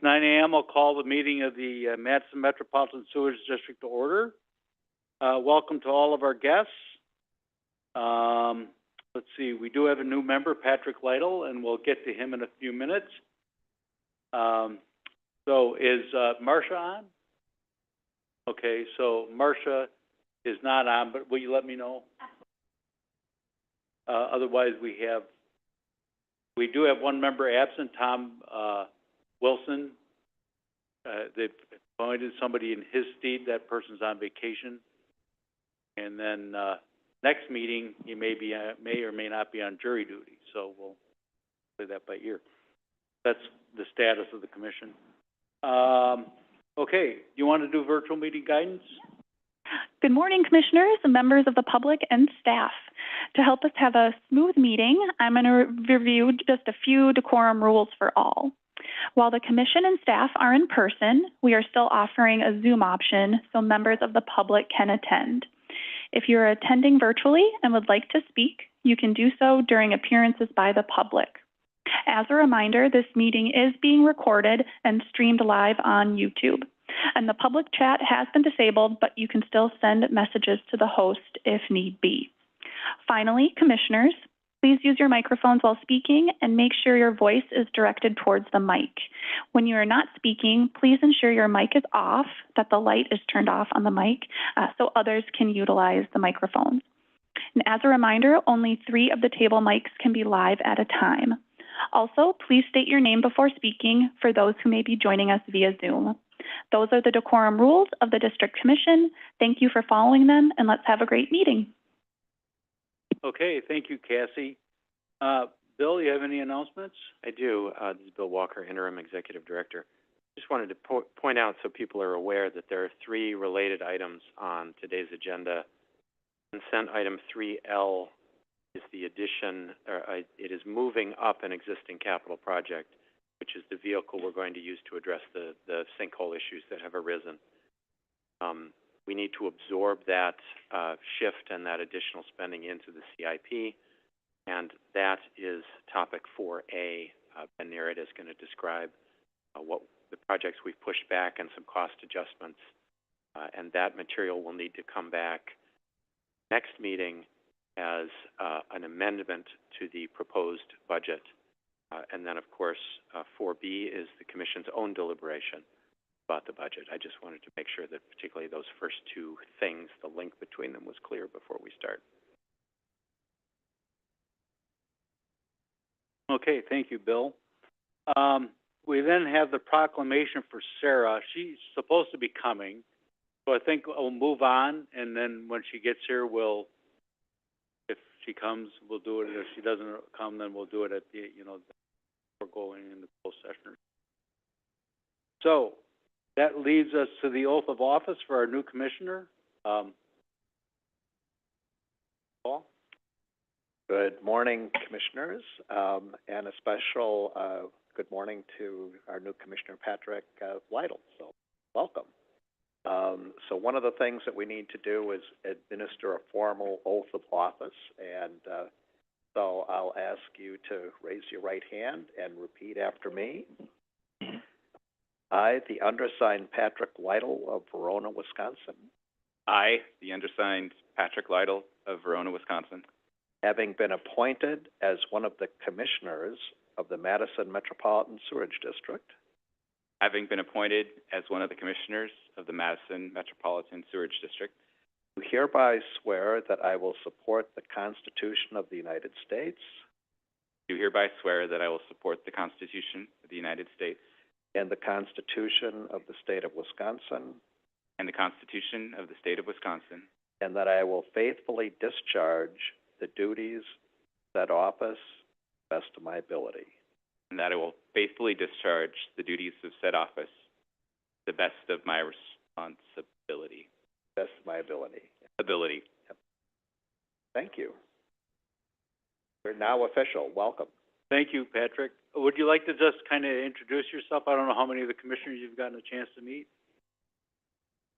9 a.m. I'll call the meeting of the Madison Metropolitan Sewerage District to order. Welcome to all of our guests. Let's see, we do have a new member, Patrick Lytle, and we'll get to him in a few minutes. So is Marcia on? Okay, so Marcia is not on, but will you let me know? Otherwise, we do have one member absent, Tom Wilson. They've appointed somebody in his stead. That person's on vacation. And then next meeting, he may or may not be on jury duty. So we'll play that by ear. That's the status of the commission. Okay, you want to do virtual meeting guidance? Good morning, commissioners and members of the public and staff. To help us have a smooth meeting, I'm going to review just a few decorum rules for all. While the commission and staff are in person, we are still offering a Zoom option so members of the public can attend. If you're attending virtually and would like to speak, you can do so during appearances by the public. As a reminder, this meeting is being recorded and streamed live on YouTube. And the public chat has been disabled, but you can still send messages to the host if need be. Finally, commissioners, please use your microphones while speaking and make sure your voice is directed towards the mic. When you are not speaking, please ensure your mic is off, that the light is turned off on the mic, so others can utilize the microphones. And as a reminder, only 3 of the table mics can be live at a time. Also, please state your name before speaking for those who may be joining us via Zoom. Those are the decorum rules of the District Commission. Thank you for following them, and let's have a great meeting. Okay, thank you, Cassie. Bill, you have any announcements? I do. This is Bill Walker, Interim Executive Director. Just wanted to point out so people are aware that there are 3 related items on today's agenda. Consent item 3L is the addition, it is moving up an existing capital project, which is the vehicle we're going to use to address the sinkhole issues that have arisen. We need to absorb that shift and that additional spending into the CIP, and that is topic 4A. Ben Nerit is going to describe what the projects we've pushed back and some cost adjustments, and that material will need to come back next meeting as an amendment to the proposed budget. And then, of course, 4B is the Commission's own deliberation about the budget. I just wanted to make sure that particularly those first 2 things, the link between them was clear before we start. Okay, thank you, Bill. We then have the proclamation for Sara. She's supposed to be coming, so I think we'll move on, and then when she gets here, if she comes, we'll do it. If she doesn't come, then we'll do it at the, we're going into closed session. So that leads us to the oath of office for our new commissioner. Paul? Good morning, commissioners, and a special good morning to our new commissioner, Patrick Lytle. So welcome. So one of the things that we need to do is administer a formal oath of office, and so I'll ask you to raise your right hand and repeat after me. I, the undersigned Patrick Lytle of Verona, Wisconsin. I, the undersigned Patrick Lytle of Verona, Wisconsin. Having been appointed as one of the commissioners of the Madison Metropolitan Sewerage District. Having been appointed as one of the commissioners of the Madison Metropolitan Sewerage District. Do hereby swear that I will support the Constitution of the United States. Do hereby swear that I will support the Constitution of the United States. And the Constitution of the State of Wisconsin. And the Constitution of the State of Wisconsin. And that I will faithfully discharge the duties of said office to the best of my ability. And that I will faithfully discharge the duties of said office to the best of my responsibility. Best of my ability. Ability. Yep. Thank you. You're now official. Welcome. Thank you, Patrick. Would you like to just kind of introduce yourself? I don't know how many of the commissioners you've gotten a chance to meet.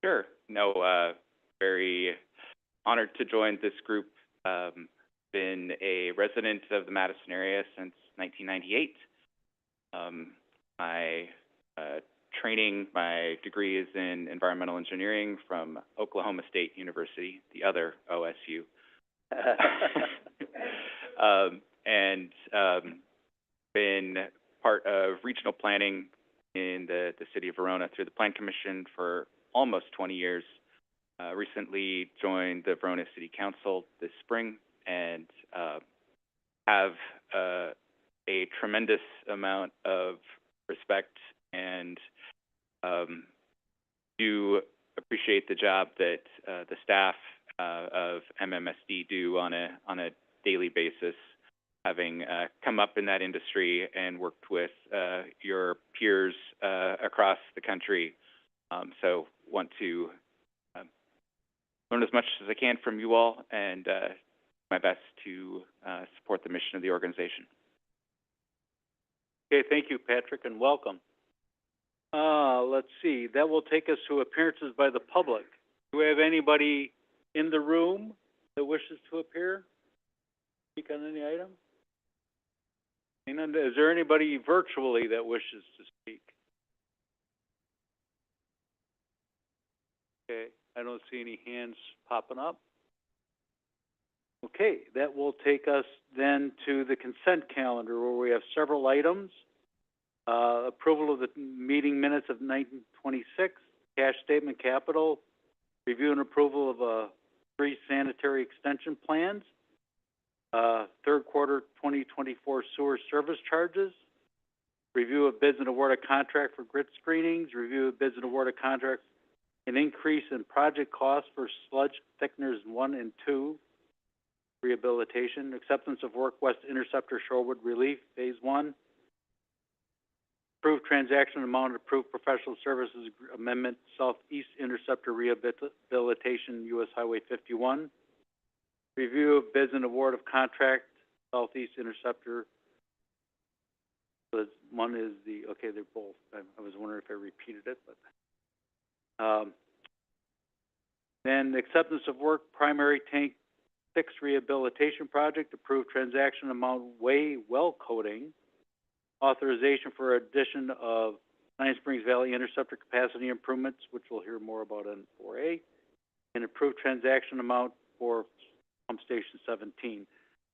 Sure. No, very honored to join this group. Been a resident of the Madison area since 1998. My training. My degree is in environmental engineering from Oklahoma State University, the other OSU. And been part of regional planning in the city of Verona through the Plan Commission for almost 20 years. Recently joined the Verona City Council this spring and have a tremendous amount of respect and do appreciate the job that the staff of MMSD do on a daily basis, having come up in that industry and worked with your peers across the country. So want to learn as much as I can from you all and do my best to support the mission of the organization. Okay, thank you, Patrick, and welcome. Let's see, that will take us to appearances by the public. Do we have anybody in the room that wishes to appear? Speak on any item? And is there anybody virtually that wishes to speak? Okay, I don't see any hands popping up. Okay, that will take us then to the consent calendar where we have several items. Approval of the meeting minutes of 1926, cash statement capital, review and approval of 3 sanitary extension plans, third quarter 2024 sewer service charges, review of bids and award a contract for grit screenings, review of bids and award a contract, an increase in project costs for sludge thickeners 1 and 2, rehabilitation, acceptance of work West Interceptor Shorewood Relief, Phase 1, approved transaction amount, approved professional services amendment, Southeast Interceptor Rehabilitation, U.S. Highway 51, review of bids and award of contract, Southeast Interceptor. So one is the, okay, they're both. I was wondering if I repeated it, but. Then acceptance of work, primary tank 6 rehabilitation project, approved transaction amount, well coating, authorization for addition of Nine Springs Valley Interceptor capacity improvements, which we'll hear more about in 4A, and approved transaction amount for pump station 17.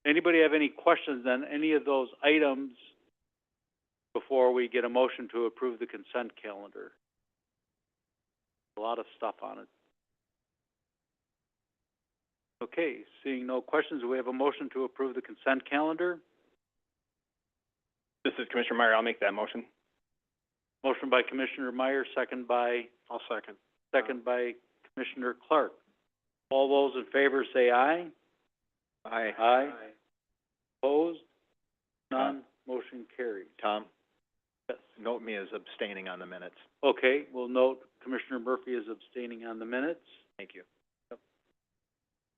Anybody have any questions on any of those items before we get a motion to approve the consent calendar? A lot of stuff on it. Okay, seeing no questions, we have a motion to approve the consent calendar. This is Commissioner Meyer. I'll make that motion. Motion by Commissioner Meyer, second by? I'll second. Second by Commissioner Clark. All those in favor say aye. Aye. Aye. Opposed? None. Motion carried. Tom, Yes. note me as abstaining on the minutes. Okay, we'll note Commissioner Murphy is abstaining on the minutes. Thank you.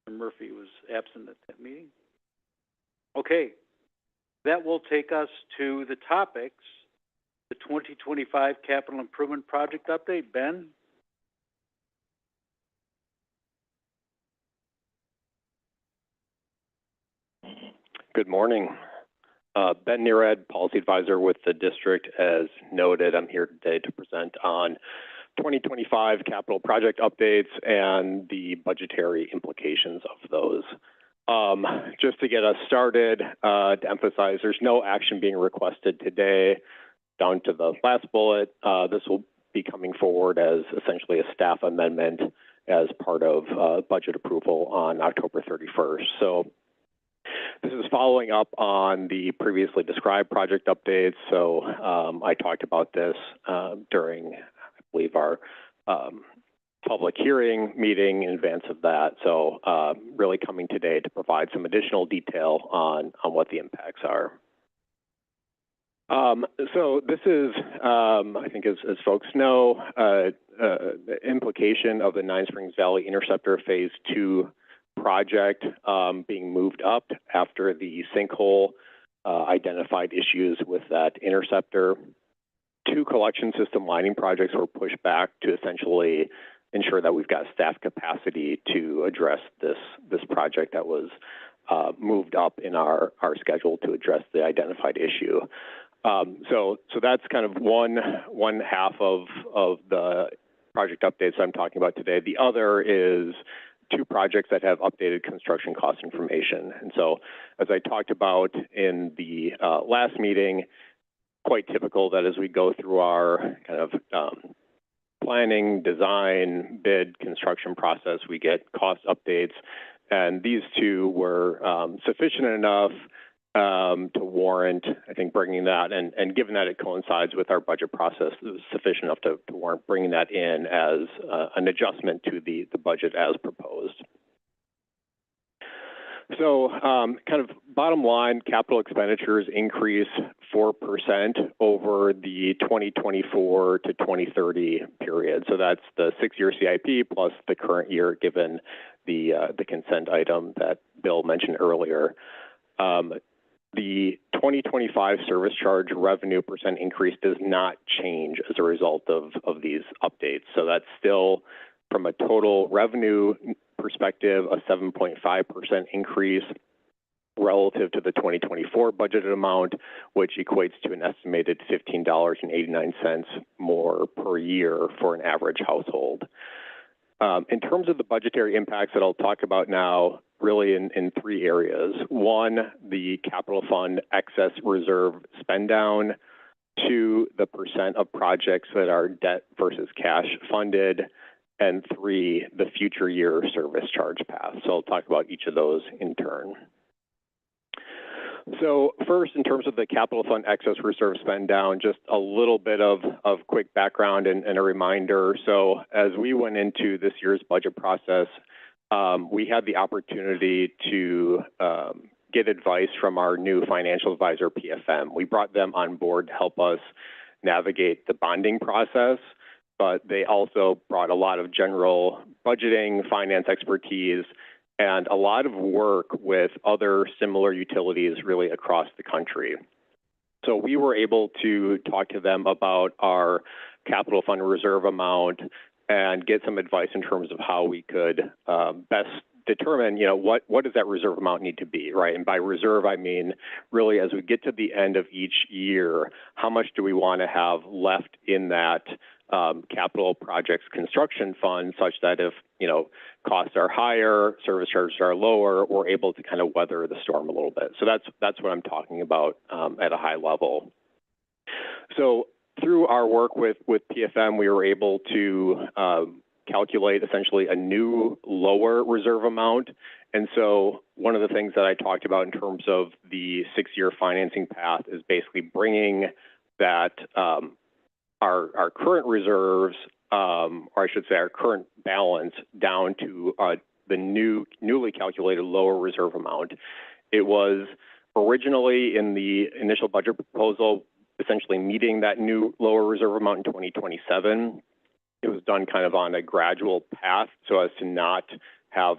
Murphy was absent at that meeting. Okay, that will take us to the topics, the 2025 capital improvement project update. Ben? Good morning. Ben Nearad, Policy Advisor with the district. As noted, I'm here today to present on 2025 capital project updates and the budgetary implications of those. Just to get us started, to emphasize, there's no action being requested today. Down to the last bullet, this will be coming forward as essentially a staff amendment as part of budget approval on October 31st. So this is following up on the previously described project updates. So I talked about this during, I believe, our public hearing meeting in advance of that. So really coming today to provide some additional detail on what the impacts are. So this is, I think as folks know, the implication of the Nine Springs Valley Interceptor Phase 2 project being moved up after the sinkhole identified issues with that interceptor. 2 collection system lining projects were pushed back to essentially ensure that we've got staff capacity to address this project that was moved up in our schedule to address the identified issue. So that's kind of one half of the project updates I'm talking about today. The other is 2 projects that have updated construction cost information. And so, as I talked about in the last meeting, quite typical that as we go through our kind of planning, design, bid, construction process, we get cost updates. And these 2 were sufficient enough to warrant, I think, bringing that, and given that it coincides with our budget process, it was sufficient enough to warrant bringing that in as an adjustment to the budget as proposed. So kind of bottom line, capital expenditures increase 4% over the 2024 to 2030 period. So that's the 6-year CIP plus the current year, given the consent item that Bill mentioned earlier. The 2025 service charge revenue percent increase does not change as a result of these updates. So that's still, from a total revenue perspective, a 7.5% increase relative to the 2024 budgeted amount, which equates to an estimated $15.89 more per year for an average household. In terms of the budgetary impacts that I'll talk about now, really in 3 areas. 1, the capital fund excess reserve spend down. 2, the percent of projects that are debt versus cash funded. And 3, the future year service charge path. So I'll talk about each of those in turn. So first, in terms of the capital fund excess reserve spend down, just a little bit of quick background and a reminder. So as we went into this year's budget process, we had the opportunity to get advice from our new financial advisor, PFM. We brought them on board to help us navigate the bonding process, but they also brought a lot of general budgeting, finance expertise, and a lot of work with other similar utilities really across the country. So we were able to talk to them about our capital fund reserve amount and get some advice in terms of how we could best determine, what does that reserve amount need to be, right? And by reserve, I mean, really, as we get to the end of each year, how much do we want to have left in that capital projects construction fund, such that if, costs are higher, service charges are lower, we're able to kind of weather the storm a little bit. So that's what I'm talking about at a high level. So through our work with PFM, we were able to calculate essentially a new lower reserve amount. And so one of the things that I talked about in terms of the 6-year financing path is basically bringing that our current reserves, or I should say our current balance, down to the newly calculated lower reserve amount. It was originally in the initial budget proposal essentially meeting that new lower reserve amount in 2027. It was done kind of on a gradual path so as to not have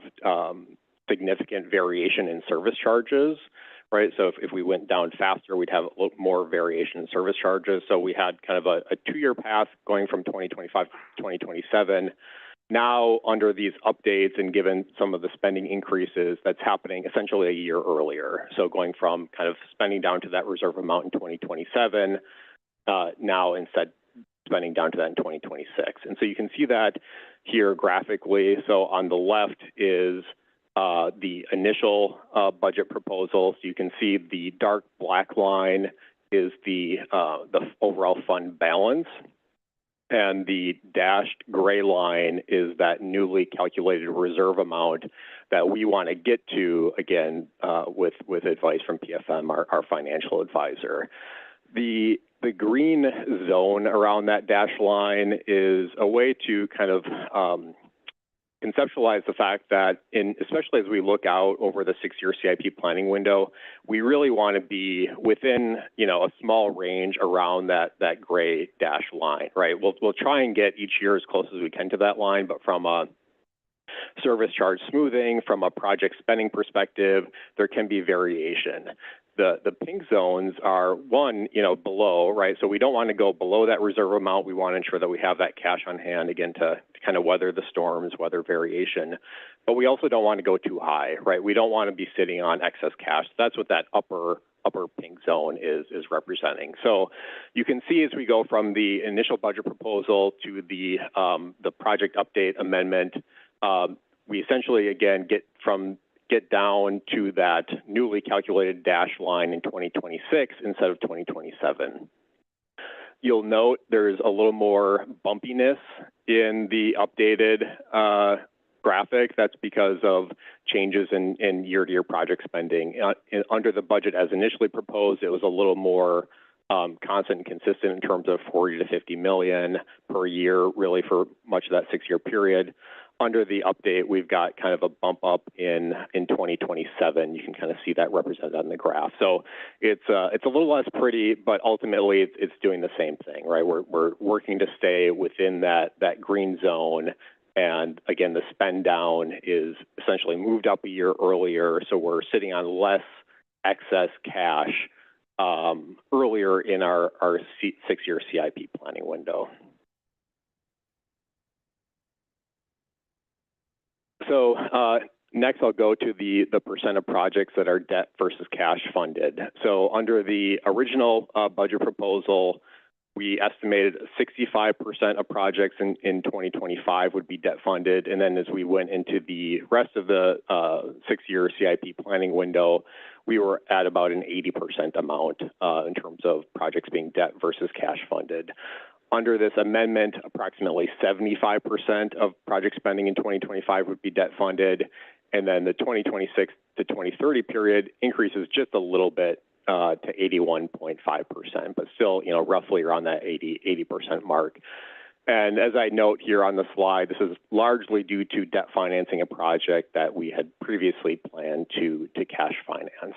significant variation in service charges, right? So if we went down faster, we'd have a little more variation in service charges. So we had kind of a 2-year path going from 2025 to 2027. Now, under these updates and given some of the spending increases, that's happening essentially a year earlier. So going from kind of spending down to that reserve amount in 2027, now instead spending down to that in 2026. And so you can see that here graphically. So on the left is the initial budget proposal. So you can see the dark black line is the overall fund balance. And the dashed gray line is that newly calculated reserve amount that we want to get to, again, with advice from PFM, our financial advisor. The green zone around that dashed line is a way to kind of conceptualize the fact that, especially as we look out over the 6-year CIP planning window, we really want to be within, a small range around that gray dashed line, right? We'll try and get each year as close as we can to that line, but from a service charge smoothing, from a project spending perspective, there can be variation. The pink zones are below, right? So we don't want to go below that reserve amount. We want to ensure that we have that cash on hand, again, to kind of weather the storms, weather variation. But we also don't want to go too high, right? We don't want to be sitting on excess cash. That's what that upper upper pink zone is representing. So you can see as we go from the initial budget proposal to the project update amendment, we essentially, again, get down to that newly calculated dash line in 2026 instead of 2027. You'll note there's a little more bumpiness in the updated graphic. That's because of changes in year-to-year project spending. Under the budget as initially proposed, it was a little more constant and consistent in terms of 40 to 50 million per year, really for much of that 6-year period. Under the update, we've got kind of a bump up in 2027. You can kind of see that represented on the graph. So it's a little less pretty, but ultimately it's doing the same thing, right? We're working to stay within that green zone. And again, the spend down is essentially moved up a year earlier. So we're sitting on less excess cash earlier in our 6-year CIP planning window. So next I'll go to the percent of projects that are debt versus cash funded. So under the original budget proposal, we estimated 65% of projects in 2025 would be debt funded. And then as we went into the rest of the 6-year CIP planning window, we were at about an 80% amount in terms of projects being debt versus cash funded. Under this amendment, approximately 75% of project spending in 2025 would be debt funded, and then the 2026 to 2030 period increases just a little bit to 81.5%, but still, roughly around that 80% mark. And as I note here on the slide, this is largely due to debt financing a project that we had previously planned to cash finance.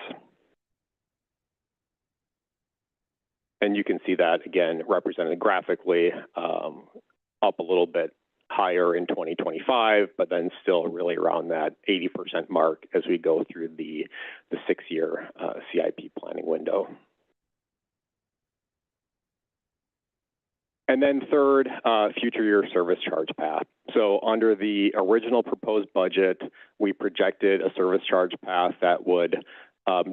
And you can see that, again, represented graphically up a little bit higher in 2025, but then still really around that 80% mark as we go through the 6-year CIP planning window. And then third, future year service charge path. So under the original proposed budget, we projected a service charge path that would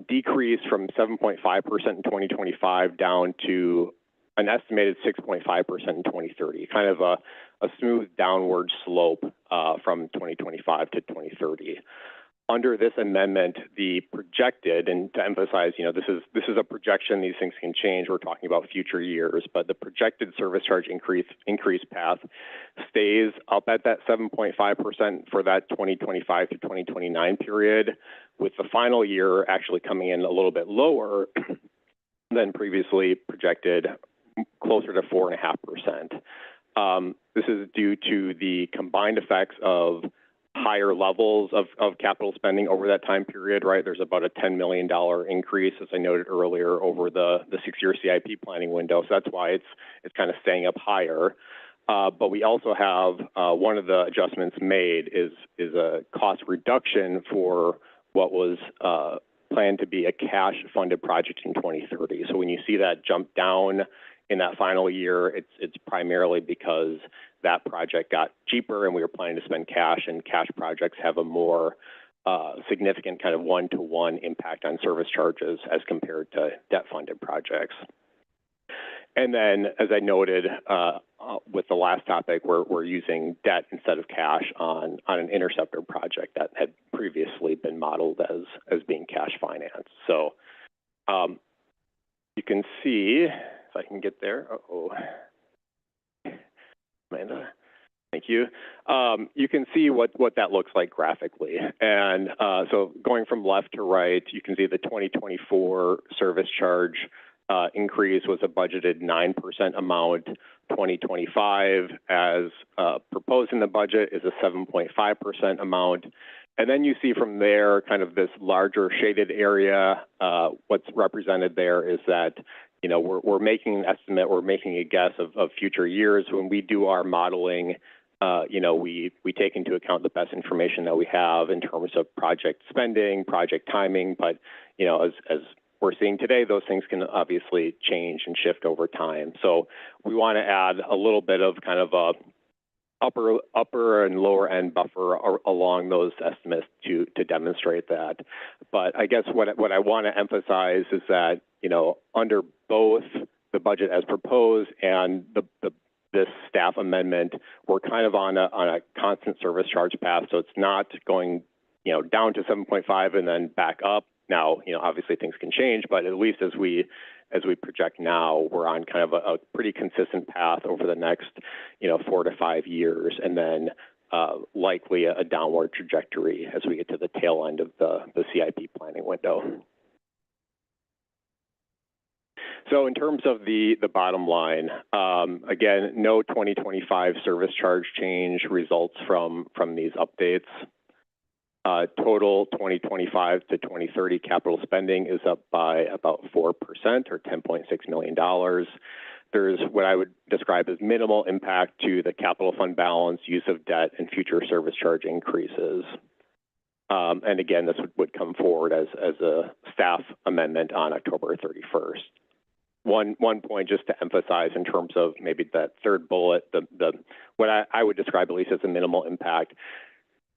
decrease from 7.5% in 2025 down to an estimated 6.5% in 2030, kind of a smooth downward slope from 2025 to 2030. Under this amendment, the projected, and to emphasize, this is a projection, these things can change, we're talking about future years, but the projected service charge increase path stays up at that 7.5% for that 2025 to 2029 period, with the final year actually coming in a little bit lower than previously projected, closer to 4.5%. This is due to the combined effects of higher levels of capital spending over that time period, right? There's about a $10 million increase, as I noted earlier, over the 6-year CIP planning window. So that's why it's kind of staying up higher. But we also have one of the adjustments made is a cost reduction for what was planned to be a cash-funded project in 2030. So when you see that jump down in that final year, it's primarily because that project got cheaper and we were planning to spend cash, and cash projects have a more significant kind of one-to-one impact on service charges as compared to debt-funded projects. And then, as I noted with the last topic, we're using debt instead of cash on an interceptor project that had previously been modeled as being cash financed. So you can see, if I can get there, Amanda, thank you. You can see what that looks like graphically. And so going from left to right, you can see the 2024 service charge increase was a budgeted 9% amount. 2025, as proposed in the budget, is a 7.5% amount. And then you see from there kind of this larger shaded area. What's represented there is that, we're making an estimate, we're making a guess of future years. When we do our modeling, we take into account the best information that we have in terms of project spending, project timing. But, as we're seeing today, those things can obviously change and shift over time. So we want to add a little bit of kind of upper and lower end buffer along those estimates to demonstrate that. But I guess what I want to emphasize is that, you know, under both the budget as proposed and this staff amendment, we're kind of on a constant service charge path. So it's not going, you know, down to 7.5 and then back up. Now, you know, obviously things can change, but at least as we project now, we're on kind of a pretty consistent path over the next, you know, 4 to 5 years, and then likely a downward trajectory as we get to the tail end of the CIP planning window. So in terms of the bottom line, again, no 2025 service charge change results from these updates. Total 2025 to 2030 capital spending is up by about 4% or $10.6 million. There's what I would describe as minimal impact to the capital fund balance, use of debt, and future service charge increases. And again, this would come forward as a staff amendment on October 31st. One point just to emphasize in terms of maybe that third bullet, what I would describe at least as a minimal impact.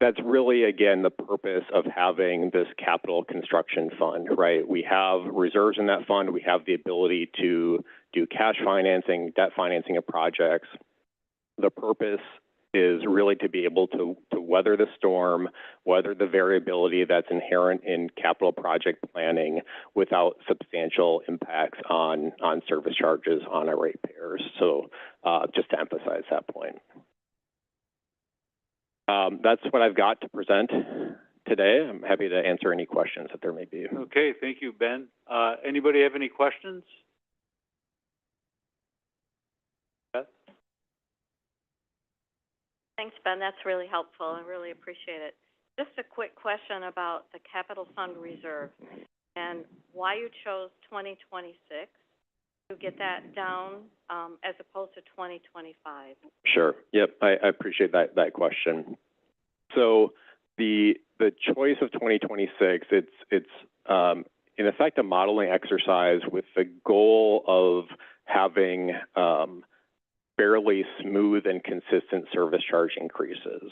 That's really, again, the purpose of having this capital construction fund, right? We have reserves in that fund. We have the ability to do cash financing, debt financing of projects. The purpose is really to be able to weather the storm, weather the variability that's inherent in capital project planning without substantial impacts on service charges on our ratepayers. So just to emphasize that point. That's what I've got to present today. I'm happy to answer any questions that there may be. Okay, thank you, Ben. Anybody have any questions? Beth? Thanks, Ben. That's really helpful. I really appreciate it. Just a quick question about the capital fund reserve and why you chose 2026 to get that down as opposed to 2025. Sure. Yep. I appreciate that question. So the choice of 2026, it's in effect a modeling exercise with the goal of having fairly smooth and consistent service charge increases,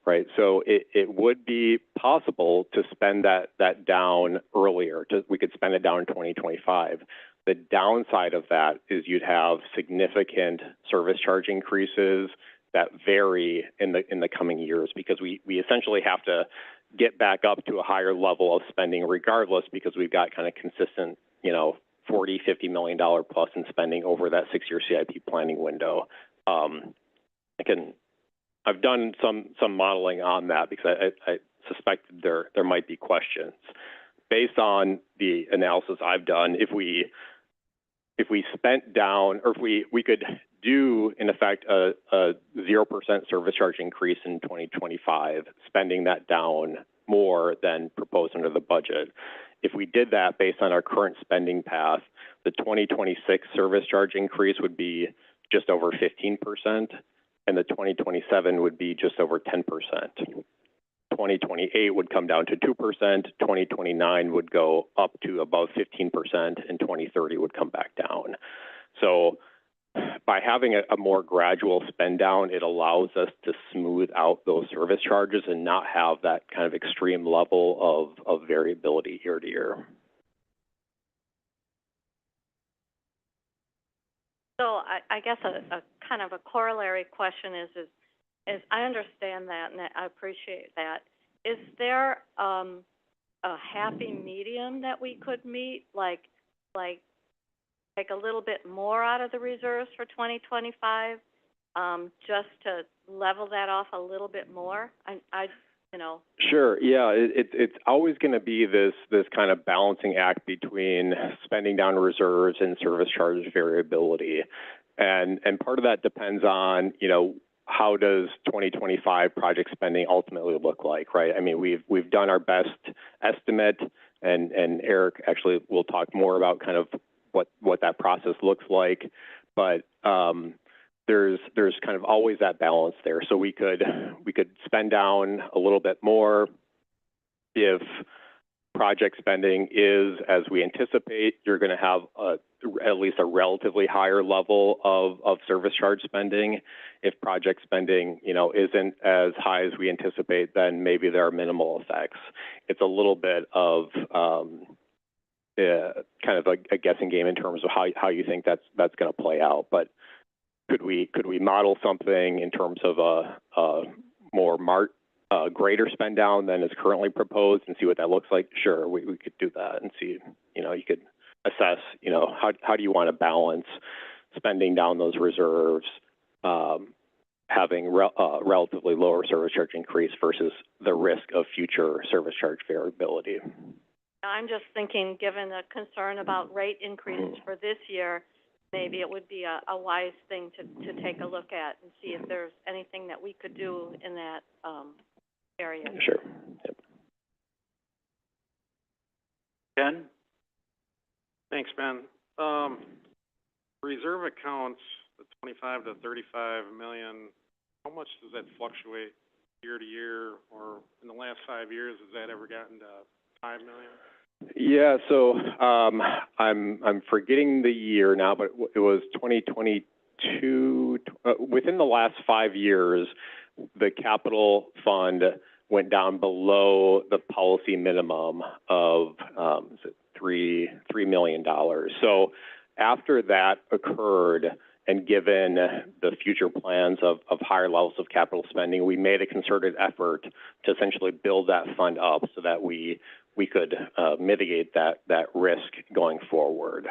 right? So it would be possible to spend that down earlier. We could spend it down in 2025. The downside of that is you'd have significant service charge increases that vary in the coming years, because we essentially have to get back up to a higher level of spending regardless, because we've got kind of consistent, you know, $40–50 million plus in spending over that 6-year CIP planning window. I've done some modeling on that because I suspected there might be questions. Based on the analysis I've done, if we spent down, or if we could do, in effect, a 0% service charge increase in 2025, spending that down more than proposed under the budget. If we did that based on our current spending path, the 2026 service charge increase would be just over 15%, and the 2027 would be just over 10%. 2028 would come down to 2%, 2029 would go up to above 15%, and 2030 would come back down. So by having a more gradual spend down, it allows us to smooth out those service charges and not have that kind of extreme level of variability year to year. So I guess a kind of a corollary question is I understand that and I appreciate that. Is there a happy medium that we could meet, like take a little bit more out of the reserves for 2025, just to level that off a little bit more? Sure. Yeah. It's always going to be this kind of balancing act between spending down reserves and service charge variability, and part of that depends on, you know, how does 2025 project spending ultimately look like, right? I mean, we've done our best estimate, and Eric actually will talk more about kind of what that process looks like, but there's kind of always that balance there. So we could spend down a little bit more if project spending is as we anticipate. You're going to have at least a relatively higher level of service charge spending. If project spending, isn't as high as we anticipate, then maybe there are minimal effects. It's a little bit of kind of a guessing game in terms of how you think that's going to play out. But could we model something in terms of a more greater spend down than is currently proposed and see what that looks like? Sure, we could do that and see. You could assess. How do you want to balance spending down those reserves, having relatively lower service charge increase versus the risk of future service charge variability. I'm just thinking, given the concern about rate increases for this year, maybe it would be a wise thing to take a look at and see if there's anything that we could do in that area. Sure. Yep. Ken? Thanks, Ben. Reserve accounts, the 25 to 35 million, how much does that fluctuate year to year, or in the last 5 years, has that ever gotten to 5 million? Yeah, so I'm forgetting the year now, but it was 2022. Within the last 5 years, the capital fund went down below the policy minimum of is it $3 million. So after that occurred, and given the future plans of higher levels of capital spending, we made a concerted effort to essentially build that fund up so that we could mitigate that risk going forward.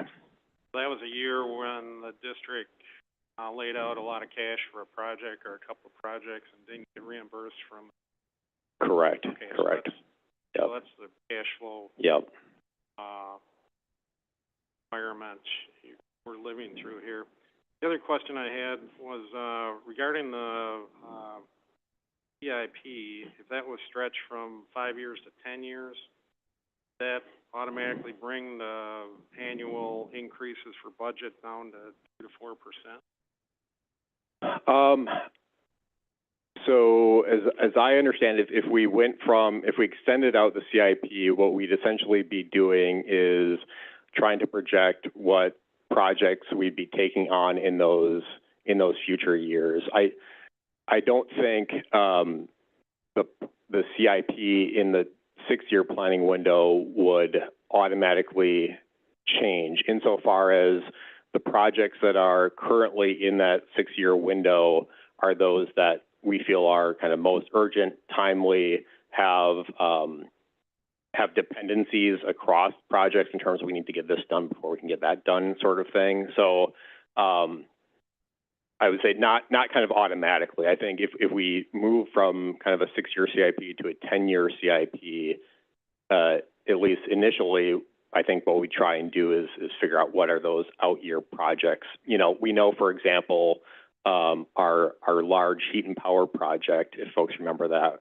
That was a year when the district laid out a lot of cash for a project or a couple of projects and didn't get reimbursed from. Correct. Okay, Correct. So that's the cash flow. Yep. Environment we're living through here. The other question I had was regarding the CIP. If that was stretched from 5 years to 10 years, that automatically bring the annual increases for budget down to 2 to 4%? So as I understand it, if we extended out the CIP, what we'd essentially be doing is trying to project what projects we'd be taking on in those future years. I don't think the CIP in the 6-year planning window would automatically change insofar as the projects that are currently in that 6-year window are those that we feel are kind of most urgent, timely, have dependencies across projects in terms of we need to get this done before we can get that done sort of thing. So I would say not kind of automatically. I think if we move from kind of a 6-year CIP to a 10-year CIP, at least initially, I think what we try and do is figure out what are those out-year projects. We know, for example, our large heat and power project, if folks remember that,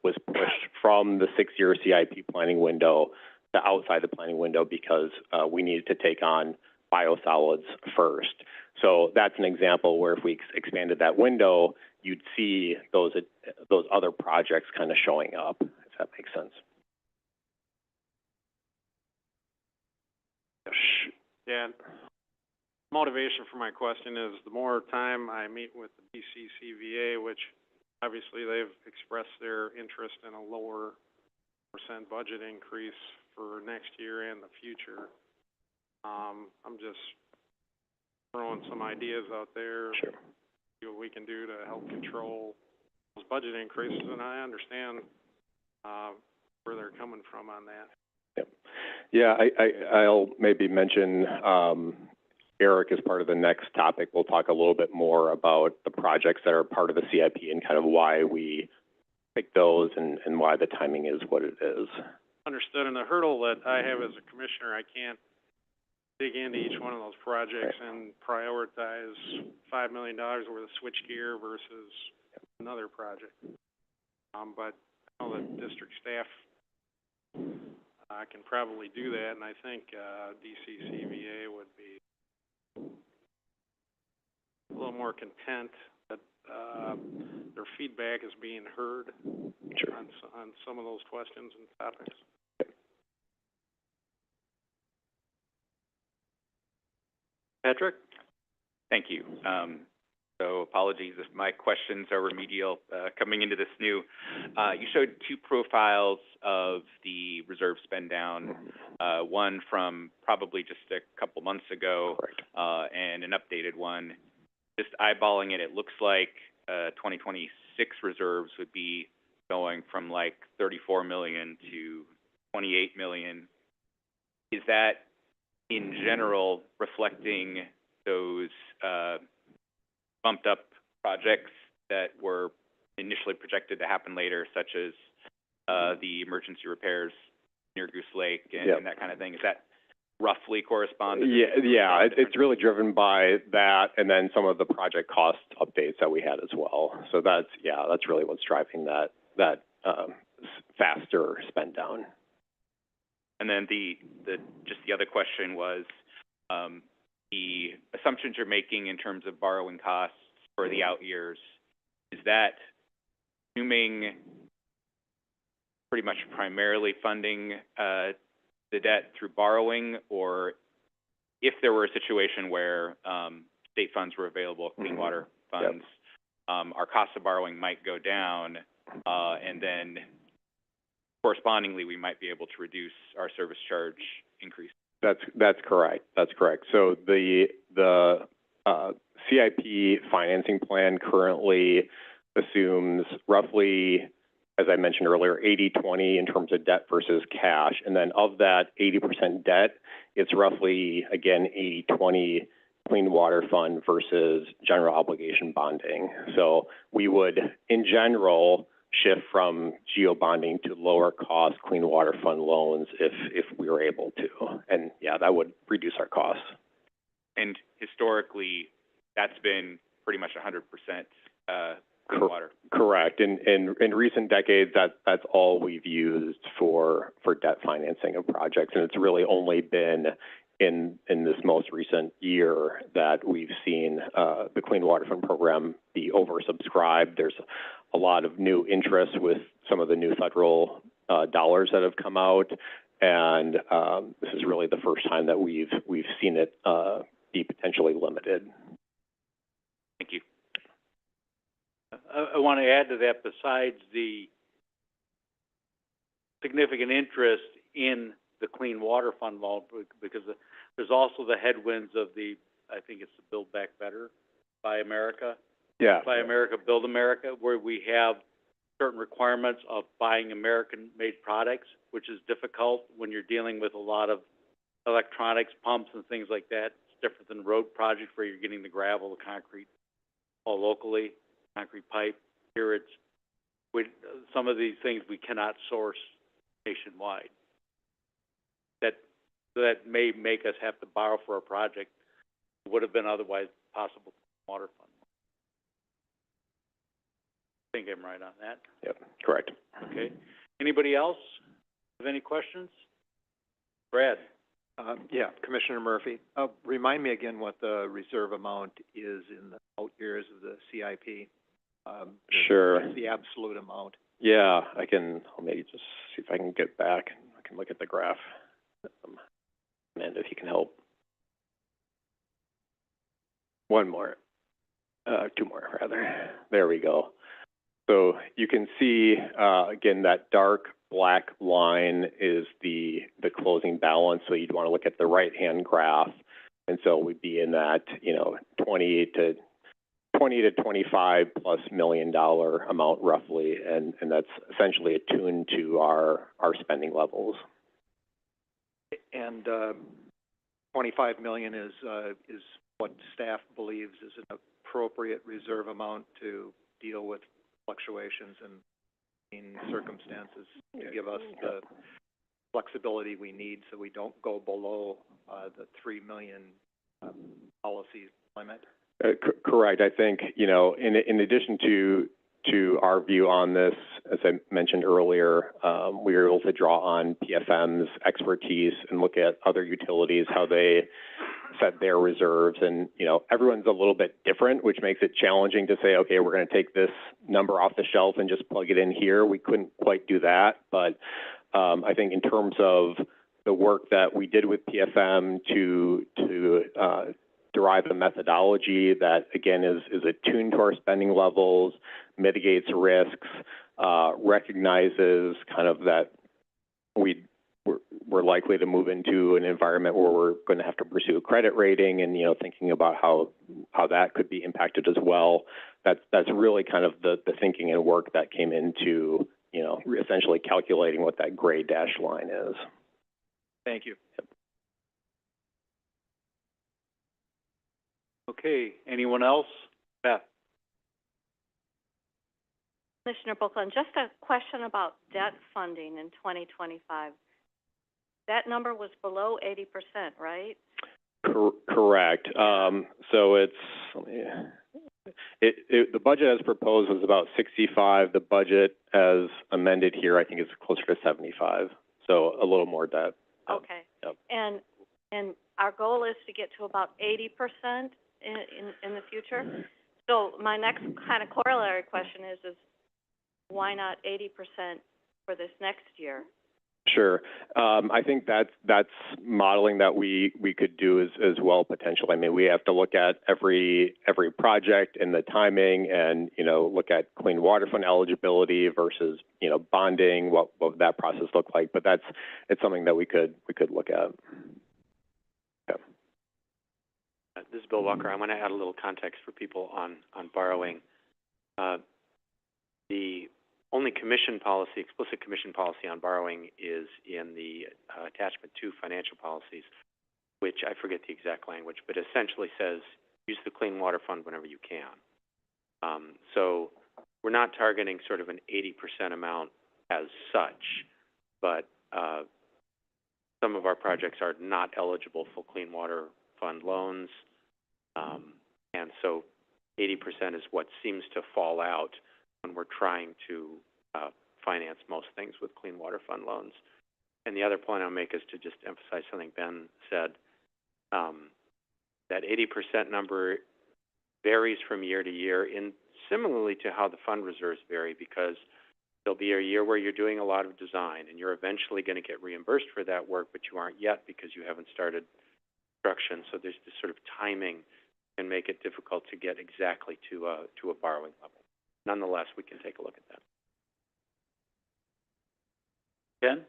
was pushed from the 6-year CIP planning window to outside the planning window because we needed to take on biosolids first. So that's an example where if we expanded that window, you'd see those other projects kind of showing up, if that makes sense. Yeah. Motivation for my question is the more time I meet with the BCCVA, which obviously they've expressed their interest in a lower % budget increase for next year and the future. I'm just throwing some ideas out there. Sure. See what we can do to help control those budget increases, and I understand where they're coming from on that. Yep. Yeah, I'll maybe mention Eric as part of the next topic. We'll talk a little bit more about the projects that are part of the CIP and kind of why we pick those and why the timing is what it is. Understood. And the hurdle that I have as a commissioner, I can't dig into each one of those projects and prioritize $5 million worth of switchgear versus another project. But I know that district staff can probably do that, and I think DCCVA would be a little more content that their feedback is being heard. Sure. on some of those questions and topics. Patrick? Thank you. So apologies if my questions are remedial, coming into this new. You showed two profiles of the reserve spend down, one from probably just a couple months ago, and an updated one. Just eyeballing it, it looks like 2026 reserves would be going from like 34 million to 28 million. Is that in general reflecting those bumped up projects that were initially projected to happen later, such as the emergency repairs near Goose Lake and that kind of thing? Is that roughly corresponded? Yeah, it's really driven by that, and then some of the project cost updates that we had as well. So that's really what's driving that faster spend down. And then the other question was, the assumptions you're making in terms of borrowing costs for the out years, is that assuming pretty much primarily funding the debt through borrowing, or if there were a situation where state funds were available, clean water funds, our cost of borrowing might go down, and then correspondingly we might be able to reduce our service charge increase? That's correct. So the CIP financing plan currently assumes roughly, as I mentioned earlier, 80-20 in terms of debt versus cash. And then of that 80% debt, it's roughly, again, 80-20 clean water fund versus general obligation bonding. So we would, in general, shift from geo bonding to lower cost clean water fund loans if we were able to. And that would reduce our costs. And historically, that's been pretty much 100% clean water. Correct. In recent decades, that's all we've used for debt financing of projects, and it's really only been in this most recent year that we've seen the Clean Water Fund program be oversubscribed. There's a lot of new interest with some of the new federal dollars that have come out, and this is really the first time that we've seen it be potentially limited. Thank you. I want to add to that, besides the significant interest in the Clean Water Fund loan, because there's also the headwinds of I think it's the Build Back Better, Buy America. Yeah. Buy America, Build America, where we have certain requirements of buying American-made products, which is difficult when you're dealing with a lot of electronics, pumps, and things like that. It's different than road projects where you're getting the gravel, the concrete, all locally, concrete pipe. Here some of these things we cannot source nationwide. That may make us have to borrow for a project that would have been otherwise possible water fund. I think I'm right on that. Yep, correct. Okay. Anybody else have any questions? Brad? Commissioner Murphy, remind me again what the reserve amount is in the out years of the CIP. Sure. The absolute amount. Yeah, I'll maybe just see if I can get back. I can look at the graph. Amanda, if you can help. One more. Two more, rather. There we go. So you can see, again, that dark black line is the closing balance. So you'd want to look at the right-hand graph. And so we'd be in that, 20 to 25 plus $1 million amount roughly. And that's essentially attuned to our spending levels. And 25 million is what staff believes is an appropriate reserve amount to deal with fluctuations in circumstances, to give us the flexibility we need so we don't go below the 3 million policy limit. Correct. I think, in addition to our view on this, as I mentioned earlier, we were able to draw on PFM's expertise and look at other utilities, how they set their reserves. And, everyone's a little bit different, which makes it challenging to say, okay, we're going to take this number off the shelf and just plug it in here. We couldn't quite do that. But I think in terms of the work that we did with PFM to derive a methodology that, again, is attuned to our spending levels, mitigates risks, recognizes kind of that we're likely to move into an environment where we're going to have to pursue a credit rating, and, you know, thinking about how that could be impacted as well. That's really kind of the thinking and work that came into, you know, essentially calculating what that gray dashed line is. Thank you. Okay, anyone else? Beth? Commissioner Buckland, just a question about debt funding in 2025. That number was below 80%, right? Correct. So it's, the budget as proposed was about 65. The budget as amended here, I think, is closer to 75. So a little more debt. Okay. Yep. And our goal is to get to about 80% in the future. So my next kind of corollary question is why not 80% for this next year? Sure. I think that's modeling that we could do as well, potentially. I mean, we have to look at every project and the timing, and, you know, look at clean water fund eligibility versus, you know, bonding. What would that process look like? But it's something that we could look at. Yeah. This is Bill Walker. I want to add a little context for people on borrowing. The only commission policy, explicit commission policy on borrowing is in the attachment 2 financial policies, which I forget the exact language, but essentially says use the Clean Water Fund whenever you can. So we're not targeting sort of an 80% amount as such, but some of our projects are not eligible for Clean Water Fund loans, and so 80% is what seems to fall out when we're trying to finance most things with Clean Water Fund loans. And the other point I'll make is to just emphasize something Ben said. That 80% number varies from year to year, similarly to how the fund reserves vary, because there'll be a year where you're doing a lot of design, and you're eventually going to get reimbursed for that work, but you aren't yet because you haven't started construction. So there's this sort of timing can make it difficult to get exactly to a borrowing level. Nonetheless, we can take a look at that. Ken?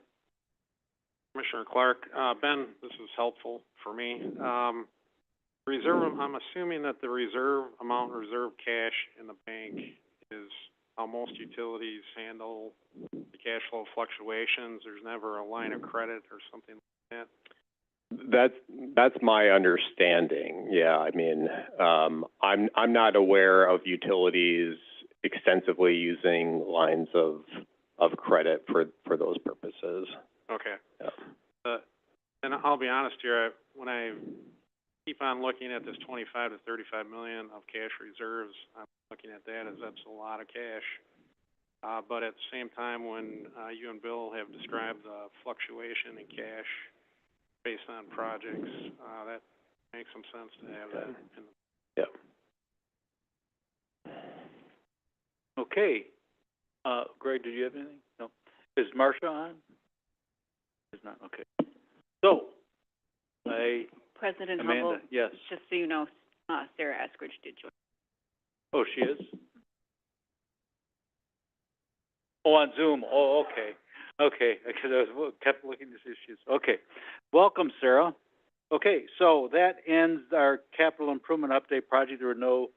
Commissioner Clark, Ben, this is helpful for me. Reserve, I'm assuming that the reserve cash in the bank is how most utilities handle the cash flow fluctuations. There's never a line of credit or something like that. That's my understanding. Yeah, I mean, I'm not aware of utilities extensively using lines of credit for those purposes. Okay. Yeah. And I'll be honest here, when I keep on looking at this 25 to 35 million of cash reserves, I'm looking at that as that's a lot of cash. But at the same time, when you and Bill have described the fluctuation in cash based on projects, that makes some sense to have that in the... Yeah. Okay. Greg, did you have anything? No. Is Marcia on? Is not. Okay. So, President Amanda, Humble, yes. just so you know, Sara Eskrich did join. Oh, she is? Oh, on Zoom. Oh, okay. Okay, because I kept looking at these issues. Okay. Welcome, Sara. Okay, so that ends our capital improvement update project. There were no,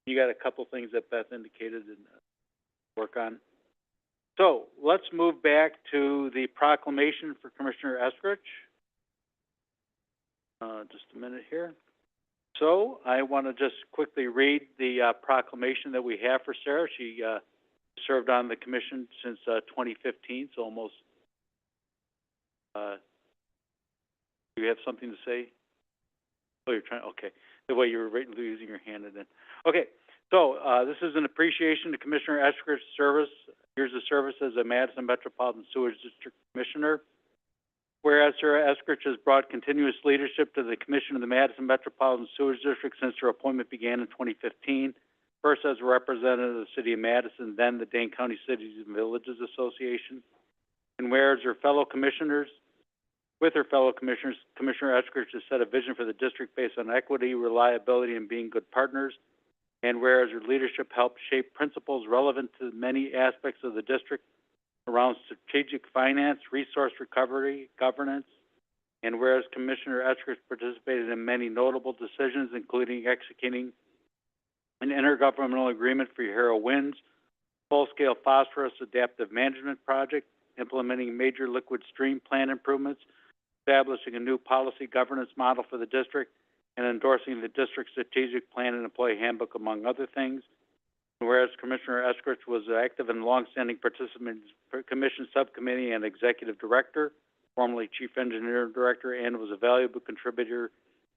you got a couple things that Beth indicated and work on. So let's move back to the proclamation for Commissioner Eskrich. Just a minute here. So I want to just quickly read the proclamation that we have for Sara. She served on the commission since 2015, so almost. Do you have something to say? Oh, you're trying. Okay, the way you were using your hand and then. Okay, so this is an appreciation to Commissioner Eskrich's service. Years of service as a Madison Metropolitan Sewerage District Commissioner. Whereas Sara Eskrich has brought continuous leadership to the Commission of the Madison Metropolitan Sewerage District since her appointment began in 2015. First as a representative of the City of Madison, then the Dane County Cities and Villages Association. And whereas her fellow commissioners with her fellow commissioners, Commissioner Eskrich has set a vision for the district based on equity, reliability, and being good partners. And whereas her leadership helped shape principles relevant to many aspects of the district around strategic finance, resource recovery, governance, and whereas Commissioner Eskrich participated in many notable decisions, including executing an intergovernmental agreement for Hero Winds, full-scale phosphorus adaptive management project, implementing major liquid stream plant improvements, establishing a new policy governance model for the district, and endorsing the district's strategic plan and employee handbook, among other things. And whereas Commissioner Eskrich was active and longstanding participant in Commission Subcommittee and Executive Director, formerly Chief Engineer and Director, and was a valuable contributor to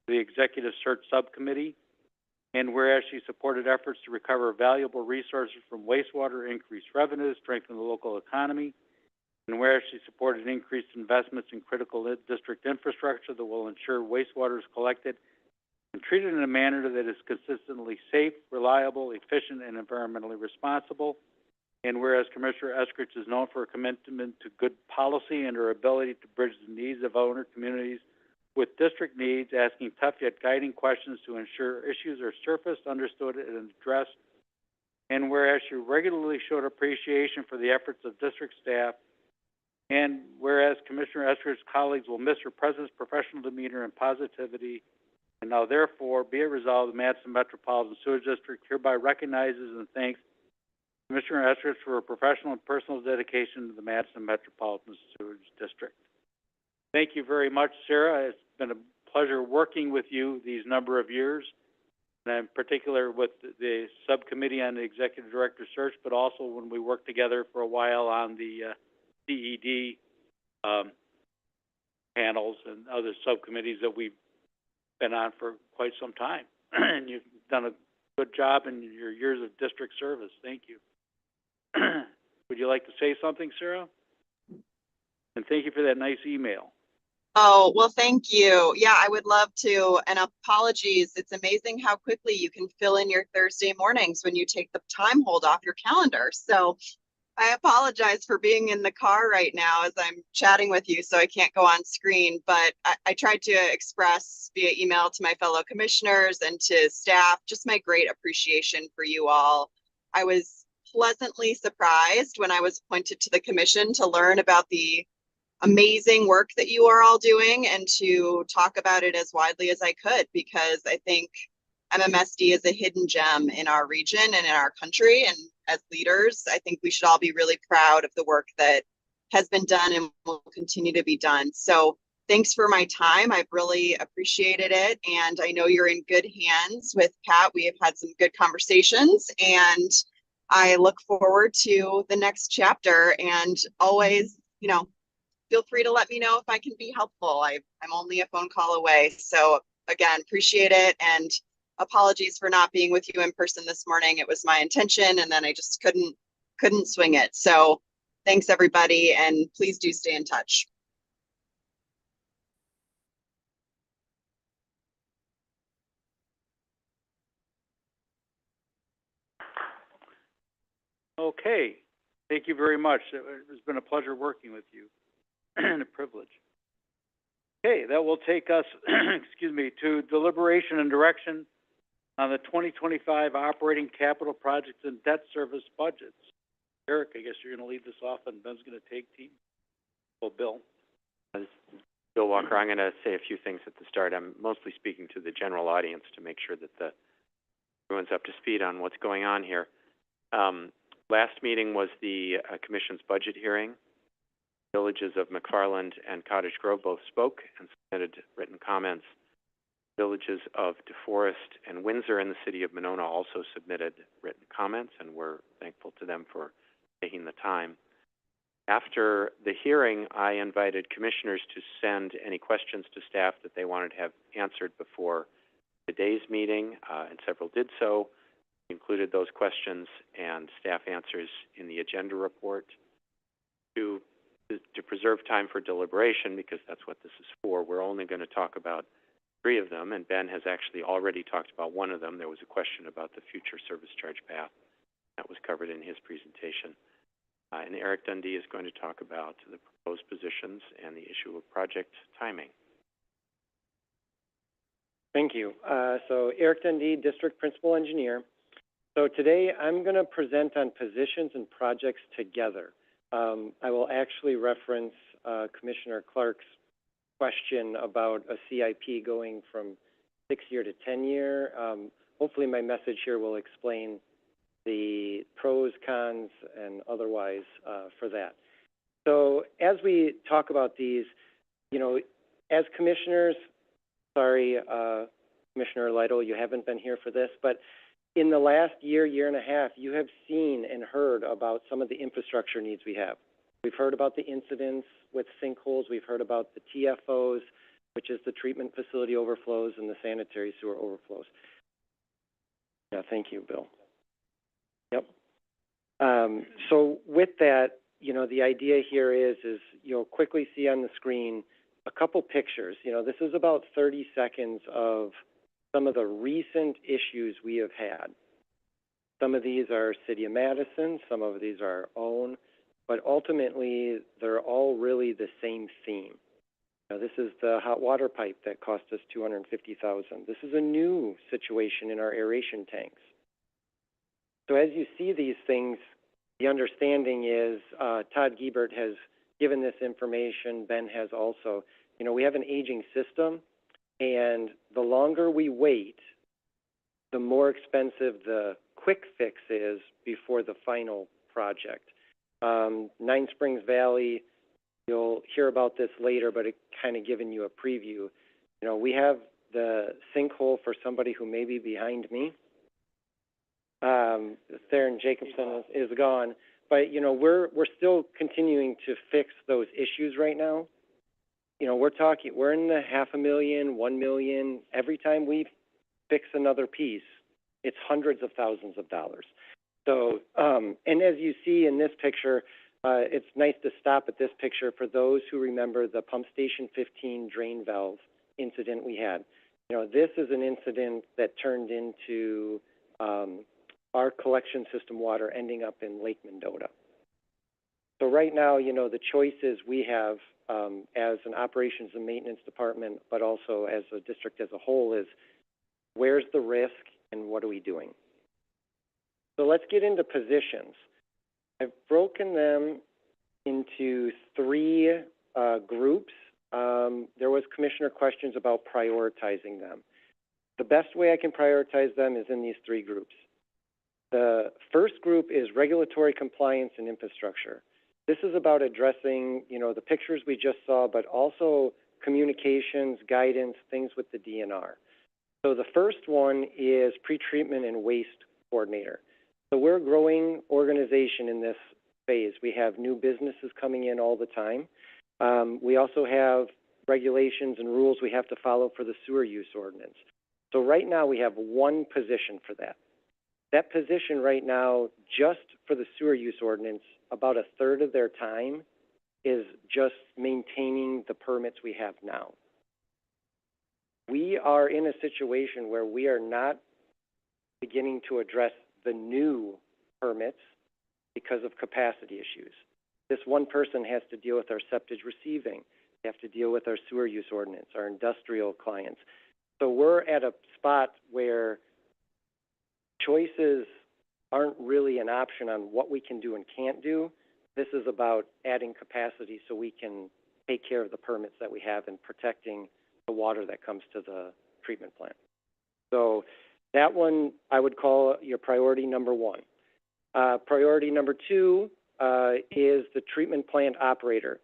the Executive Search Subcommittee. And whereas she supported efforts to recover valuable resources from wastewater, increase revenues, strengthen the local economy, and whereas she supported increased investments in critical district infrastructure that will ensure wastewater is collected and treated in a manner that is consistently safe, reliable, efficient, and environmentally responsible. And whereas Commissioner Eskrich is known for her commitment to good policy and her ability to bridge the needs of owner communities with district needs, asking tough yet guiding questions to ensure issues are surfaced, understood, and addressed. And whereas she regularly showed appreciation for the efforts of district staff, and whereas Commissioner Eskrich's colleagues will miss her presence, professional demeanor, and positivity, and now therefore be it resolved, the Madison Metropolitan Sewerage District hereby recognizes and thanks Commissioner Eskrich for her professional and personal dedication to the Madison Metropolitan Sewerage District. Thank you very much, Sara. It's been a pleasure working with you these number of years, and in particular with the subcommittee on the executive director search, but also when we worked together for a while on the CED panels and other subcommittees that we've been on for quite some time. And you've done a good job in your years of district service. Thank you. Would you like to say something, Sara? And thank you for that nice email. Oh, well, thank you. Yeah, I would love to. And apologies. It's amazing how quickly you can fill in your Thursday mornings when you take the time hold off your calendar. So I apologize for being in the car right now as I'm chatting with you, so I can't go on screen. But I tried to express via email to my fellow commissioners and to staff just my great appreciation for you all. I was pleasantly surprised when I was appointed to the commission to learn about the amazing work that you are all doing and to talk about it as widely as I could, because I think MMSD is a hidden gem in our region and in our country. And as leaders, I think we should all be really proud of the work that has been done and will continue to be done. So thanks for my time. I've really appreciated it. And I know you're in good hands with Pat. We have had some good conversations, and I look forward to the next chapter. And always, feel free to let me know if I can be helpful. I'm only a phone call away. So again, appreciate it. And apologies for not being with you in person this morning. It was my intention, and then I just couldn't swing it. So thanks, everybody. And please do stay in touch. Okay. Thank you very much. It's been a pleasure working with you and a privilege. Okay, that will take us, to deliberation and direction on the 2025 operating capital projects and debt service budgets. Eric, I guess you're going to lead this off, and Ben's going to take team. Well, Bill. Bill Walker, I'm going to say a few things at the start. I'm mostly speaking to the general audience to make sure that everyone's up to speed on what's going on here. Last meeting was the Commission's budget hearing. Villages of McFarland and Cottage Grove both spoke and submitted written comments. Villages of DeForest and Windsor in the city of Monona also submitted written comments, and we're thankful to them for taking the time. After the hearing, I invited commissioners to send any questions to staff that they wanted to have answered before today's meeting, and several did so. We included those questions and staff answers in the agenda report. To preserve time for deliberation, because that's what this is for, we're only going to talk about 3 of them, and Ben has actually already talked about one of them. There was a question about the future service charge path that was covered in his presentation. And Eric Dundee is going to talk about the proposed positions and the issue of project timing. Thank you. So Eric Dundee, District Principal Engineer. So today I'm going to present on positions and projects together. I will actually reference Commissioner Clark's question about a CIP going from 6-year to 10-year. Hopefully my message here will explain the pros, cons, and otherwise for that. So as we talk about these, you know, as commissioners, sorry, Commissioner Lytle, you haven't been here for this, but in the last year, year and a half, you have seen and heard about some of the infrastructure needs we have. We've heard about the incidents with sinkholes. We've heard about the TFOs, which is the treatment facility overflows, and the sanitary sewer overflows. Yeah, thank you, Bill. Yep. So with that, you know, the idea here is you'll quickly see on the screen a couple pictures. You know, this is about 30 seconds of some of the recent issues we have had. Some of these are City of Madison, some of these are our own, but ultimately they're all really the same theme. Now, this is the hot water pipe that cost us $250,000. This is a new situation in our aeration tanks. So as you see these things, the understanding is Todd Giebert has given this information, Ben has also. You know, we have an aging system, and the longer we wait, the more expensive the quick fix is before the final project. Nine Springs Valley, you'll hear about this later, but it kind of giving you a preview. You know, we have the sinkhole for somebody who may be behind me. Theron Jacobson is gone, but you know, we're still continuing to fix those issues right now. You know, we're in the $500,000, $1 million. Every time we fix another piece, it's hundreds of thousands of dollars. So, and as you see in this picture, it's nice to stop at this picture for those who remember the Pump Station 15 drain valve incident we had. You know, this is an incident that turned into our collection system water ending up in Lake Mendota. So right now, you know, the choices we have as an operations and maintenance department, but also as a district as a whole, is where's the risk and what are we doing? So let's get into positions. I've broken them into 3 groups. There was commissioner questions about prioritizing them. The best way I can prioritize them is in these 3 groups. The first group is regulatory compliance and infrastructure. This is about addressing, you know, the pictures we just saw, but also communications, guidance, things with the DNR. So the first one is pretreatment and waste coordinator. So we're a growing organization in this phase. We have new businesses coming in all the time. We also have regulations and rules we have to follow for the sewer use ordinance. So right now we have 1 position for that. That position right now, just for the sewer use ordinance, about 1/3 of their time is just maintaining the permits we have now. We are in a situation where we are not beginning to address the new permits because of capacity issues. This one person has to deal with our septage receiving. They have to deal with our sewer use ordinance, our industrial clients. So we're at a spot where choices aren't really an option on what we can do and can't do. This is about adding capacity so we can take care of the permits that we have and protecting the water that comes to the treatment plant. So that one I would call your priority number 1. Priority number 2 is the treatment plant operator.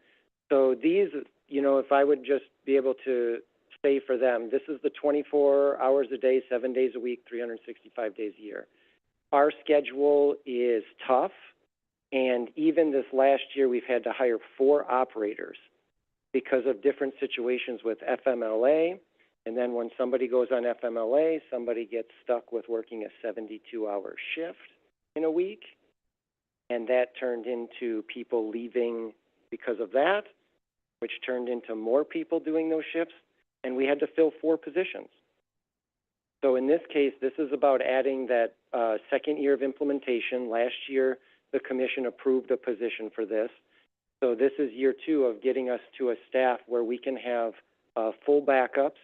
So these, you know, if I would just be able to say for them, this is the 24 hours a day, 7 days a week, 365 days a year. Our schedule is tough, and even this last year we've had to hire 4 operators because of different situations with FMLA, and then when somebody goes on FMLA, somebody gets stuck with working a 72-hour shift in a week, and that turned into people leaving because of that, which turned into more people doing those shifts, and we had to fill 4 positions. So in this case, this is about adding that 2nd year of implementation. Last year, the commission approved a position for this. So this is year 2 of getting us to a staff where we can have full backups.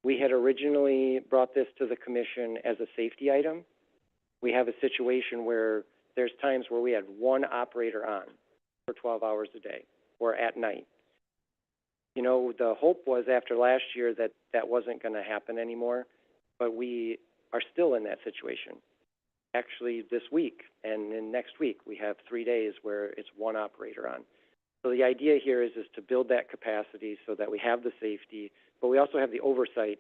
We had originally brought this to the commission as a safety item. We have a situation where there's times where we had one operator on for 12 hours a day or at night. You know, the hope was after last year that that wasn't going to happen anymore, but we are still in that situation. Actually, this week and then next week, we have 3 days where it's one operator on. So the idea here is to build that capacity so that we have the safety, but we also have the oversight.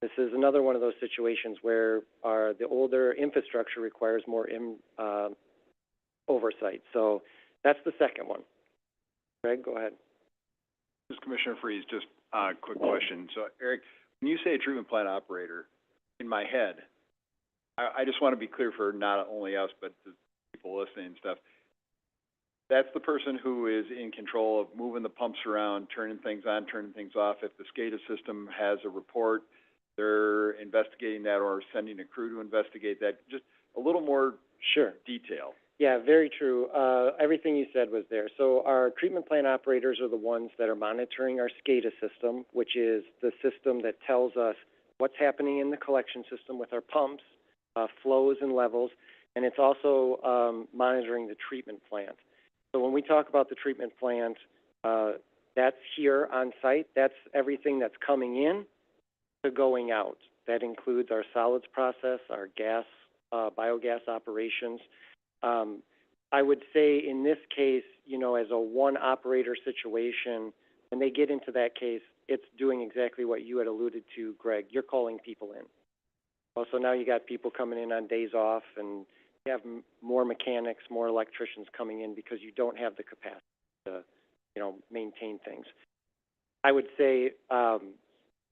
This is another one of those situations where the older infrastructure requires more oversight. So that's the second one. Greg, go ahead. This is Commissioner Freeze, just a quick question. So, Eric, when you say a treatment plant operator, in my head, I just want to be clear for not only us, but the people listening and stuff. That's the person who is in control of moving the pumps around, turning things on, turning things off. If the SCADA system has a report, they're investigating that or sending a crew to investigate that. Just a little more detail. Yeah, very true. Everything you said was there. So our treatment plant operators are the ones that are monitoring our SCADA system, which is the system that tells us what's happening in the collection system with our pumps, flows and levels, and it's also monitoring the treatment plant. So when we talk about the treatment plant, that's here on site. That's everything that's coming in to going out. That includes our solids process, our gas, biogas operations. I would say in this case, you know, as a one operator situation, when they get into that case, it's doing exactly what you had alluded to, Greg. You're calling people in. Well, so now you got people coming in on days off, and you have more mechanics, more electricians coming in because you don't have the capacity to, you know, maintain things. I would say,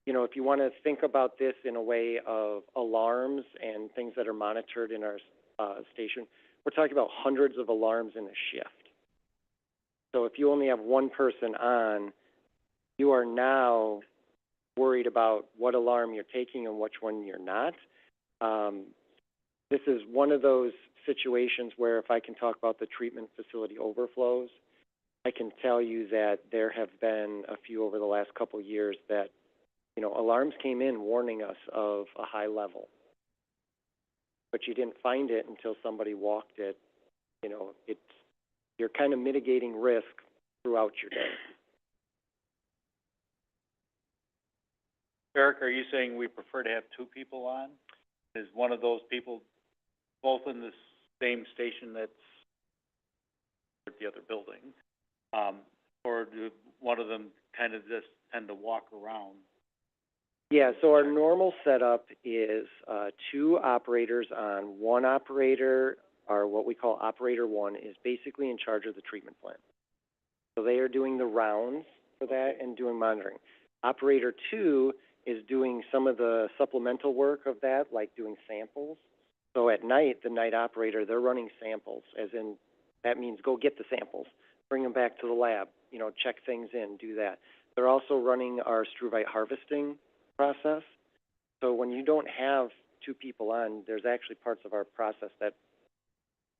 you know, if you want to think about this in a way of alarms and things that are monitored in our station, we're talking about hundreds of alarms in a shift. So if you only have one person on, you are now worried about what alarm you're taking and which one you're not. This is one of those situations where if I can talk about the treatment facility overflows, I can tell you that there have been a few over the last couple of years that, you know, alarms came in warning us of a high level. But you didn't find it until somebody walked it. You know, you're kind of mitigating risk throughout your day. Eric, are you saying we prefer to have two people on? Is one of those people both in the same station that's at the other building? Or do one of them kind of just tend to walk around? Yeah, so our normal setup is 2 operators on. One operator, or what we call operator 1, is basically in charge of the treatment plant. So they are doing the rounds for that and doing monitoring. Operator 2 is doing some of the supplemental work of that, like doing samples. So at night, the night operator, they're running samples, as in that means go get the samples, bring them back to the lab, you know, check things in, do that. They're also running our struvite harvesting process. So when you don't have 2 people on, there's actually parts of our process that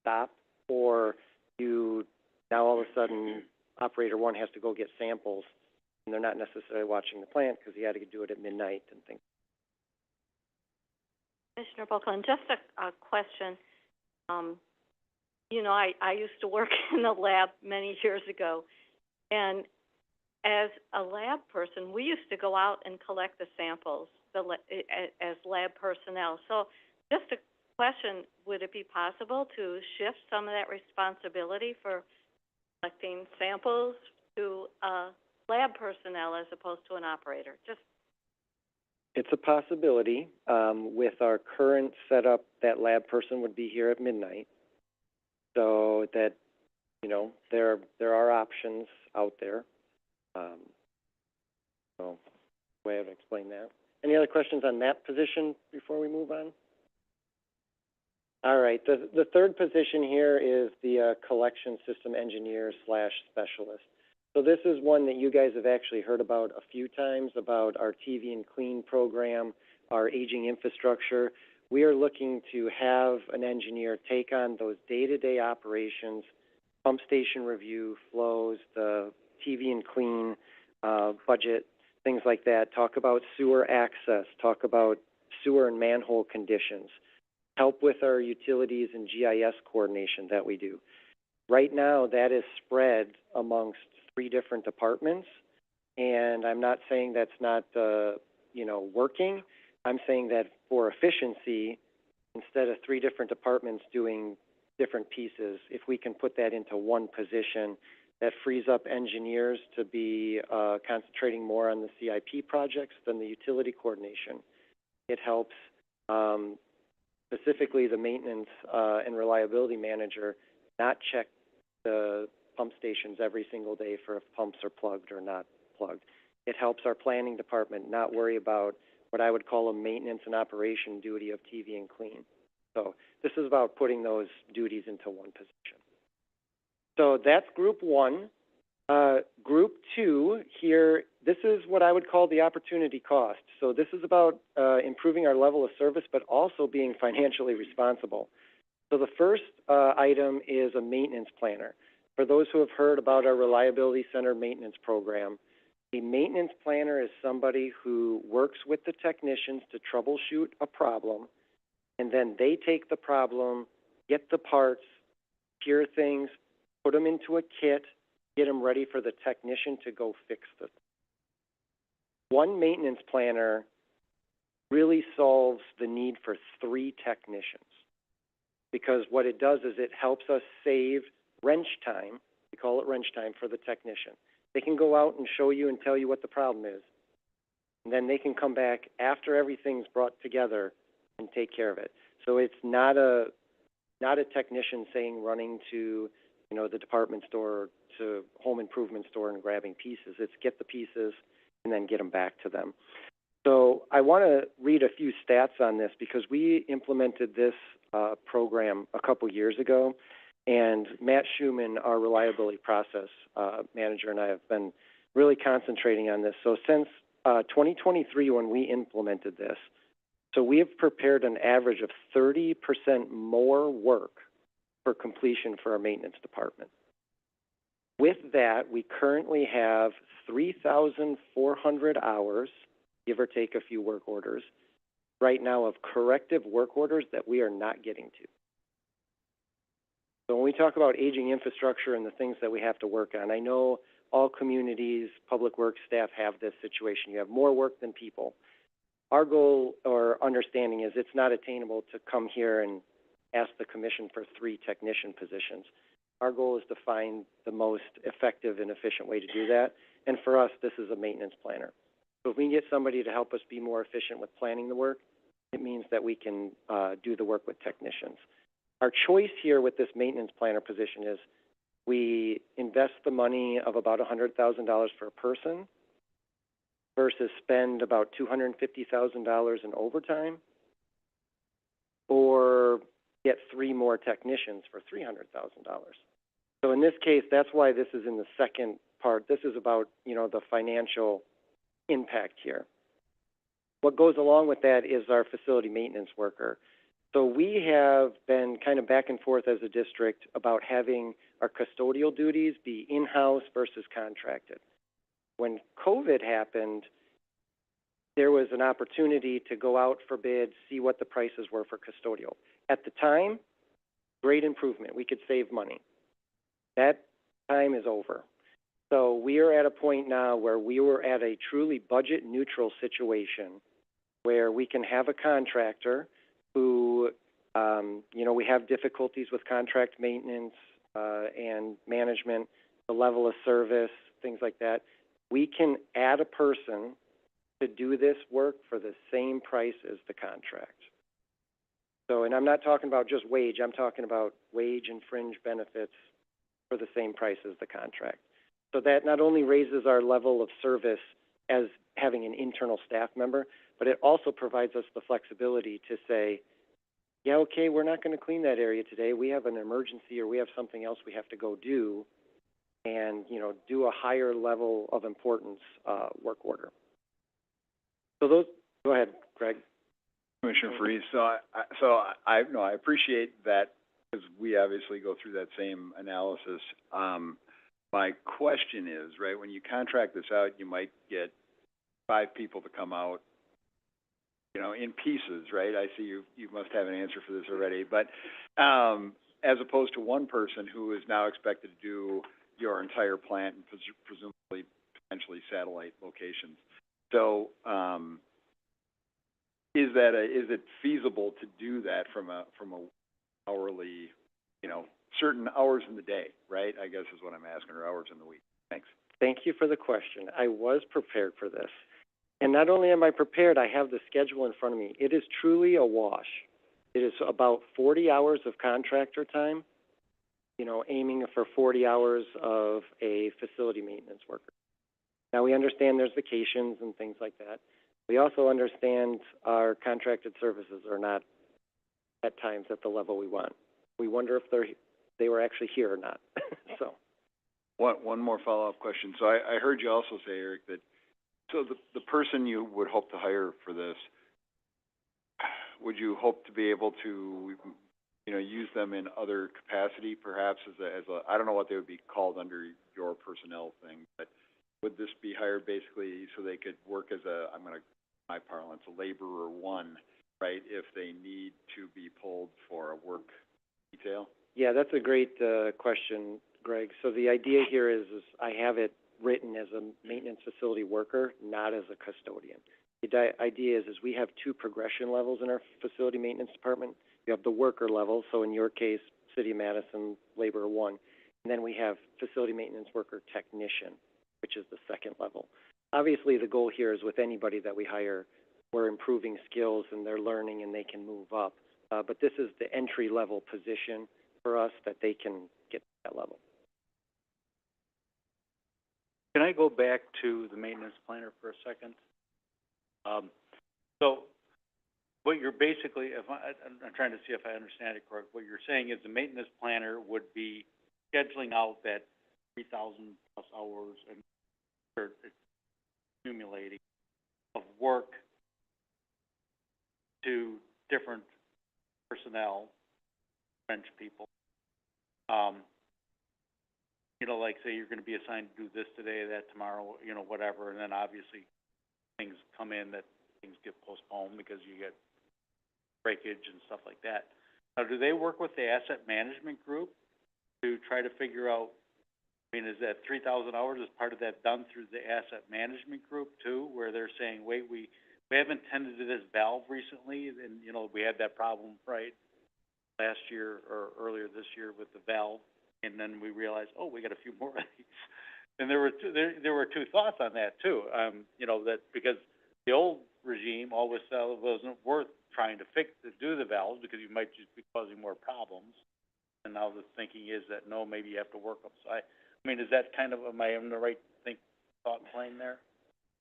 stop, or you now all of a sudden operator 1 has to go get samples, and they're not necessarily watching the plant because he had to do it at midnight and things. Commissioner Buckland, just a question. You know, I used to work in the lab many years ago, and as a lab person, we used to go out and collect the samples as lab personnel. So just a question, would it be possible to shift some of that responsibility for collecting samples to lab personnel as opposed to an operator? It's a possibility. With our current setup, that lab person would be here at midnight. So that, you know, there are options out there. So, way I would explain that. Any other questions on that position before we move on? All right. The third position here is the collection system engineer / specialist. So this is one that you guys have actually heard about a few times, about our TV and Clean program, our aging infrastructure. we are looking to have an engineer take on those day-to-day operations, pump station review, flows, the TV and clean, budget, things like that, talk about sewer access, talk about sewer and manhole conditions, help with our utilities and GIS coordination that we do. Right now, that is spread amongst 3 different departments, and I'm not saying that's not, working. I'm saying that for efficiency, instead of 3 different departments doing different pieces, if we can put that into one position, that frees up engineers to be concentrating more on the CIP projects than the utility coordination. It helps specifically the maintenance and reliability manager not check the pump stations every single day for if pumps are plugged or not plugged. It helps our planning department not worry about what I would call a maintenance and operation duty of TV and clean. So this is about putting those duties into one position. So that's group 1. Group 2 here, this is what I would call the opportunity cost. So this is about improving our level of service, but also being financially responsible. So the first item is a maintenance planner. For those who have heard about our Reliability Center maintenance program, a maintenance planner is somebody who works with the technicians to troubleshoot a problem, and then they take the problem, get the parts, cure things, put them into a kit, get them ready for the technician to go fix them. One maintenance planner really solves the need for 3 technicians, because what it does is it helps us save wrench time. We call it wrench time for the technician. They can go out and show you and tell you what the problem is, and then they can come back after everything's brought together and take care of it. So it's not a technician saying running to the department store, to home improvement store and grabbing pieces. It's get the pieces and then get them back to them. So I want to read a few stats on this because we implemented this program a couple years ago, and Matt Schumann, our reliability process manager, and I have been really concentrating on this. So since 2023, when we implemented this, so we have prepared an average of 30% more work for completion for our maintenance department. With that, we currently have 3,400 hours, give or take a few work orders, right now of corrective work orders that we are not getting to. So when we talk about aging infrastructure and the things that we have to work on, I know all communities, public works staff have this situation. You have more work than people. Our goal or understanding is it's not attainable to come here and ask the commission for 3 technician positions. Our goal is to find the most effective and efficient way to do that. And for us, this is a maintenance planner. So if we can get somebody to help us be more efficient with planning the work, it means that we can do the work with technicians. Our choice here with this maintenance planner position is we invest the money of about $100,000 for a person versus spend about $250,000 in overtime, or get 3 more technicians for $300,000. So in this case, that's why this is in the second part. This is about, the financial impact here. What goes along with that is our facility maintenance worker. So we have been kind of back and forth as a district about having our custodial duties be in-house versus contracted. When COVID happened, there was an opportunity to go out for bid, see what the prices were for custodial. At the time, great improvement. We could save money. That time is over. So we are at a point now where we were at a truly budget-neutral situation where we can have a contractor who, we have difficulties with contract maintenance and management, the level of service, things like that. We can add a person to do this work for the same price as the contract. So, and I'm not talking about just wage, I'm talking about wage and fringe benefits for the same price as the contract. So that not only raises our level of service as having an internal staff member, but it also provides us the flexibility to say, yeah, okay, we're not going to clean that area today. We have an emergency or we have something else we have to go do and, do a higher level of importance work order. So those, go ahead, Greg. Commissioner Freeze, no, I appreciate that, because we obviously go through that same analysis. My question is, right, when you contract this out, you might get 5 people to come out, you know, in pieces, right? I see you must have an answer for this already, but, as opposed to one person who is now expected to do your entire plant and presumably, potentially satellite locations. So, is it feasible to do that from a hourly, you know, certain hours in the day, right? I guess is what I'm asking, or hours in the week. Thanks. Thank you for the question. I was prepared for this. And not only am I prepared, I have the schedule in front of me. It is truly a wash. It is about 40 hours of contractor time, you know, aiming for 40 hours of a facility maintenance worker. Now, we understand there's vacations and things like that. We also understand our contracted services are not at times at the level we want. We wonder if they were actually here or not. So. One more follow-up question. So I heard you also say, Eric, that, so the person you would hope to hire for this, would you hope to be able to, you know, use them in other capacity, perhaps as a, I don't know what they would be called under your personnel thing, but would this be hired basically so they could work as a, my parlance, a laborer one, right, if they need to be pulled for a work detail? Yeah, that's a great question, Greg. So the idea here is I have it written as a maintenance facility worker, not as a custodian. The idea is we have 2 progression levels in our facility maintenance department. You have the worker level, so in your case, City of Madison, laborer 1, and then we have facility maintenance worker technician, which is the 2nd level. Obviously, the goal here is with anybody that we hire, we're improving skills and they're learning and they can move up. But this is the entry-level position for us that they can get to that level. Can I go back to the maintenance planner for a second? So what you're basically, I'm trying to see if I understand it correctly. What you're saying is the maintenance planner would be scheduling out that 3,000 plus hours and accumulating of work to different personnel, French people. You know, like say you're going to be assigned to do this today, that tomorrow, you know, whatever, and then obviously things come in that things get postponed because you get breakage and stuff like that. Now, do they work with the asset management group to try to figure out, I mean, is that 3,000 hours, is part of that done through the asset management group too, where they're saying, wait, we haven't tended to this valve recently, and, you know, we had that problem, right, last year or earlier this year with the valve, and then we realized, oh, we got a few more of these. And there were 2 thoughts on that too, you know, that because the old regime always said it wasn't worth trying to do the valves because you might just be causing more problems. And now the thinking is that no, maybe you have to work them. So I mean, is that kind of, am I in the right thought plane there?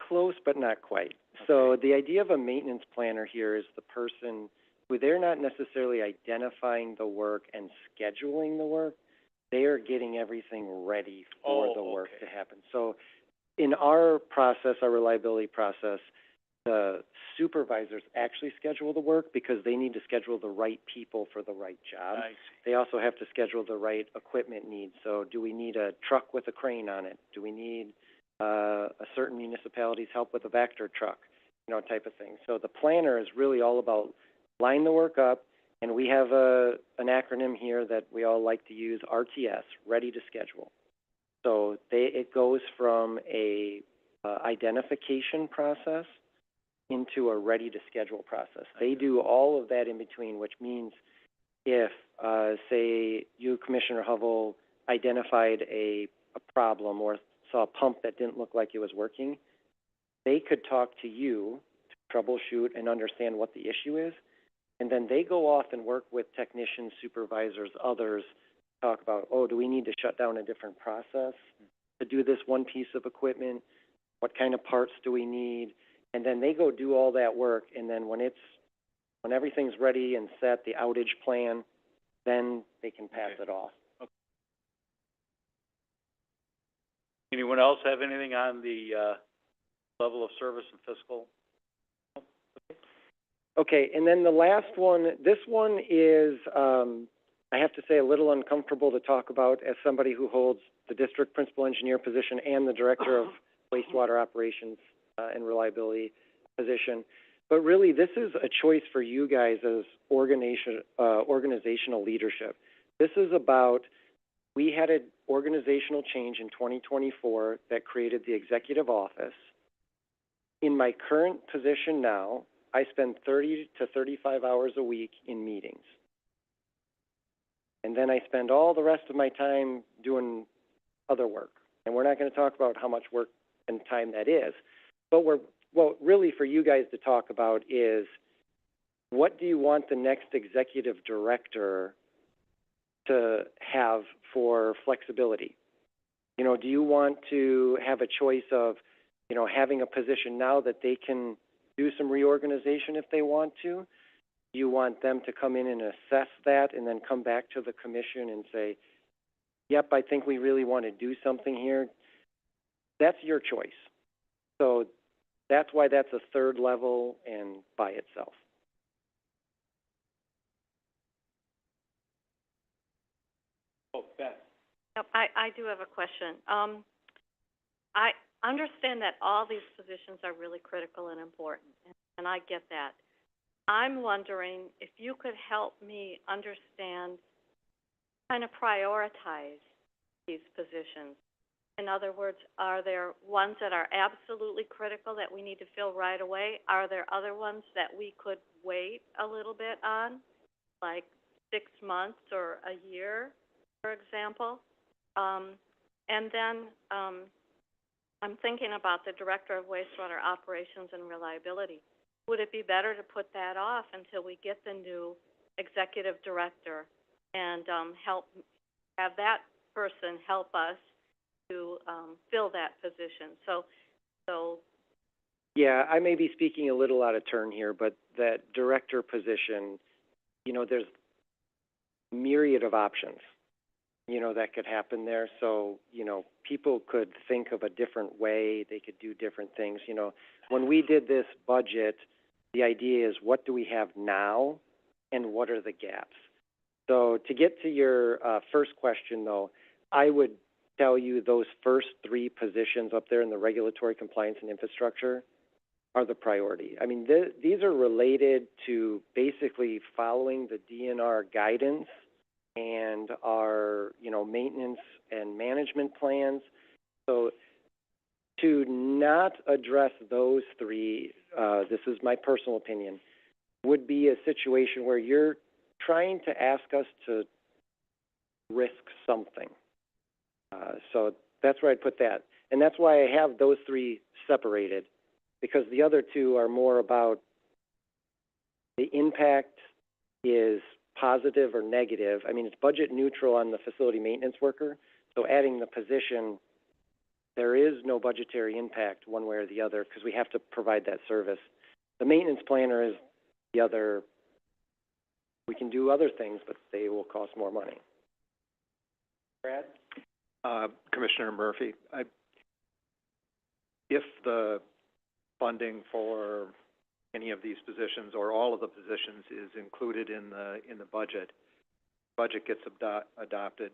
Close, but not quite. Okay. So the idea of a maintenance planner here is the person who they're not necessarily identifying the work and scheduling the work. They are getting everything ready for the work to happen. So in our process, our reliability process, the supervisors actually schedule the work because they need to schedule the right people for the right job. I see. They also have to schedule the right equipment needs. So do we need a truck with a crane on it? Do we need a certain municipality's help with a Vector truck, you know, type of thing. So the planner is really all about line the work up, and we have an acronym here that we all like to use, RTS, ready to schedule. So it goes from a identification process into a ready to schedule process. They do all of that in between, which means if, say, you, Commissioner Hovell, identified a problem or saw a pump that didn't look like it was working, they could talk to you to troubleshoot and understand what the issue is, and then they go off and work with technicians, supervisors, others, talk about, oh, do we need to shut down a different process to do this one piece of equipment? What kind of parts do we need? And then they go do all that work, and then when everything's ready and set, the outage plan, then they can pass it off. Okay. Anyone else have anything on the level of service and fiscal? Okay. Okay, and then the last one, this one is, I have to say, a little uncomfortable to talk about as somebody who holds the district principal engineer position and the director of wastewater operations and reliability position. But really, this is a choice for you guys as organizational leadership. This is about, we had an organizational change in 2024 that created the executive office. In my current position now, I spend 30 to 35 hours a week in meetings. And then I spend all the rest of my time doing other work. And we're not going to talk about how much work and time that is. But what really for you guys to talk about is, what do you want the next executive director to have for flexibility? You know, do you want to have a choice of, you know, having a position now that they can do some reorganization if they want to? Do you want them to come in and assess that and then come back to the commission and say, yep, I think we really want to do something here? That's your choice. So that's why that's a third level and by itself. Oh, Beth. Yep, I do have a question. I understand that all these positions are really critical and important, and I get that. I'm wondering if you could help me understand, kind of prioritize these positions. In other words, are there ones that are absolutely critical that we need to fill right away? Are there other ones that we could wait a little bit on, like 6 months or a year, for example? And then I'm thinking about the Director of Wastewater Operations and Reliability. Would it be better to put that off until we get the new executive director and have that person help us to fill that position? So Yeah, I may be speaking a little out of turn here, but that director position, you know, there's a myriad of options, you know, that could happen there. So, you know, people could think of a different way. They could do different things. You know, when we did this budget, the idea is, what do we have now and what are the gaps? So to get to your first question, though, I would tell you those first 3 positions up there in the regulatory compliance and infrastructure are the priority. I mean, these are related to basically following the DNR guidance and our, you know, maintenance and management plans. So to not address those 3, this is my personal opinion, would be a situation where you're trying to ask us to risk something. So that's where I'd put that. And that's why I have those 3 separated, because the other 2 are more about the impact is positive or negative. I mean, it's budget neutral on the facility maintenance worker, so adding the position, there is no budgetary impact one way or the other because we have to provide that service. The maintenance planner is the other. We can do other things, but they will cost more money. Brad? Commissioner Murphy, if the funding for any of these positions or all of the positions is included in the budget gets adopted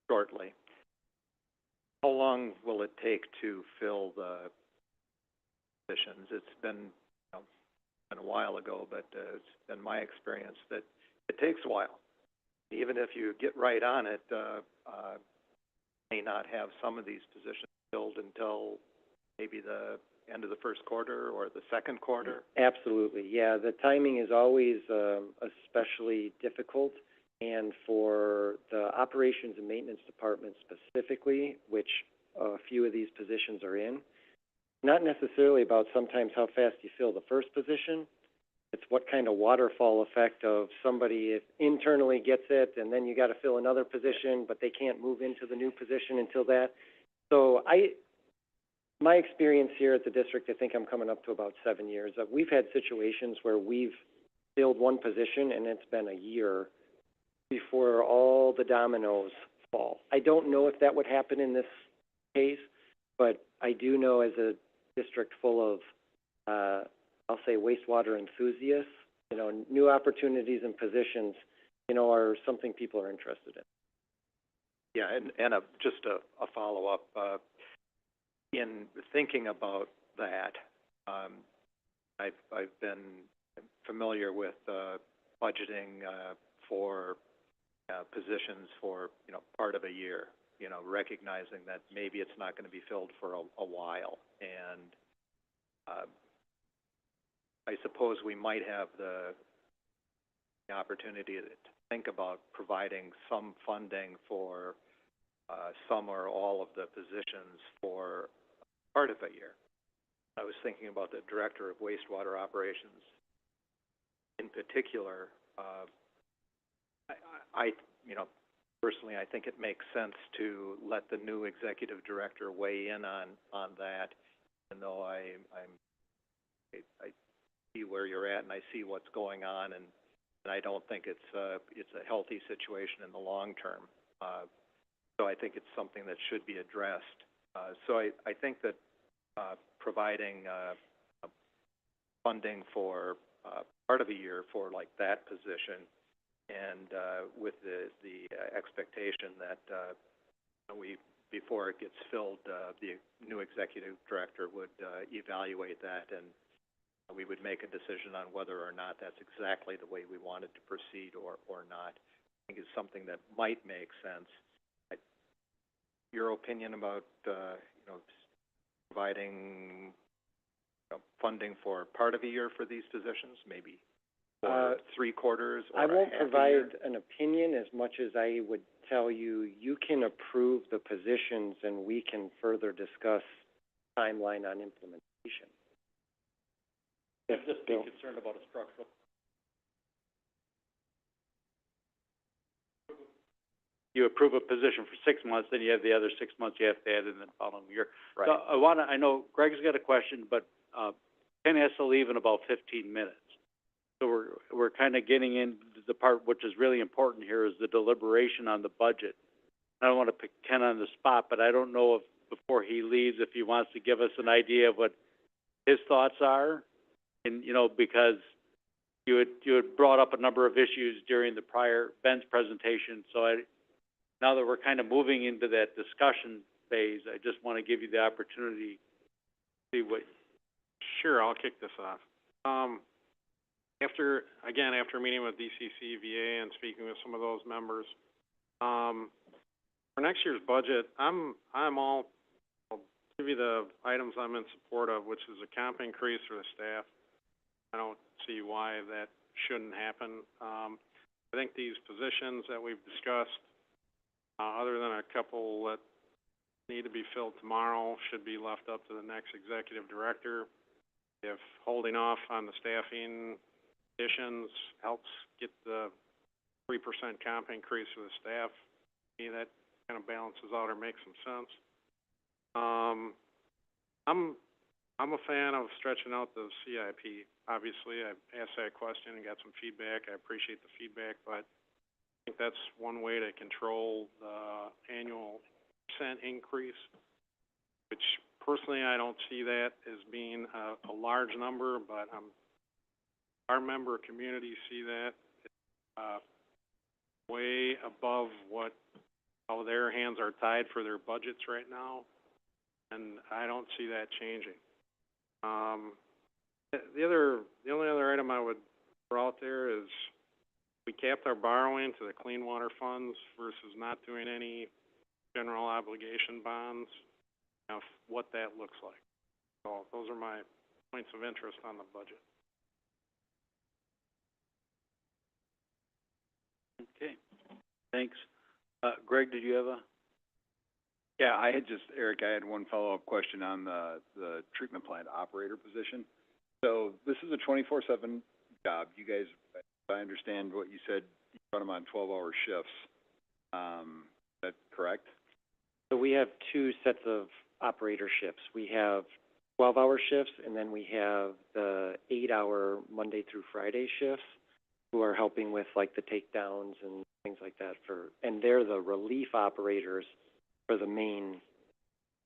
shortly, how long will it take to fill the positions? It's been, been a while ago, but it's been my experience that it takes a while. Even if you get right on it, may not have some of these positions filled until maybe the end of the first quarter or the second quarter? Absolutely, yeah. The timing is always especially difficult, and for the operations and maintenance department specifically, which a few of these positions are in, not necessarily about sometimes how fast you fill the first position. It's what kind of waterfall effect of somebody if internally gets it, and then you got to fill another position, but they can't move into the new position until that. So my experience here at the district, I think I'm coming up to about 7 years. We've had situations where we've filled one position and it's been a year before all the dominoes fall. I don't know if that would happen in this case, but I do know as a district full of I'll say wastewater enthusiasts, you know, new opportunities and positions, you know, are something people are interested in. Yeah, and just a follow-up, in thinking about that, I've been familiar with, budgeting, for, positions for, you know, part of a year, you know, recognizing that maybe it's not gonna be filled for a while. And, I suppose we might have the opportunity to think about providing some funding for, some or all of the positions for part of a year. I was thinking about the Director of Wastewater Operations in particular. I you know, personally, I think it makes sense to let the new Executive Director weigh in on that, even though I see where you're at and I see what's going on, and I don't think it's a healthy situation in the long term. So I think it's something that should be addressed. So I think that providing funding for part of a year for like that position, and with the expectation that we, before it gets filled, the new executive director would evaluate that, and we would make a decision on whether or not that's exactly the way we wanted to proceed or not. I think it's something that might make sense. Your opinion about you know, providing funding for part of a year for these positions, maybe for 3 quarters or I won't a half a provide year? an opinion as much as I would tell you, you can approve the positions and we can further discuss timeline on implementation. I'm just being concerned about a structural. You approve a position for 6 months, then you have the other 6 months you have to add in the following year. Right. So I know Greg's got a question, but, Ken has to leave in about 15 minutes. So we're kind of getting into the part which is really important here is the deliberation on the budget. I don't want to put Ken on the spot, but I don't know if, before he leaves, if he wants to give us an idea of what his thoughts are. And, you know, because you had brought up a number of issues during the prior Ben's presentation, so now that we're kind of moving into that discussion phase, I just want to give you the opportunity to see what. Sure, I'll kick this off. After meeting with DCCVA and speaking with some of those members, for next year's budget, I'll give you the items I'm in support of, which is a comp increase for the staff. I don't see why that shouldn't happen. I think these positions that we've discussed, other than a couple that need to be filled tomorrow, should be left up to the next executive director. If holding off on the staffing additions helps get the 3% comp increase for the staff, to me that kind of balances out or makes some sense. I'm a fan of stretching out the CIP. Obviously, I asked that question and got some feedback. I appreciate the feedback, but I think that's one way to control the annual percent increase, which personally I don't see that as being a large number, but our member communities see that way above how their hands are tied for their budgets right now, and I don't see that changing. The only other item I would throw out there is we capped our borrowing to the clean water funds versus not doing any general obligation bonds, what that looks like. So those are my points of interest on the budget. Okay, thanks. Greg, did you have a? Yeah, Eric, I had one follow-up question on the treatment plant operator position. So this is a 24/7 job. You guys, if I understand what you said, you run them on 12-hour shifts. Is that correct? So we have 2 sets of operator shifts. We have 12-hour shifts, and then we have the 8-hour Monday through Friday shifts, who are helping with like the takedowns and things like that and they're the relief operators for the main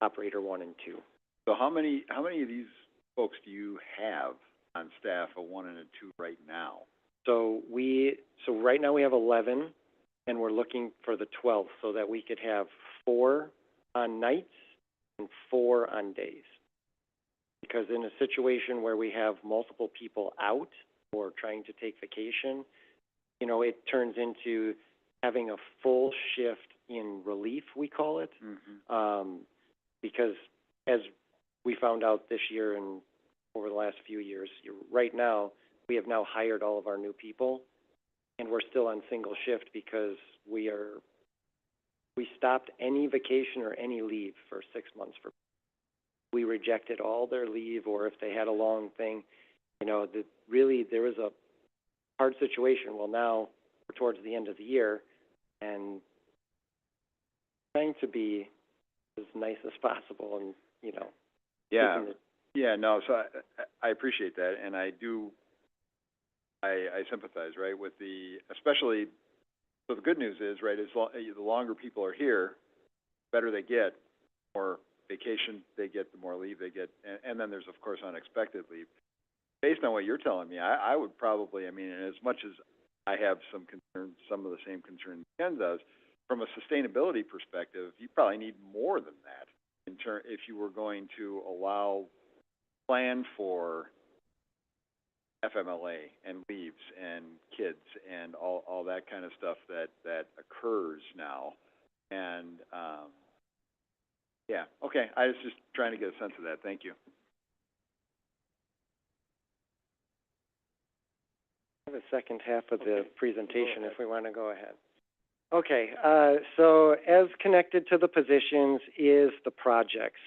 operator 1 and 2. So how many of these folks do you have on staff, a 1 and a 2 right now? So right now we have 11, and we're looking for the 12th so that we could have 4 on nights and 4 on days. Because in a situation where we have multiple people out or trying to take vacation, you know, it turns into having a full shift in relief, we call it. Mm-hmm. Because as we found out this year and over the last few years, right now, we have now hired all of our new people, and we're still on single shift because we stopped any vacation or any leave for 6 months. We rejected all their leave, or if they had a long thing, you know, really there was a hard situation. Well, now we're towards the end of the year, and trying to be as nice as possible, and you know. Yeah. Yeah. No. So I appreciate that, and I sympathize, right, with especially. So the good news is, right, the longer people are here, the better they get, the more vacation they get, the more leave they get, and then there's of course unexpected leave. Based on what you're telling me, I would probably, I mean, as much as I have some concerns, some of the same concerns Ken does, from a sustainability perspective, you probably need more than that if you were going to plan for FMLA and leaves and kids and all that kind of stuff that occurs now. And yeah, okay. I was just trying to get a sense of that. Thank you. I have a second half of the presentation if we want to go ahead. Okay, so as connected to the positions is the projects.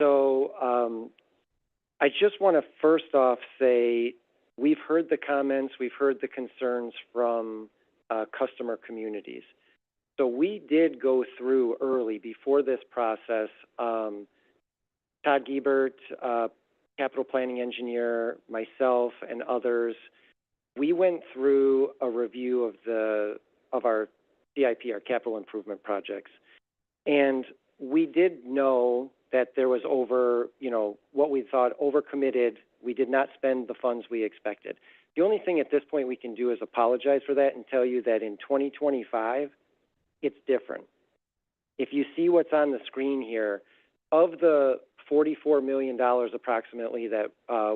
So I just want to first off say we've heard the comments, we've heard the concerns from customer communities. So we did go through early, before this process, Todd Giebert, capital planning engineer, myself, and others, we went through a review of our CIP, our capital improvement projects. And we did know that there was what we thought overcommitted. We did not spend the funds we expected. The only thing at this point we can do is apologize for that and tell you that in 2025, it's different. If you see what's on the screen here, of the $44 million approximately that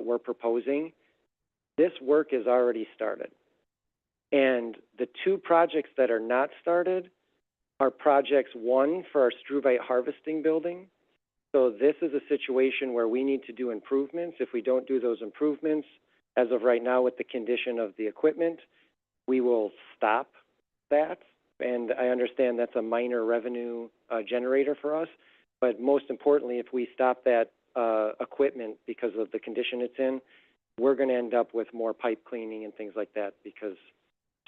we're proposing, this work is already started. And the 2 projects that are not started are projects, one for our struvite harvesting building. So this is a situation where we need to do improvements. If we don't do those improvements, as of right now with the condition of the equipment, we will stop that. And I understand that's a minor revenue generator for us. But most importantly, if we stop that equipment because of the condition it's in, we're going to end up with more pipe cleaning and things like that, because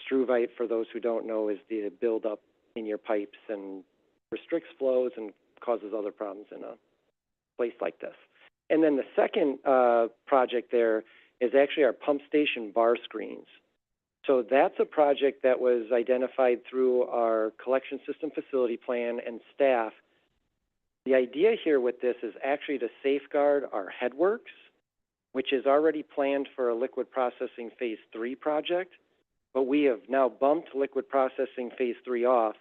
struvite, for those who don't know, is the buildup in your pipes and restricts flows and causes other problems in a place like this. And then the second project there is actually our pump station bar screens. So that's a project that was identified through our collection system facility plan and staff. The idea here with this is actually to safeguard our headworks, which is already planned for a liquid processing phase 3 project, but we have now bumped liquid processing phase 3 off,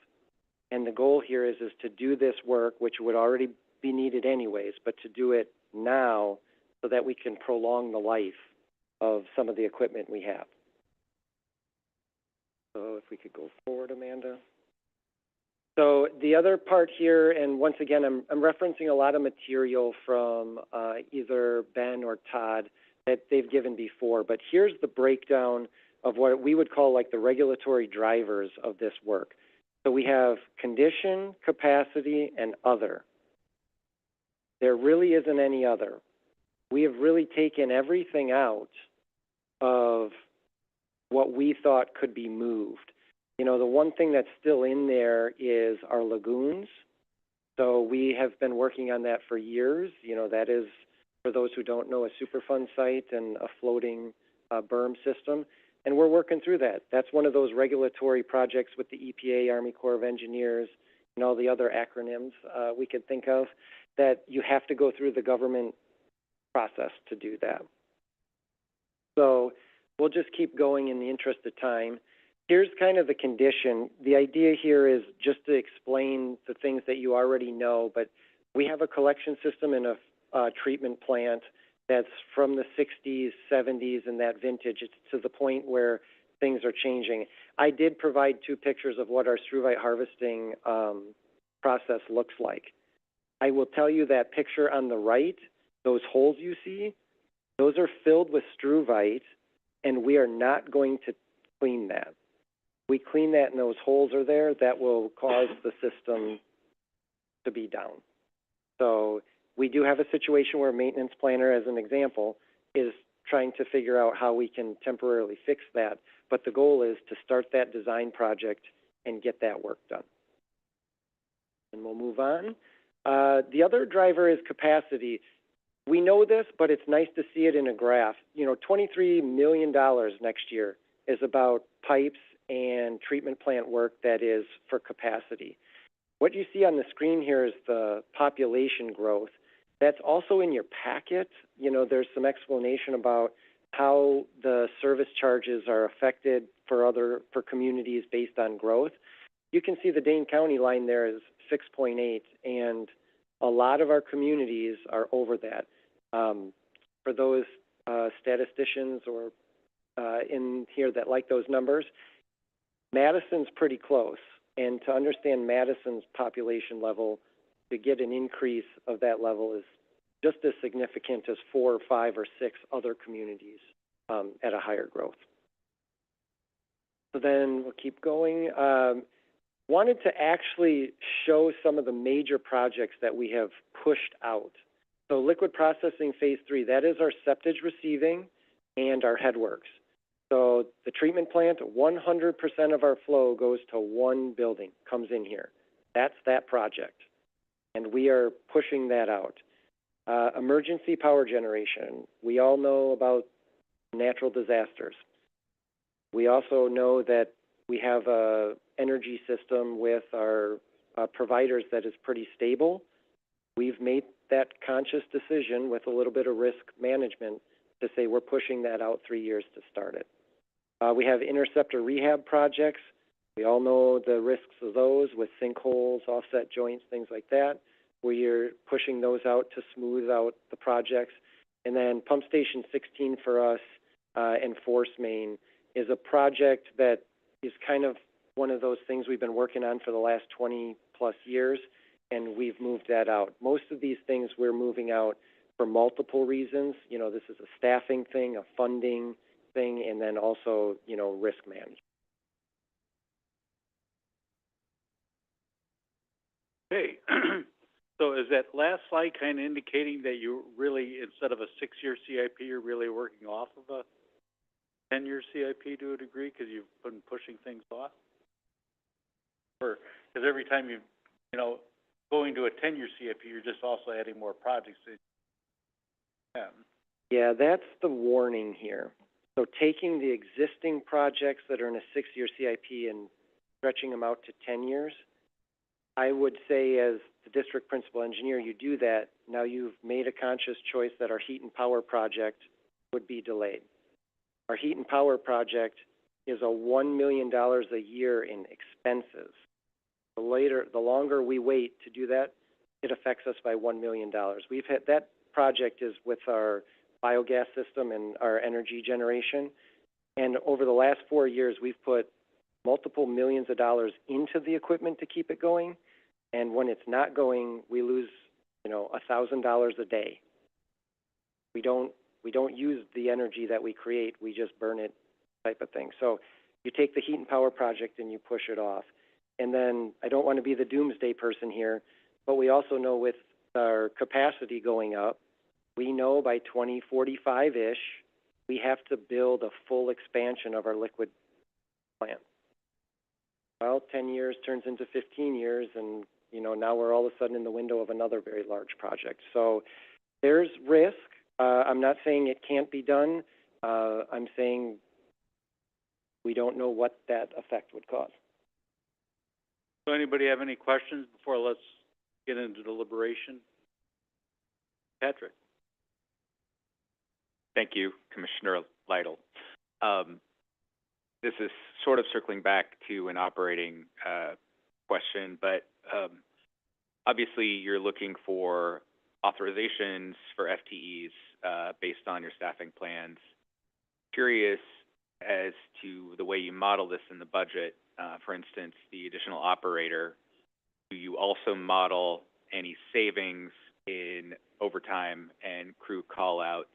and the goal here is to do this work, which would already be needed anyways, but to do it now so that we can prolong the life of some of the equipment we have. So if we could go forward, Amanda. So the other part here, and once again, I'm referencing a lot of material from either Ben or Todd that they've given before, but here's the breakdown of what we would call like the regulatory drivers of this work. So we have condition, capacity, and other. There really isn't any other. We have really taken everything out of what we thought could be moved. You know, the one thing that's still in there is our lagoons. So we have been working on that for years. You know, that is, for those who don't know, a Superfund site and a floating berm system. And we're working through that. That's one of those regulatory projects with the EPA, Army Corps of Engineers, and all the other acronyms we could think of, that you have to go through the government process to do that. So we'll just keep going in the interest of time. Here's kind of the condition. The idea here is just to explain the things that you already know, but we have a collection system and a treatment plant that's from the 60s, 70s, and that vintage. It's to the point where things are changing. I did provide 2 pictures of what our struvite harvesting process looks like. I will tell you that picture on the right, those holes you see, those are filled with struvite, and we are not going to clean that. We clean that and those holes are there, that will cause the system to be down. So we do have a situation where a maintenance planner, as an example, is trying to figure out how we can temporarily fix that. But the goal is to start that design project and get that work done. And we'll move on. The other driver is capacity. We know this, but it's nice to see it in a graph. You know, $23 million next year is about pipes and treatment plant work that is for capacity. What you see on the screen here is the population growth. That's also in your packet. You know, there's some explanation about how the service charges are affected for communities based on growth. You can see the Dane County line there is 6.8, and a lot of our communities are over that. For those statisticians or in here that like those numbers, Madison's pretty close. And to understand Madison's population level, to get an increase of that level is just as significant as 4 or 5 or 6 other communities at a higher growth. So then we'll keep going. Wanted to actually show some of the major projects that we have pushed out. So liquid processing phase 3, that is our septage receiving and our headworks. So the treatment plant, 100% of our flow goes to one building, comes in here. That's that project. And we are pushing that out. Emergency power generation. We all know about natural disasters. We also know that we have a energy system with our providers that is pretty stable. We've made that conscious decision with a little bit of risk management to say we're pushing that out 3 years to start it. We have interceptor rehab projects. We all know the risks of those with sinkholes, offset joints, things like that. We're pushing those out to smooth out the projects. And then Pump Station 16 for us and Force Main is a project that is kind of one of those things we've been working on for the last 20 plus years, and we've moved that out. Most of these things we're moving out for multiple reasons. You know, this is a staffing thing, a funding thing, and then also, you know, risk management. Okay. So is that last slide kind of indicating that you really, instead of a 6-year CIP, you're really working off of a 10-year CIP to a degree because you've been pushing things off? Or because every time you know, going to a 10-year CIP, you're just also adding more projects. Yeah, that's the warning here. So taking the existing projects that are in a 6-year CIP and stretching them out to 10 years, I would say as the district principal engineer, you do that, now you've made a conscious choice that our heat and power project would be delayed. Our heat and power project is a $1 million a year in expenses. The longer we wait to do that, it affects us by $1 million. We've had, that project is with our biogas system and our energy generation. And over the last 4 years, we've put multiple millions of dollars into the equipment to keep it going. And when it's not going, we lose, you know, $1,000 a day. We don't use the energy that we create, we just burn it type of thing. So you take the heat and power project and you push it off. And then I don't want to be the doomsday person here, but we also know with our capacity going up, we know by 2045-ish, we have to build a full expansion of our liquid plant. Well, 10 years turns into 15 years, and, you know, now we're all of a sudden in the window of another very large project. So there's risk. I'm not saying it can't be done. I'm saying we don't know what that effect would cause. So anybody have any questions before let's get into deliberation? Patrick? Thank you, Commissioner Lytle. This is sort of circling back to an operating question, but obviously you're looking for authorizations for FTEs based on your staffing plans. Curious as to the way you model this in the budget. For instance, the additional operator, do you also model any savings in overtime and crew call-outs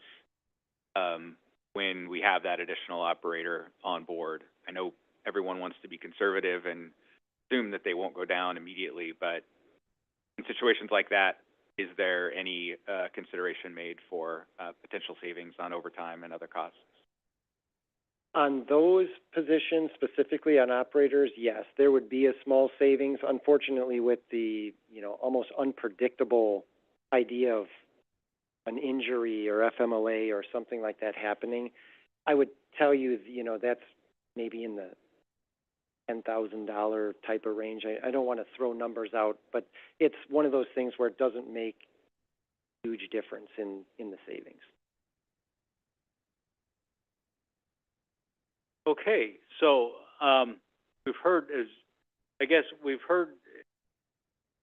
when we have that additional operator on board? I know everyone wants to be conservative and assume that they won't go down immediately, but in situations like that, is there any consideration made for potential savings on overtime and other costs? On those positions, specifically on operators, yes, there would be a small savings. Unfortunately, with the, almost unpredictable idea of an injury or FMLA or something like that happening, I would tell you, that's maybe in the $10,000 type of range. I don't want to throw numbers out, but it's one of those things where it doesn't make a huge difference in the savings. Okay, so, we've heard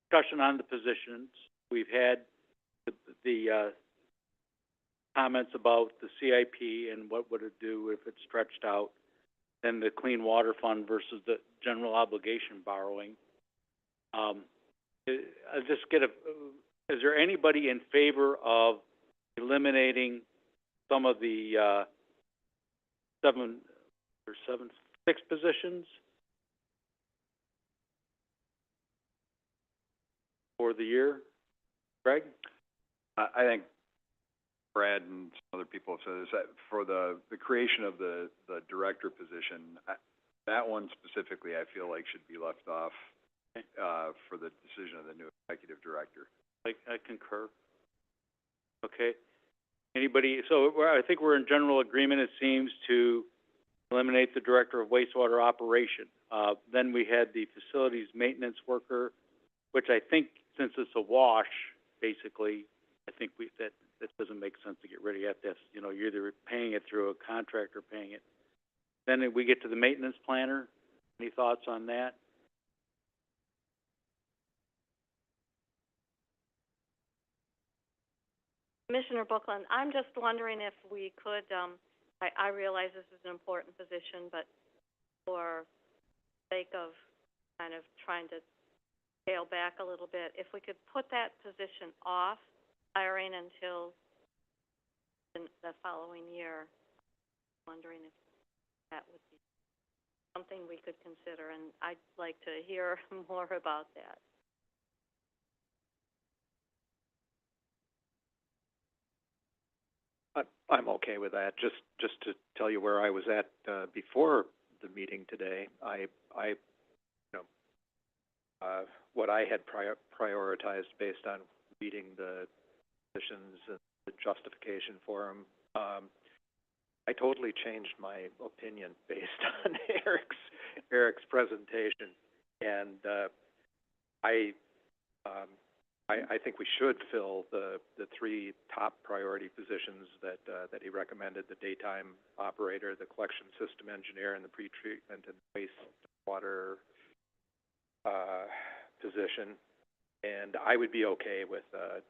discussion on the positions. We've had the comments about the CIP and what would it do if it's stretched out, then the Clean Water Fund versus the general obligation borrowing. Is there anybody in favor of eliminating some of the, 6 positions for the year? Greg? I think Brad and some other people have said this, that for the creation of the director position, that one specifically I feel like should be left off, for the decision of the new executive director. I concur. Okay. Anybody, so I think we're in general agreement, it seems, to eliminate the director of wastewater operation. Then we had the facilities maintenance worker, which I think, since it's a wash, basically, I think that doesn't make sense to get rid of it. That's, you're either paying it through a contract or paying it. Then we get to the maintenance planner. Any thoughts on that? Commissioner Bookland, I'm just wondering if we could, I realize this is an important position, but for sake of kind of trying to scale back a little bit, if we could put that position off hiring until the following year, I'm wondering if that would be something we could consider, and I'd like to hear more about that. I'm okay with that. Just to tell you where I was at before the meeting today, what I had prioritized based on reading the positions and the justification for them, I totally changed my opinion based on Eric's presentation, and I think we should fill the 3 top priority positions that he recommended: the daytime operator, the collection system engineer, and the pretreatment and wastewater position. And I would be okay with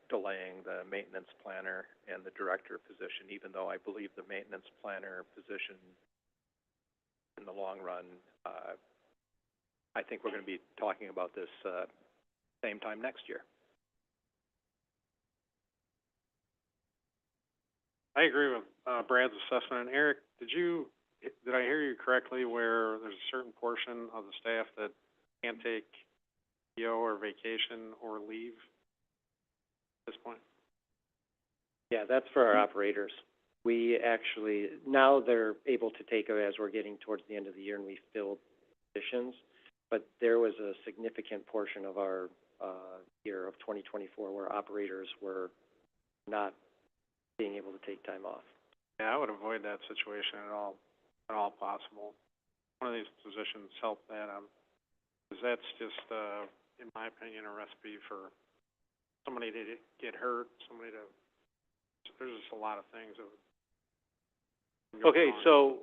delaying the maintenance planner and the director position, even though I believe the maintenance planner position, in the long run, I think we're going to be talking about this same time next year. I agree with Brad's assessment. And Eric, did I hear you correctly where there's a certain portion of the staff that can't take PO or vacation or leave at this point? Yeah, that's for our operators. We actually, now they're able to take it as we're getting towards the end of the year and we filled positions, but there was a significant portion of our year of 2024 where operators were not being able to take time off. Yeah, I would avoid that situation at all possible. One of these positions help that, because that's just, in my opinion, a recipe for somebody to get hurt, there's just a lot of things that would Okay, so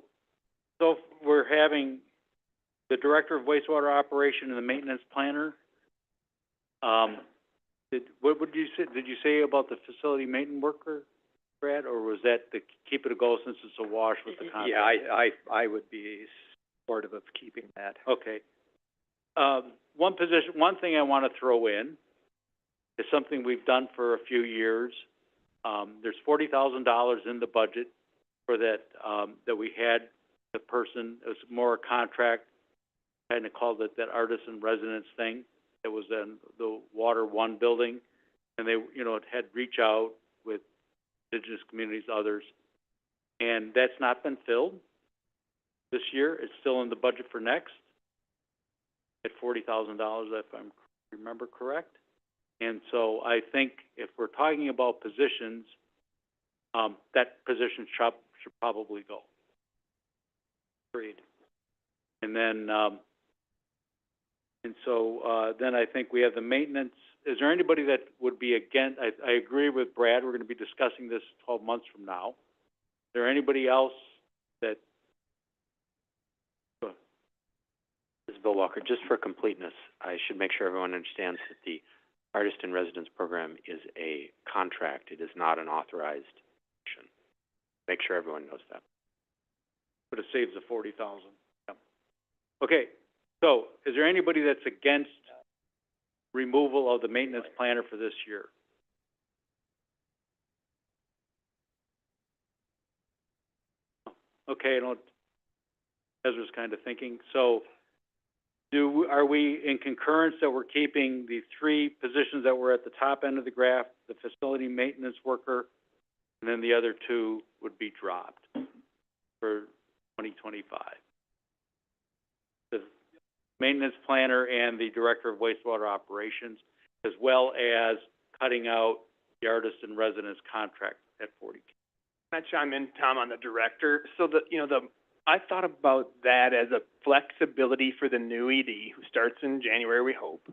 we're having the Director of Wastewater Operation and the Maintenance Planner. What would you say, did you say about the facility maintenance worker, Brad, or was that to keep it a go since it's a wash with the contract? Yeah, I would be supportive of keeping that. Okay. One thing I want to throw in is something we've done for a few years. There's $40,000 in the budget for that, that we had the person, it was more a contract, kind of called it that artisan residence thing. It was in the Water One building, and they, it had reach out with indigenous communities, others, and that's not been filled this year. It's still in the budget for next, at $40,000, if I remember correct. And so I think if we're talking about positions, that position should probably go. Agreed. And then, then I think we have the maintenance. Is there anybody that would be against? I agree with Brad. We're going to be discussing this 12 months from now. Is there anybody else that? This is Bill Walker. Just for completeness, I should make sure everyone understands that the Artist in Residence program is a contract. It is not an authorized action. Make sure everyone knows that. But it saves the $40,000. Yeah. Okay. So, is there anybody that's against removal of the maintenance planner for this year? Okay, Ezra's kind of thinking. So, are we in concurrence that we're keeping the three positions that were at the top end of the graph, the facility maintenance worker, and then the other two would be dropped for 2025? The maintenance planner and the director of wastewater operations, as well as cutting out the artist in residence contract at $40K. Can I chime in, Tom, on the director? So I thought about that as a flexibility for the new ED, who starts in January, we hope,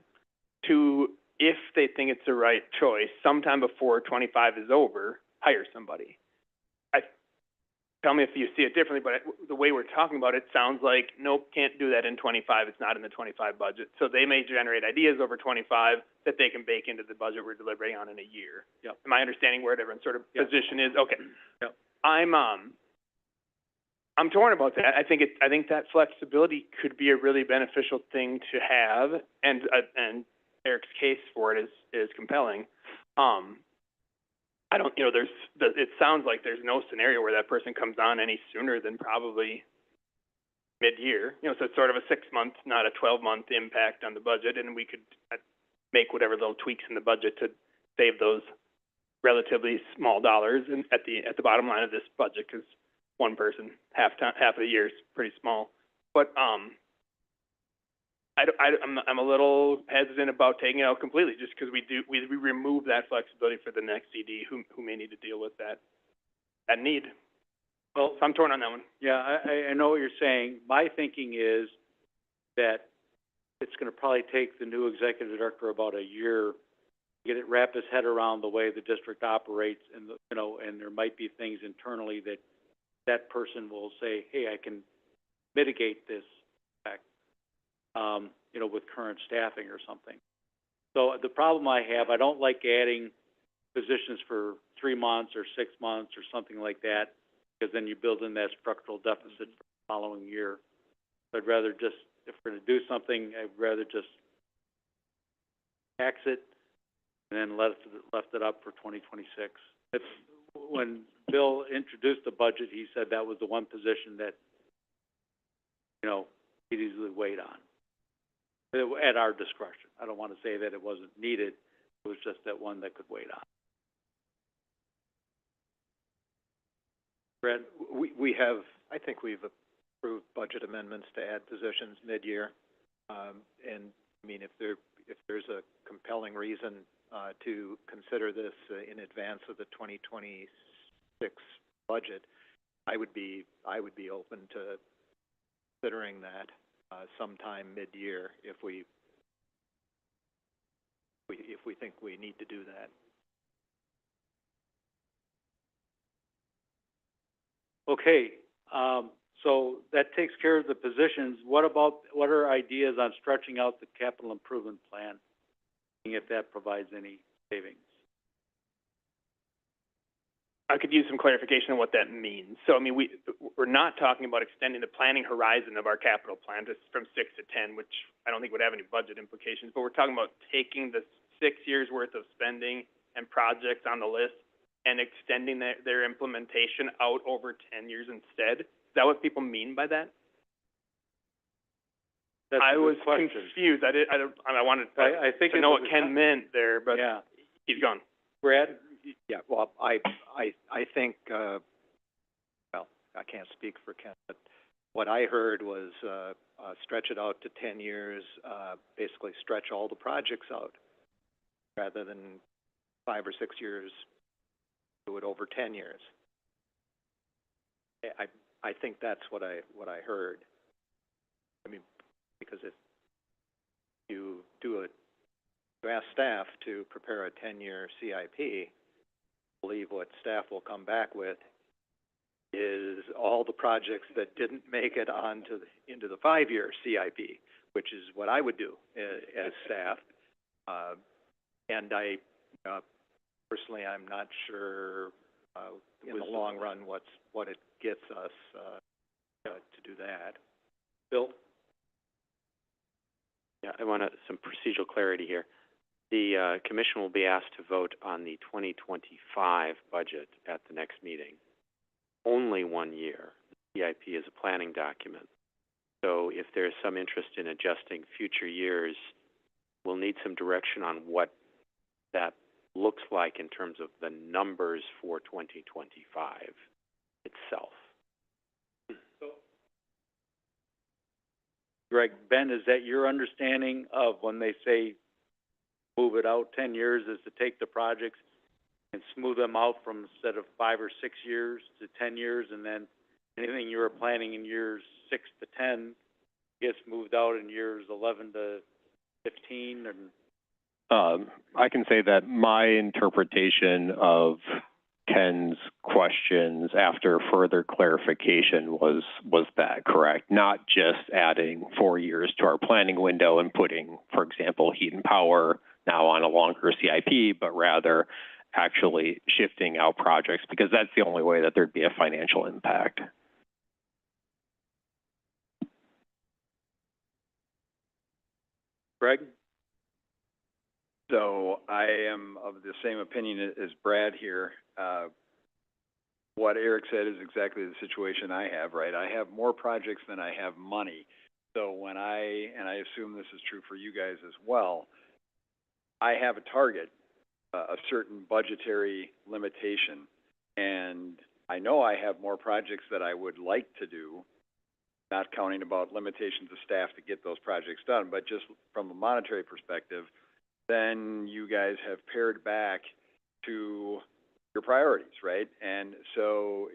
to, if they think it's the right choice, sometime before 25 is over, hire somebody. Tell me if you see it differently, but the way we're talking about it sounds like, nope, can't do that in 25. It's not in the 25 budget. So they may generate ideas over 25 that they can bake into the budget we're deliberating on in a year. Yep. Am I understanding where everyone's sort of position is? Okay. Yep. I'm torn about that. I think that flexibility could be a really beneficial thing to have, and Eric's case for it is compelling. I don't, it sounds like there's no scenario where that person comes on any sooner than probably mid-year. So it's sort of a 6-month, not a 12-month impact on the budget, and we could make whatever little tweaks in the budget to save those relatively small dollars at the bottom line of this budget, because one person half of the year is pretty small. But I'm a little hesitant about taking it out completely, just because we remove that flexibility for the next CD who may need to deal with that need. Well, so I'm torn on that one. Yeah, I know what you're saying. My thinking is that it's going to probably take the new executive director about a year to wrap his head around the way the district operates, and and there might be things internally that person will say, hey, I can mitigate this effect, with current staffing or something. So the problem I have, I don't like adding positions for 3 months or 6 months or something like that, because then you build in that structural deficit for the following year. So I'd rather just, if we're going to do something, I'd rather just tax it and then left it up for 2026. When Bill introduced the budget, he said that was the one position that, he'd easily wait on, at our discretion. I don't want to say that it wasn't needed. It was just that one that could wait on. Brad? I think we've approved budget amendments to add positions mid-year. And I mean, if there's a compelling reason to consider this in advance of the 2026 budget, I would be open to considering that sometime mid-year if we think we need to do that. Okay, So that takes care of the positions. What are ideas on stretching out the capital improvement plan, seeing if that provides any savings? I could use some clarification on what that means. So, I mean, we're not talking about extending the planning horizon of our capital plan to, from 6 to 10, which I don't think would have any budget implications, but we're talking about taking the 6 years worth of spending and projects on the list and extending their implementation out over 10 years instead. Is that what people mean by that? That's a I good was question. confused. I wanted I think to know what Ken meant there, but yeah. he's gone. Brad? Yeah, well, I think, well, I can't speak for Ken, but what I heard was, stretch it out to 10 years, basically stretch all the projects out, rather than 5 or 6 years, do it over 10 years. I think that's what I heard. I mean, because if you ask staff to prepare a 10-year CIP, I believe what staff will come back with is all the projects that didn't make it into the 5-year CIP, which is what I would do as staff. And I, personally, I'm not sure in the long run what it gets us to do that. Bill? Yeah, I want some procedural clarity here. The commission will be asked to vote on the 2025 budget at the next meeting. Only 1 year. The CIP is a planning document. So if there's some interest in adjusting future years, we'll need some direction on what that looks like in terms of the numbers for 2025 itself. Greg, Ben, is that your understanding of when they say move it out 10 years is to take the projects and smooth them out from instead of 5 or 6 years to 10 years, and then anything you were planning in years 6 to 10 gets moved out in years 11 to 15? And I can say that my interpretation of Ken's questions after further clarification was that correct? Not just adding 4 years to our planning window and putting, for example, heat and power now on a longer CIP, but rather actually shifting out projects, because that's the only way that there'd be a financial impact. Greg? So I am of the same opinion as Brad here. What Eric said is exactly the situation I have, right? I have more projects than I have money. So when and I assume this is true for you guys as well, I have a target, a certain budgetary limitation, and I know I have more projects that I would like to do, not counting about limitations of staff to get those projects done, but just from a monetary perspective, then you guys have pared back to your priorities, right? And so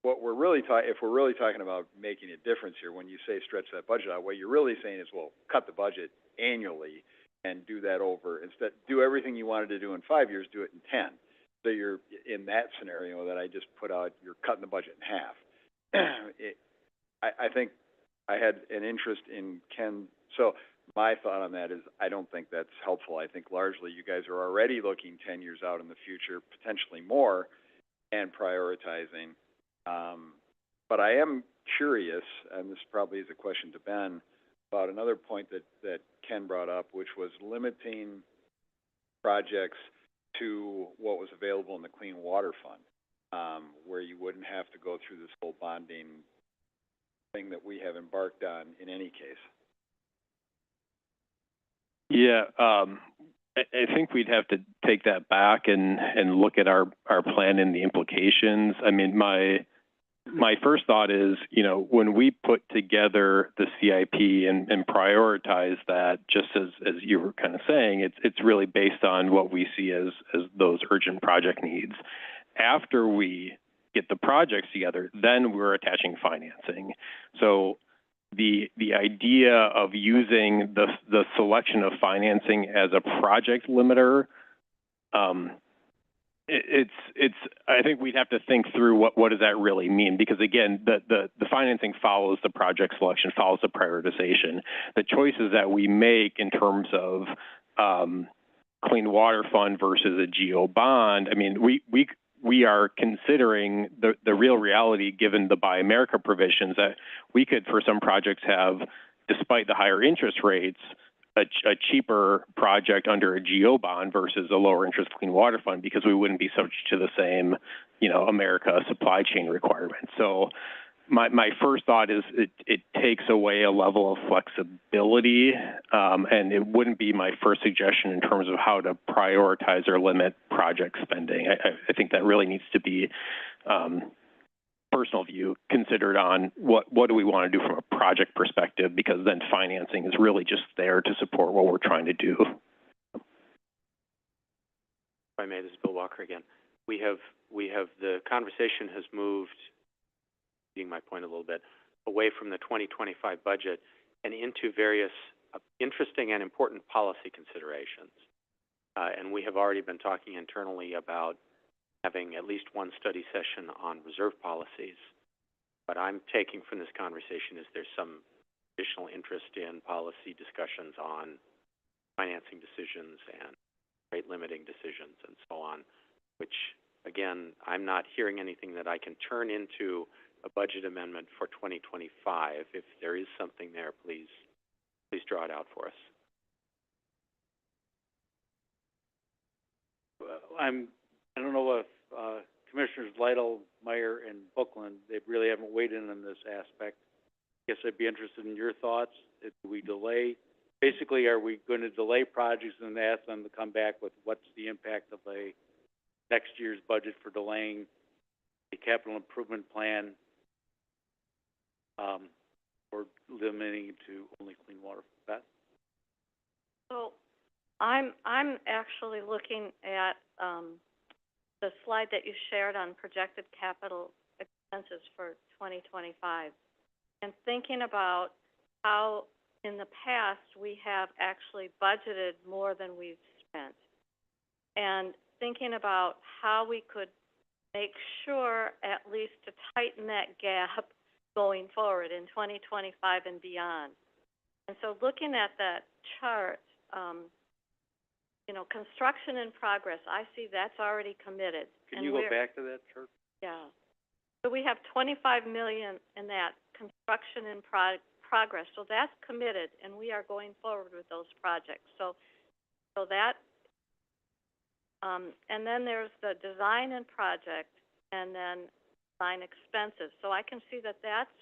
what we're really if we're really talking about making a difference here, when you say stretch that budget out, what you're really saying is, well, cut the budget annually and do that over. Instead, do everything you wanted to do in 5 years, do it in 10. So you're, in that scenario that I just put out, you're cutting the budget in half. I think I had an interest in Ken, so my thought on that is I don't think that's helpful. I think largely you guys are already looking 10 years out in the future, potentially more, and prioritizing. But I am curious, and this probably is a question to Ben, about another point that Ken brought up, which was limiting projects to what was available in the Clean Water Fund, where you wouldn't have to go through this whole bonding thing that we have embarked on in any case. Yeah, I think we'd have to take that back and look at our plan and the implications. I mean, my first thought is, you know, when we put together the CIP and prioritize that, just as you were kind of saying, it's really based on what we see as those urgent project needs. After we get the projects together, then we're attaching financing. So the idea of using the selection of financing as a project limiter I think we'd have to think through what does that really mean, because again, the financing follows the project selection, follows the prioritization. The choices that we make in terms of clean water fund versus a GO bond, I mean, we are considering the real reality, given the Buy America provisions, that we could, for some projects, have, despite the higher interest rates, a cheaper project under a GO bond versus a lower interest clean water fund, because we wouldn't be subject to the same, America supply chain requirements. So my first thought is it takes away a level of flexibility, and it wouldn't be my first suggestion in terms of how to prioritize or limit project spending. I think that really needs to be personal view considered on what do we want to do from a project perspective, because then financing is really just there to support what we're trying to do. If I may, this is Bill Walker again. We have the conversation has moved, being my point a little bit, away from the 2025 budget and into various interesting and important policy considerations. And we have already been talking internally about having at least one study session on reserve policies. What I'm taking from this conversation is there's some additional interest in policy discussions on financing decisions and rate limiting decisions and so on, which, again, I'm not hearing anything that I can turn into a budget amendment for 2025. If there is something there, please draw it out for us. I don't know if Commissioners Lytle, Meyer, and Bookland, they really haven't weighed in on this aspect. I guess I'd be interested in your thoughts. If we delay, basically, are we going to delay projects and ask them to come back with what's the impact of a next year's budget for delaying a capital improvement plan, or limiting it to only clean water? Beth? So I'm actually looking at the slide that you shared on projected capital expenses for 2025, and thinking about how in the past we have actually budgeted more than we've spent, and thinking about how we could make sure at least to tighten that gap going forward in 2025 and beyond. And so looking at that chart, construction in progress, I see that's already committed. Can you go back to that chart? Yeah. So we have $25 million in that construction in progress. So that's committed, and we are going forward with those projects. So that, and then there's the design and project, and then design expenses. So I can see that that's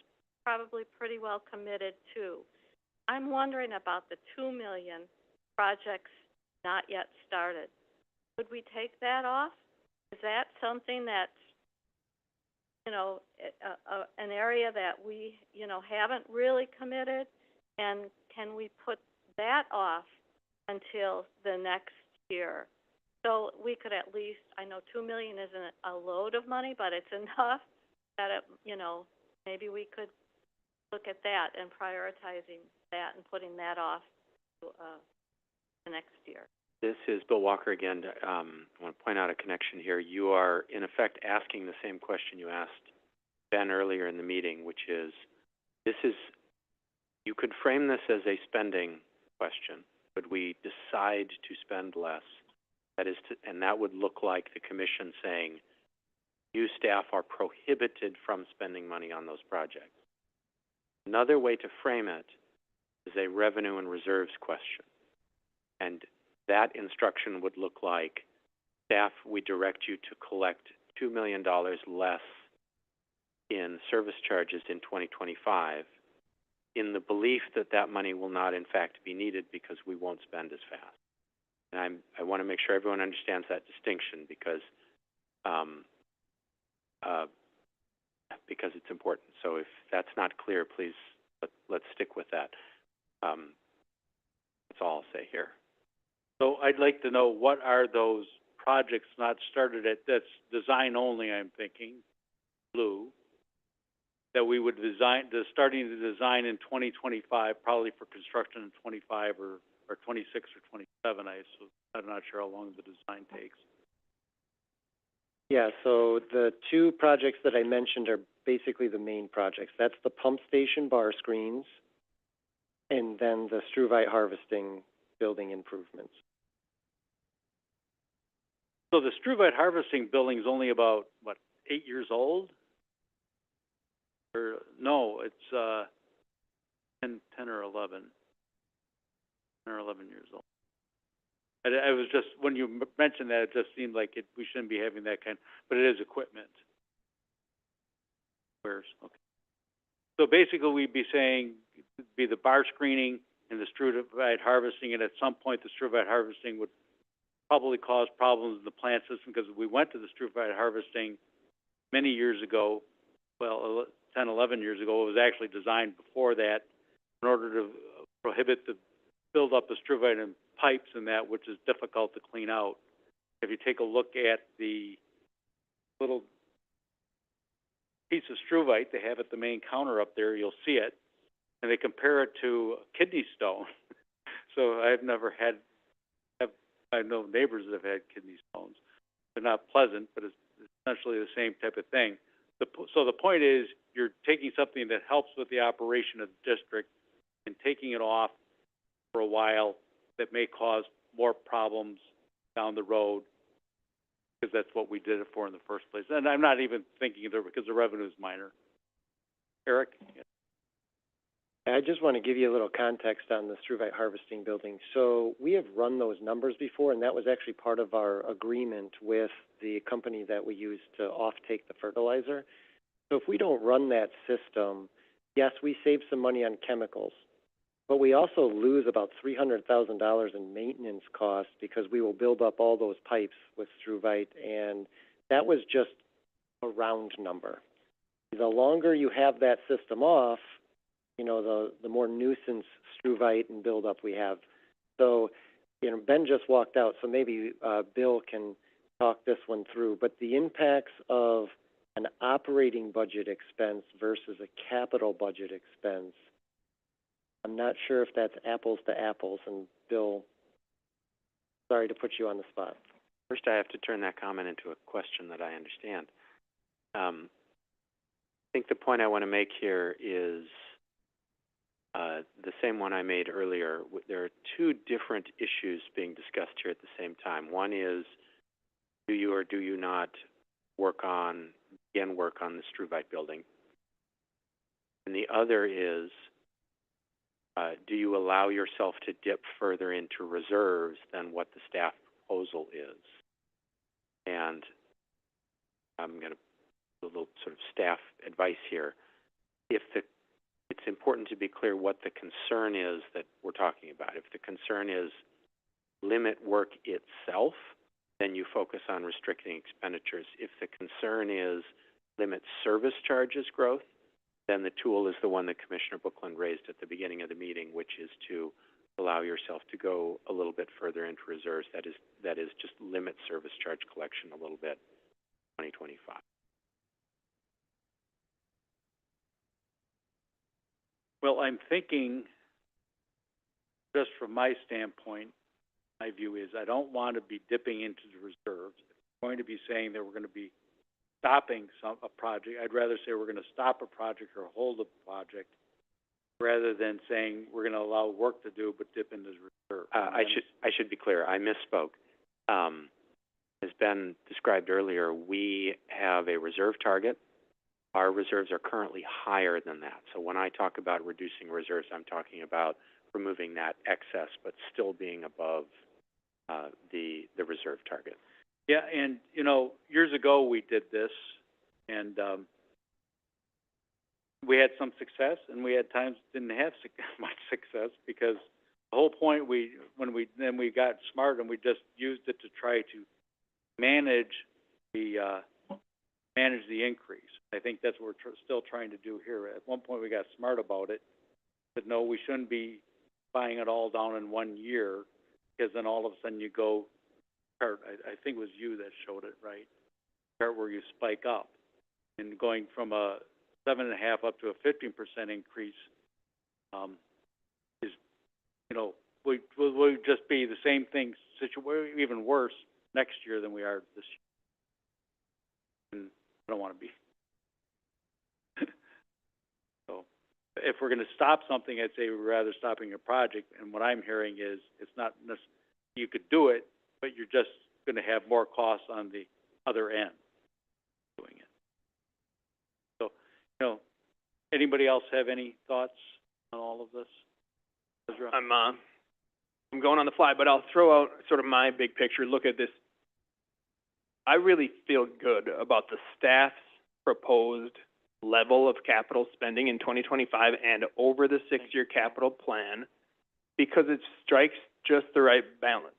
probably pretty well committed too. I'm wondering about the $2 million projects not yet started. Could we take that off? Is that something that's, an area that we, haven't really committed? And can we put that off until the next year? So we could at least, I know $2 million isn't a load of money, but it's enough that, maybe we could look at that and prioritizing that and putting that off to, the next year. This is Bill Walker again. I want to point out a connection here. You are, in effect, asking the same question you asked Ben earlier in the meeting, which is, you could frame this as a spending question. Could we decide to spend less? And that would look like the Commission saying, you staff are prohibited from spending money on those projects. Another way to frame it is a revenue and reserves question. And that instruction would look like, staff, we direct you to collect $2 million less in service charges in 2025, in the belief that that money will not, in fact, be needed because we won't spend as fast. And I want to make sure everyone understands that distinction because it's important. So if that's not clear, please let's stick with that. That's all I'll say here. So I'd like to know, what are those projects not started at, that's design only, I'm thinking, blue, that we would starting the design in 2025, probably for construction in 25 or 26 or 27, I assume. I'm not sure how long the design takes. Yeah, so the two projects that I mentioned are basically the main projects. That's the pump station bar screens and then the struvite harvesting building improvements. So the struvite harvesting building's only about, what, 8 years old? Or, no, it's, 10 or 11. 10 or 11 years old. I was just, when you mentioned that, it just seemed like we shouldn't be having that kind, but it is equipment. Where's, okay. So basically, we'd be saying, it'd be the bar screening and the struvite harvesting, and at some point, the struvite harvesting would probably cause problems in the plant system, because we went to the struvite harvesting many years ago, well, 10, 11 years ago. It was actually designed before that in order to prohibit the build up of struvite in pipes and that, which is difficult to clean out. If you take a look at the little piece of struvite they have at the main counter up there, you'll see it, and they compare it to kidney stone. So I've never had, I know neighbors that have had kidney stones. They're not pleasant, but it's essentially the same type of thing. So the point is, you're taking something that helps with the operation of the district and taking it off for a while that may cause more problems down the road, because that's what we did it for in the first place. And I'm not even thinking of it because the revenue is minor. Eric? I just want to give you a little context on the struvite harvesting building. So we have run those numbers before, and that was actually part of our agreement with the company that we use to offtake the fertilizer. So if we don't run that system, yes, we save some money on chemicals, but we also lose about $300,000 in maintenance costs because we will build up all those pipes with struvite, and that was just a round number. The longer you have that system off, you know, the more nuisance struvite and buildup we have. So, you know, Ben just walked out, so maybe Bill can talk this one through. But the impacts of an operating budget expense versus a capital budget expense, I'm not sure if that's apples to apples. And Bill, sorry to put you on the spot. First, I have to turn that comment into a question that I understand. I think the point I want to make here is the same one I made earlier. There are two different issues being discussed here at the same time. One is, do you or do you not begin work on the struvite building? And the other is, do you allow yourself to dip further into reserves than what the staff proposal is? And I'm going to do a little sort of staff advice here. It's important to be clear what the concern is that we're talking about. If the concern is limit work itself, then you focus on restricting expenditures. If the concern is limit service charges growth, then the tool is the one that Commissioner Bookland raised at the beginning of the meeting, which is to allow yourself to go a little bit further into reserves. That is just limit service charge collection a little bit, 2025. Well, I'm thinking, just from my standpoint, my view is I don't want to be dipping into the reserves. If we're going to be saying that we're going to be stopping a project, I'd rather say we're going to stop a project or hold a project rather than saying we're going to allow work to do but dip into the reserve. I should be clear. I misspoke. As Ben described earlier, we have a reserve target. Our reserves are currently higher than that. So when I talk about reducing reserves, I'm talking about removing that excess, but still being above the reserve target. Yeah, and, you know, years ago we did this, and we had some success, and we had times didn't have much success, because the whole point when we got smart and we just used it to try to manage the increase. I think that's what we're still trying to do here. At one point we got smart about it, but no, we shouldn't be buying it all down in 1 year, because then all of a sudden you go, I think it was you that showed it, right? Part where you spike up, and going from a 7.5 up to a 15% increase is, you know, we'll just be the same thing, even worse next year than we are this year. and I don't want to be. So, if we're going to stop something, I'd say we'd rather stopping a project, and what I'm hearing is it's not necessarily, you could do it, but you're just going to have more costs on the other end doing it. So, anybody else have any thoughts on all of this? Ezra? I'm going on the fly, but I'll throw out sort of my big picture, look at this. I really feel good about the staff's proposed level of capital spending in 2025 and over the six-year capital plan, because it strikes just the right balance.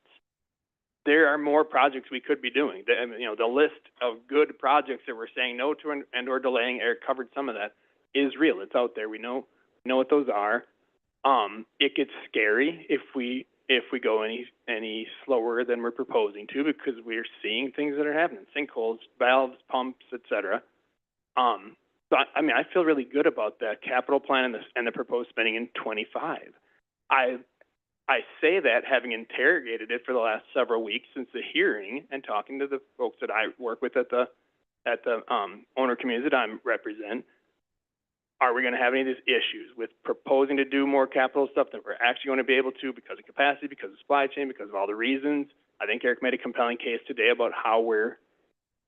There are more projects we could be doing. The list of good projects that we're saying no to and or delaying, Eric covered some of that, is real. It's out there. We know what those are. It gets scary if we go any slower than we're proposing to, because we're seeing things that are happening, sinkholes, valves, pumps, et cetera. So I feel really good about that capital plan and the proposed spending in 25. I say that having interrogated it for the last several weeks since the hearing and talking to the folks that I work with at the owner communities that I represent. Are we going to have any of these issues with proposing to do more capital stuff that we're actually going to be able to because of capacity, because of supply chain, because of all the reasons? I think Eric made a compelling case today about how we're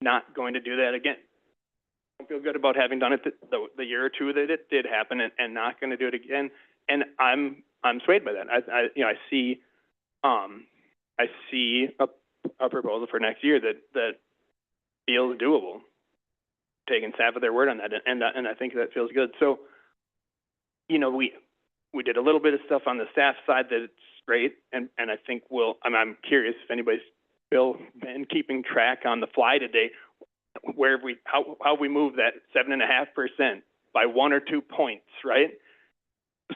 not going to do that again. I don't feel good about having done it the year or two that it did happen and not going to do it again. And I'm swayed by that. I see a proposal for next year that feels doable. Taking staff at their word on that, and I think that feels good. So, we did a little bit of stuff on the staff side that's great, and I think I'm curious if anybody's been keeping track on the fly today, where how we move that 7.5% by 1 or 2 points, right?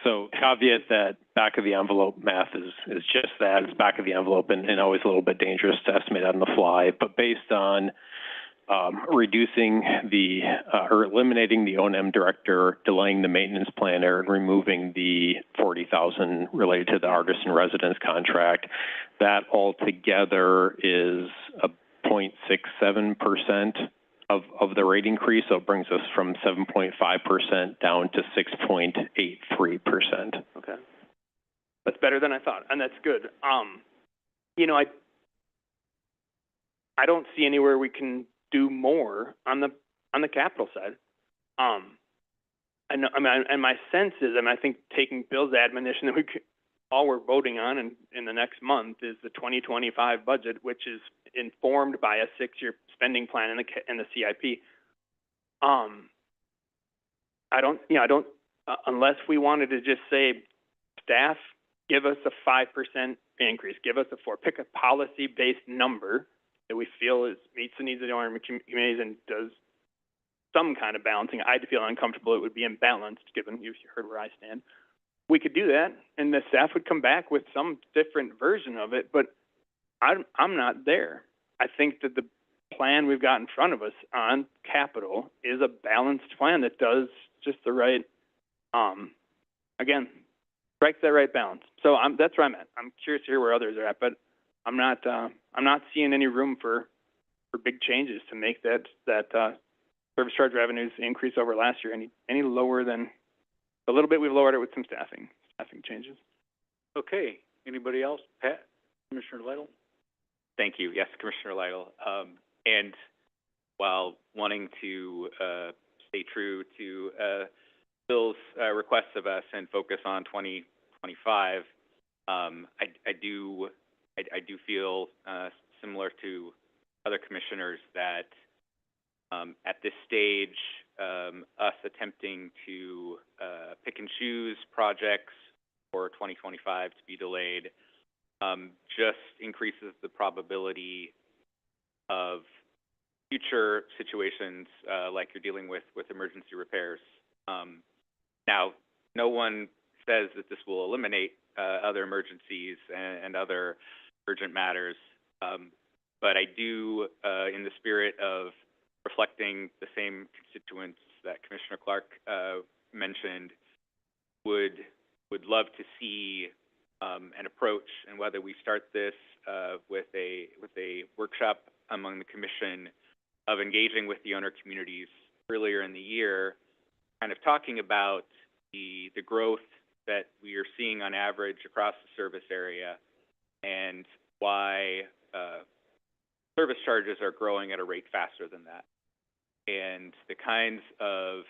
So caveat that back of the envelope math is just that. It's back of the envelope and always a little bit dangerous to estimate on the fly, but based on reducing or eliminating the O&M director, delaying the maintenance planner, and removing the $40,000 related to the artisan residence contract, that altogether is a 0.67% of the rate increase. So it brings us from 7.5% down to 6.83%. Okay, that's better than I thought, and that's good. I don't see anywhere we can do more on the capital side. And my sense is, and I think taking Bill's admonition that all we're voting on in the next month is the 2025 budget, which is informed by a 6-year spending plan in the CIP. Unless we wanted to just say, staff, give us a 5% increase, give us pick a policy-based number that we feel meets the needs of the owner communities and does some kind of balancing. I'd feel uncomfortable it would be imbalanced, given you heard where I stand. We could do that, and the staff would come back with some different version of it, but I'm not there. I think that the plan we've got in front of us on capital is a balanced plan that does just the right, again, strikes that right balance. So that's where I'm at. I'm curious to hear where others are at, but I'm not seeing any room for big changes to make that service charge revenues increase over last year any lower than a little bit. We've lowered it with some staffing changes. Okay. Anybody else? Pat? Commissioner Lytle? Thank you. Yes, Commissioner Lytle. And while wanting to stay true to Bill's requests of us and focus on 2025, I do feel similar to other commissioners that at this stage, us attempting to pick and choose projects for 2025 to be delayed just increases the probability of future situations like you're dealing with emergency repairs. Now, no one says that this will eliminate other emergencies and other urgent matters, but I do, in the spirit of reflecting the same constituents that Commissioner Clark mentioned, would love to see an approach, and whether we start this with a workshop among the commission of engaging with the owner communities earlier in the year, kind of talking about the growth that we are seeing on average across the service area and why service charges are growing at a rate faster than that. And the kinds of,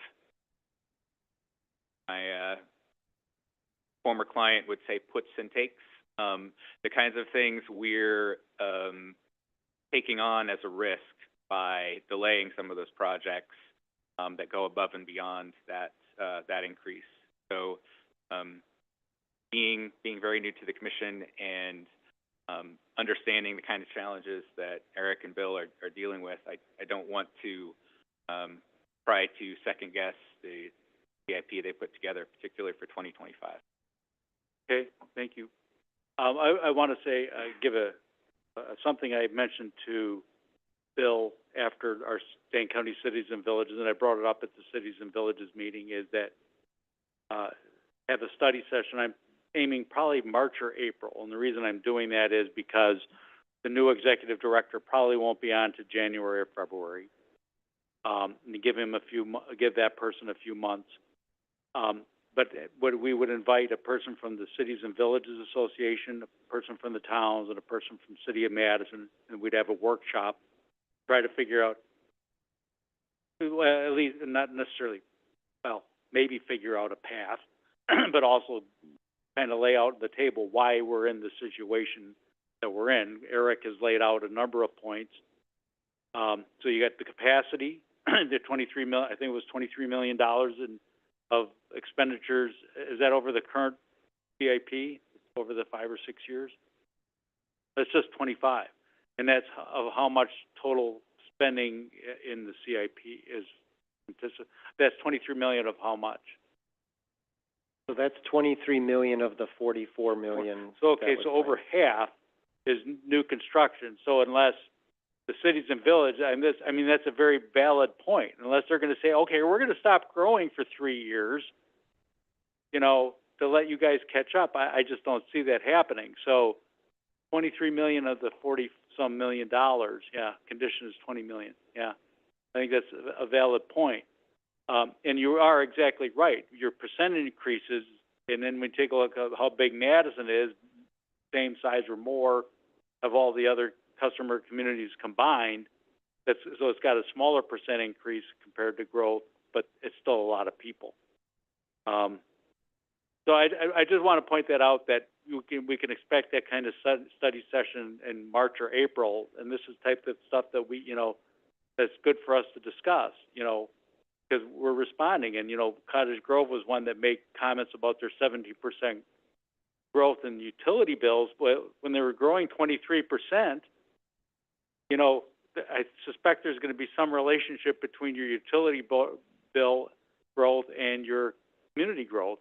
my former client would say, puts and takes, the kinds of things we're taking on as a risk by delaying some of those projects that go above and beyond that increase. So being very new to the commission and understanding the kind of challenges that Eric and Bill are dealing with, I don't want to try to second guess the CIP they put together, particularly for 2025. Okay, thank you. I want to say, give something I mentioned to Bill after our Dane County Cities and Villages, and I brought it up at the Cities and Villages meeting, is that have a study session. I'm aiming probably March or April, and the reason I'm doing that is because the new executive director probably won't be on to January or February. And give that person a few months. But we would invite a person from the Cities and Villages Association, a person from the towns, and a person from the City of Madison, and we'd have a workshop, try to figure out, well, at least not necessarily, well, maybe figure out a path, but also kind of lay out the table why we're in the situation that we're in. Eric has laid out a number of points. So you got the capacity, the I think it was $23 million of expenditures. Is that over the current CIP, over the 5 or 6 years? That's just 25. And that's of how much total spending in the CIP is anticipated. That's $23 million of how much? So that's 23 million of the 44 million. So, okay, so over half is new construction. So unless the cities and villages, I mean, that's a very valid point. Unless they're going to say, okay, we're going to stop growing for 3 years, you know, to let you guys catch up. I just don't see that happening. So 23 million of the 40-some million dollars, yeah, condition is 20 million, yeah. I think that's a valid point. And you are exactly right. Your percent increases, and then we take a look at how big Madison is, same size or more of all the other customer communities combined. So it's got a smaller percent increase compared to growth, but it's still a lot of people. So I just want to point that out, that we can expect that kind of study session in March or April, and this is the type of stuff that we, you know, that's good for us to discuss, you know, because we're responding. And, you know, Cottage Grove was one that made comments about their 70% growth in utility bills. But when they were growing 23%, you know, I suspect there's going to be some relationship between your utility bill growth and your community growth.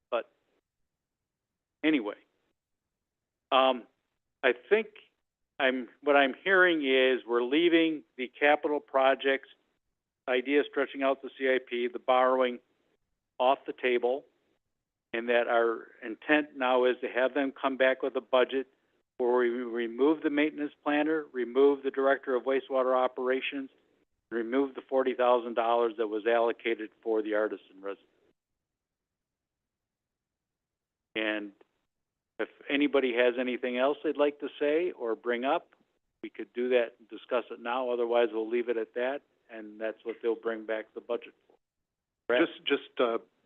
But anyway, I think what I'm hearing is we're leaving the capital projects idea, stretching out the CIP, the borrowing off the table, and that our intent now is to have them come back with a budget where we remove the maintenance planner, remove the director of wastewater operations, remove the $40,000 that was allocated for the artisan residence. And if anybody has anything else they'd like to say or bring up, we could do that and discuss it now. Otherwise, we'll leave it at that, and that's what they'll bring back the budget for. Brad? Just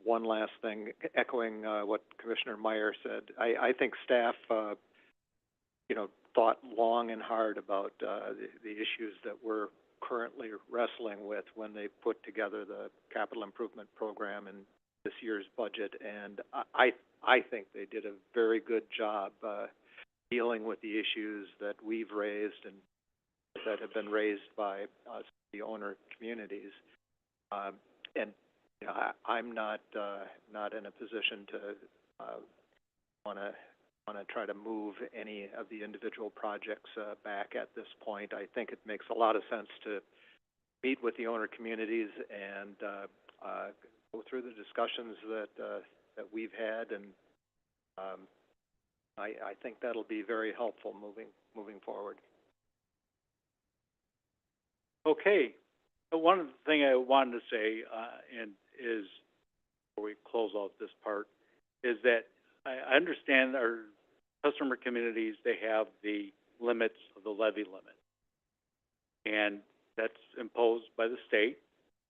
one last thing, echoing what Commissioner Meyer said. I think staff, you know, thought long and hard about the issues that we're currently wrestling with when they put together the capital improvement program in this year's budget, and I think they did a very good job dealing with the issues that we've raised and that have been raised by the owner communities. And you know, I'm not in a position to want to try to move any of the individual projects back at this point. I think it makes a lot of sense to meet with the owner communities and go through the discussions that we've had, and I think that'll be very helpful moving forward. Okay, one thing I wanted to say, and is, before we close out this part, is that I understand our customer communities, they have the limits of the levy limit. And that's imposed by the state,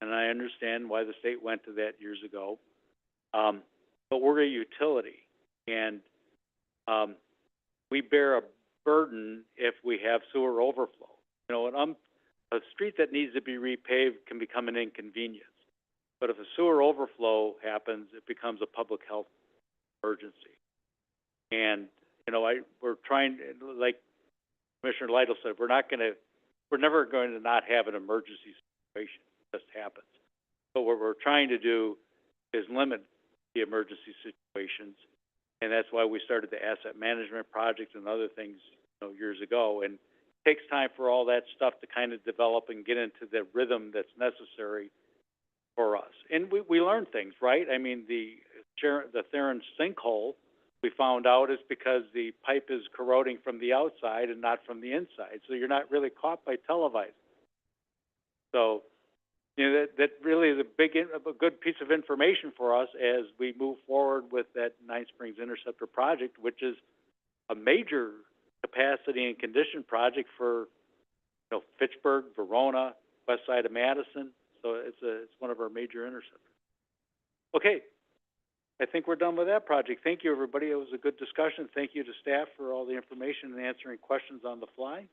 and I understand why the state went to that years ago. But we're a utility, and we bear a burden if we have sewer overflow. You know, a street that needs to be repaved can become an inconvenience. But if a sewer overflow happens, it becomes a public health emergency. And, you know, we're trying, like Commissioner Lytle said, we're never going to not have an emergency situation. It just happens. But what we're trying to do is limit the emergency situations. And that's why we started the asset management project and other things, you know, years ago. And it takes time for all that stuff to kind of develop and get into the rhythm that's necessary for us. And we learn things, right? I mean, the Theron sinkhole, we found out, is because the pipe is corroding from the outside and not from the inside. So you're not really caught by televising. So, you know, that really is a good piece of information for us as we move forward with that Nine Springs Interceptor project, which is a major capacity and condition project for, you know, Fitchburg, Verona, west side of Madison. So it's one of our major interceptors. Okay, I think we're done with that project. Thank you, everybody. It was a good discussion. Thank you to staff for all the information and answering questions on the fly.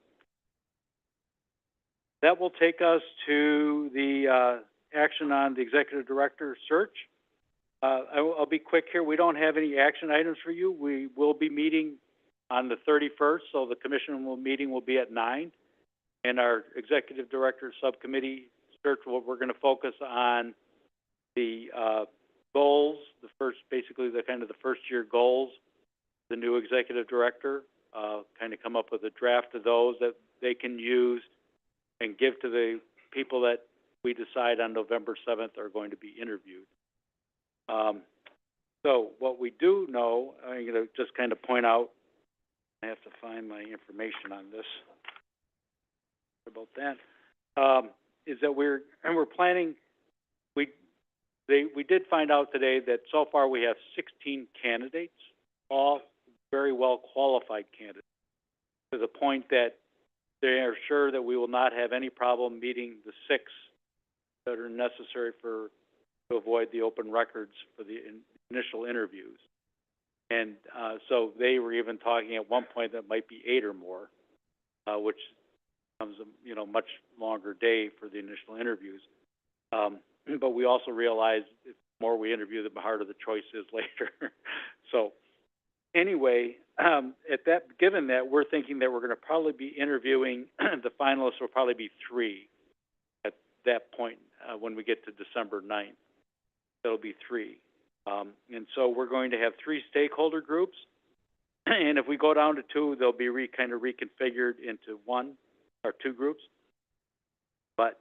That will take us to the action on the executive director search. I'll be quick here. We don't have any action items for you. We will be meeting on the 31st, so the commission meeting will be at 9. And our executive director subcommittee search, we're going to focus on the goals, basically the first year goals, the new executive director, kind of come up with a draft of those that they can use and give to the people that we decide on November 7th are going to be interviewed. So what we do know, I'm going to just kind of point out, I have to find my information on this, about that, is that we're planning, we did find out today that so far we have 16 candidates, all very well qualified candidates, to the point that they are sure that we will not have any problem meeting the 6 that are necessary to avoid the open records for the initial interviews. And so they were even talking at one point that might be 8 or more, which becomes a much longer day for the initial interviews. But we also realize the more we interview, the harder the choice is later. So anyway, given that, we're thinking that we're going to probably be interviewing the finalists will probably be 3 at that point when we get to December 9th. That'll be 3. And so we're going to have 3 stakeholder groups. And if we go down to 2, they'll be kind of reconfigured into 1 or 2 groups. But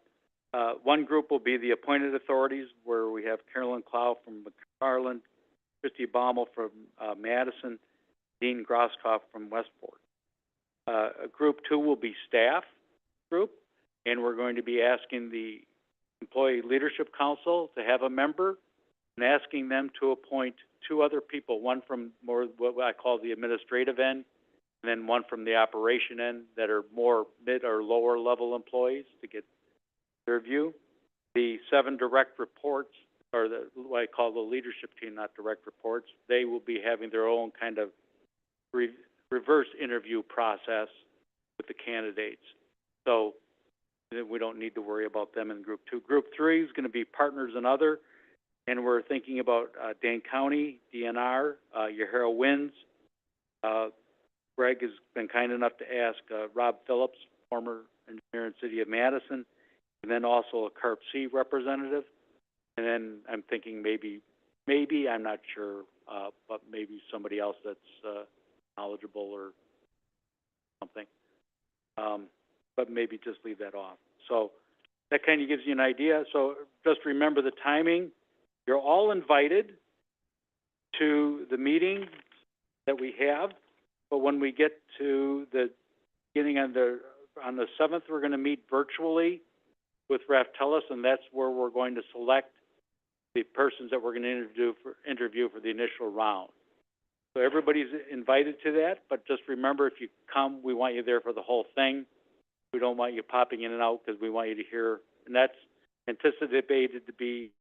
one group will be the appointed authorities, where we have Carolyn Clow from McFarland, Christy Baumel from Madison, Dean Grosskopf from Westport. Group 2 will be staff group, and we're going to be asking the Employee Leadership Council to have a member and asking them to appoint 2 other people, one from more what I call the administrative end, and then one from the operation end that are more mid or lower level employees to get their view. The 7 direct reports, or what I call the leadership team, not direct reports, they will be having their own kind of reverse interview process with the candidates. So we don't need to worry about them in Group 2. Group 3 is going to be partners and other, and we're thinking about Dane County, DNR, Yahara Winds. Greg has been kind enough to ask Rob Phillips, former engineer in the city of Madison, and then also a CARP-C representative. And then I'm thinking maybe I'm not sure, but maybe somebody else that's knowledgeable or something. But maybe just leave that off. So that kind of gives you an idea. So just remember the timing. You're all invited to the meeting that we have, but when we get to the beginning on the 7th, we're going to meet virtually with Raftellus, and that's where we're going to select the persons that we're going to interview for the initial round. So everybody's invited to that, but just remember, if you come, we want you there for the whole thing. We don't want you popping in and out because we want you to hear, and that's anticipated to be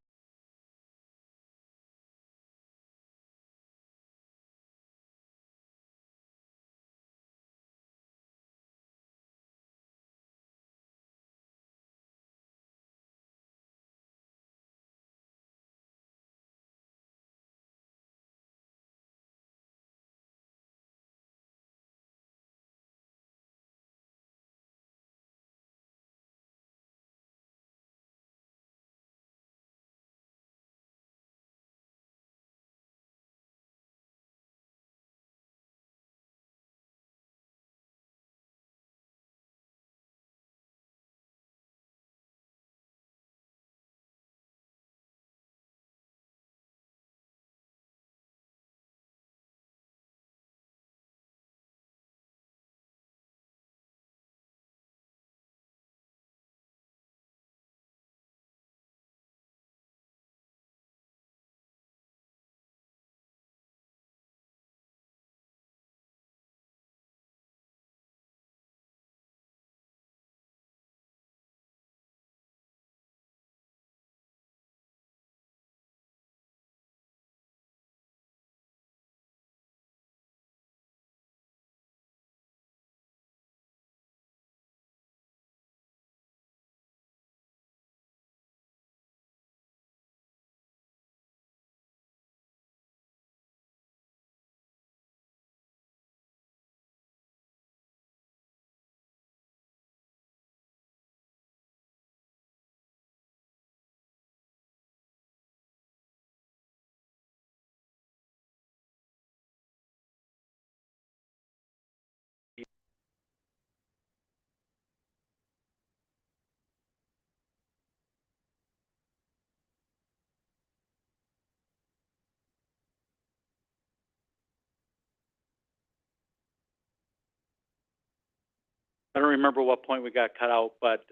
I don't remember what point we got cut out, but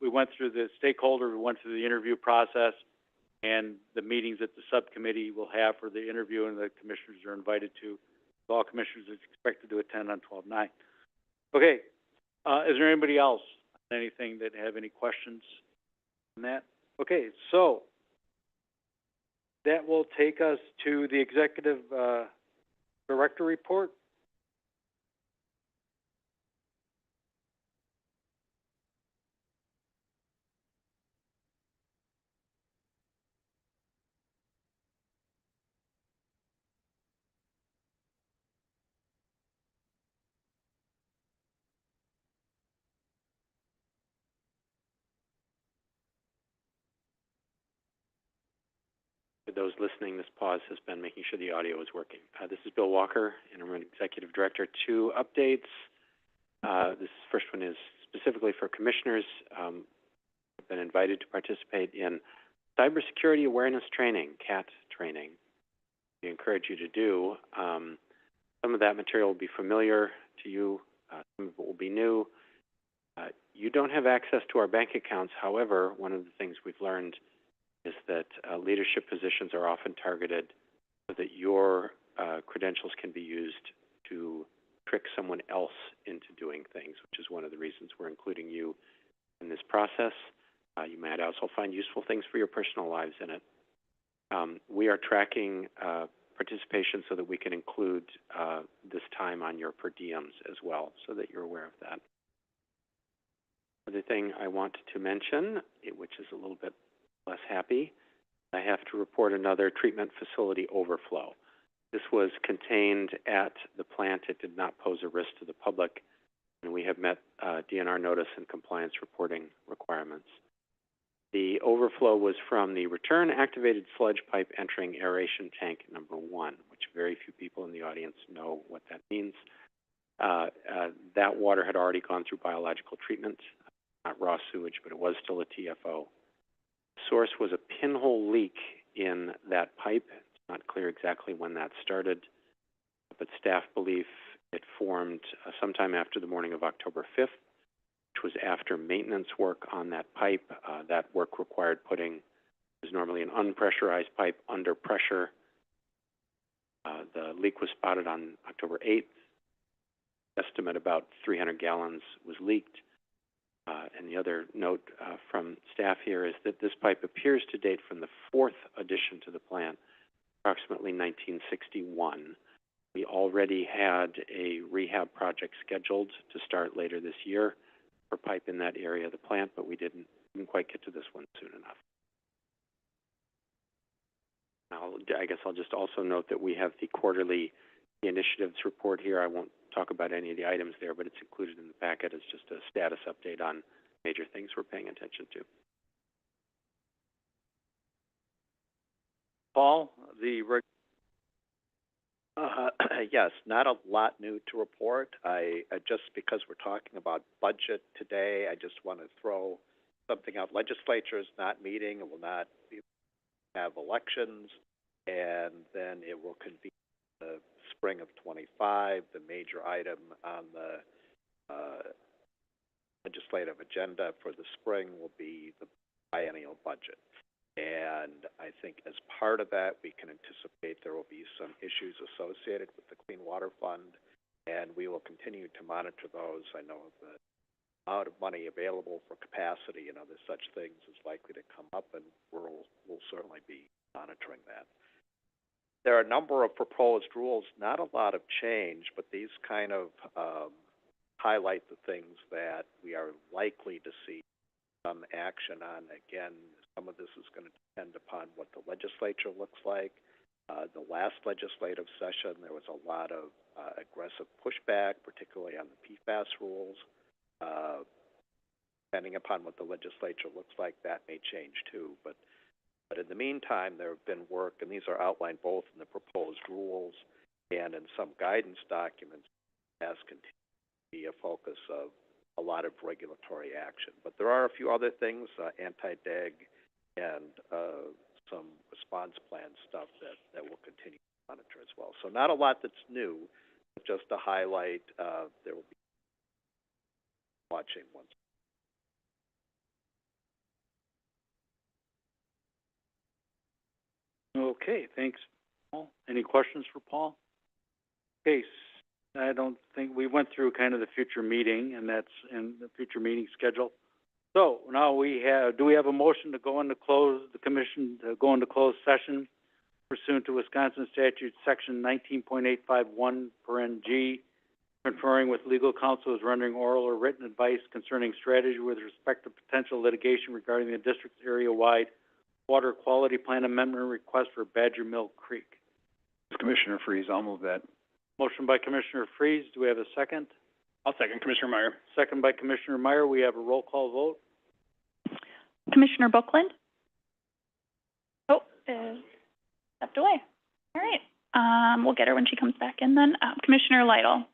we went through the stakeholder, we went through the interview process, and the meetings that the subcommittee will have for the interview, and the commissioners are invited to. All commissioners are expected to attend on 12/9. Okay, is there anybody else, anything that have any questions on that? Okay, so that will take us to the executive director report. For those listening, this pause has been making sure the audio is working. This is Bill Walker, Interim Executive Director. 2 updates. This first one is specifically for commissioners. I've been invited to participate in cybersecurity awareness training, CAT training. We encourage you to do. Some of that material will be familiar to you. Some of it will be new. You don't have access to our bank accounts. However, one of the things we've learned is that leadership positions are often targeted so that your credentials can be used to trick someone else into doing things, which is one of the reasons we're including you in this process. You might also find useful things for your personal lives in it. We are tracking participation so that we can include this time on your per diems as well, so that you're aware of that. Other thing I want to mention, which is a little bit less happy, I have to report another treatment facility overflow. This was contained at the plant. It did not pose a risk to the public, and we have met DNR notice and compliance reporting requirements. The overflow was from the return activated sludge pipe entering aeration tank number 1, which very few people in the audience know what that means. That water had already gone through biological treatment, not raw sewage, but it was still a TFO. The source was a pinhole leak in that pipe. It's not clear exactly when that started, but staff believe it formed sometime after the morning of October 5th. which was after maintenance work on that pipe. That work required putting, is normally an unpressurized pipe under pressure. The leak was spotted on October 8th. Estimate about 300 gallons was leaked. And the other note from staff here is that this pipe appears to date from the fourth addition to the plant, approximately 1961. We already had a rehab project scheduled to start later this year for pipe in that area of the plant, but we didn't quite get to this one soon enough. I guess I'll just also note that we have the quarterly initiatives report here. I won't talk about any of the items there, but it's included in the packet as just a status update on major things we're paying attention to. Paul, Yes, not a lot new to report. Just because we're talking about budget today, I just want to throw something out. Legislature is not meeting. It will not have elections, and then it will convene the spring of 25. The major item on the legislative agenda for the spring will be the biennial budget. And I think as part of that, we can anticipate there will be some issues associated with the Clean Water Fund, and we will continue to monitor those. I know the amount of money available for capacity and other such things is likely to come up, and we'll certainly be monitoring that. There are a number of proposed rules, not a lot of change, but these kind of highlight the things that we are likely to see some action on. Again, some of this is going to depend upon what the legislature looks like. The last legislative session, there was a lot of aggressive pushback, particularly on the PFAS rules. Depending upon what the legislature looks like, that may change too. But in the meantime, there have been work, and these are outlined both in the proposed rules and in some guidance documents, as continued to be a focus of a lot of regulatory action. But there are a few other things, anti-DEG and some response plan stuff that we'll continue to monitor as well. So not a lot that's new, but just to highlight, there will be watching once. Okay, thanks, Paul. Any questions for Paul? Okay, I don't think we went through kind of the future meeting, and that's in the future meeting schedule. So now do we have a motion to go into the commission to go into closed session pursuant to Wisconsin statute section 19.851(g), conferring with legal counsel is rendering oral or written advice concerning strategy with respect to potential litigation regarding the district's area-wide water quality plan amendment request for Badger Mill Creek. Commissioner Freeze, I'll move that. Motion by Commissioner Freeze. Do we have a second? I'll second Commissioner Meyer. Second by Commissioner Meyer. We have a roll call vote. Commissioner Bookland? Stepped away. All right. We'll get her when she comes back in then. Commissioner Lytle?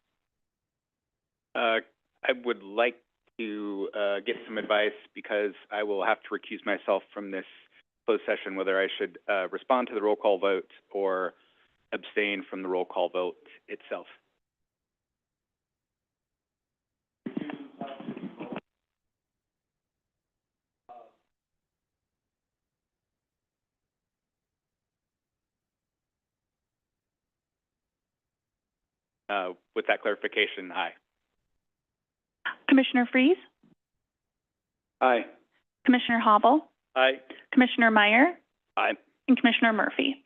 I would like to get some advice because I will have to recuse myself from this closed session, whether I should respond to the roll call vote or abstain from the roll call vote itself. With that clarification, aye. Commissioner Freeze? Aye. Commissioner Hobble? Aye. Commissioner Meyer? Aye. And Commissioner Murphy?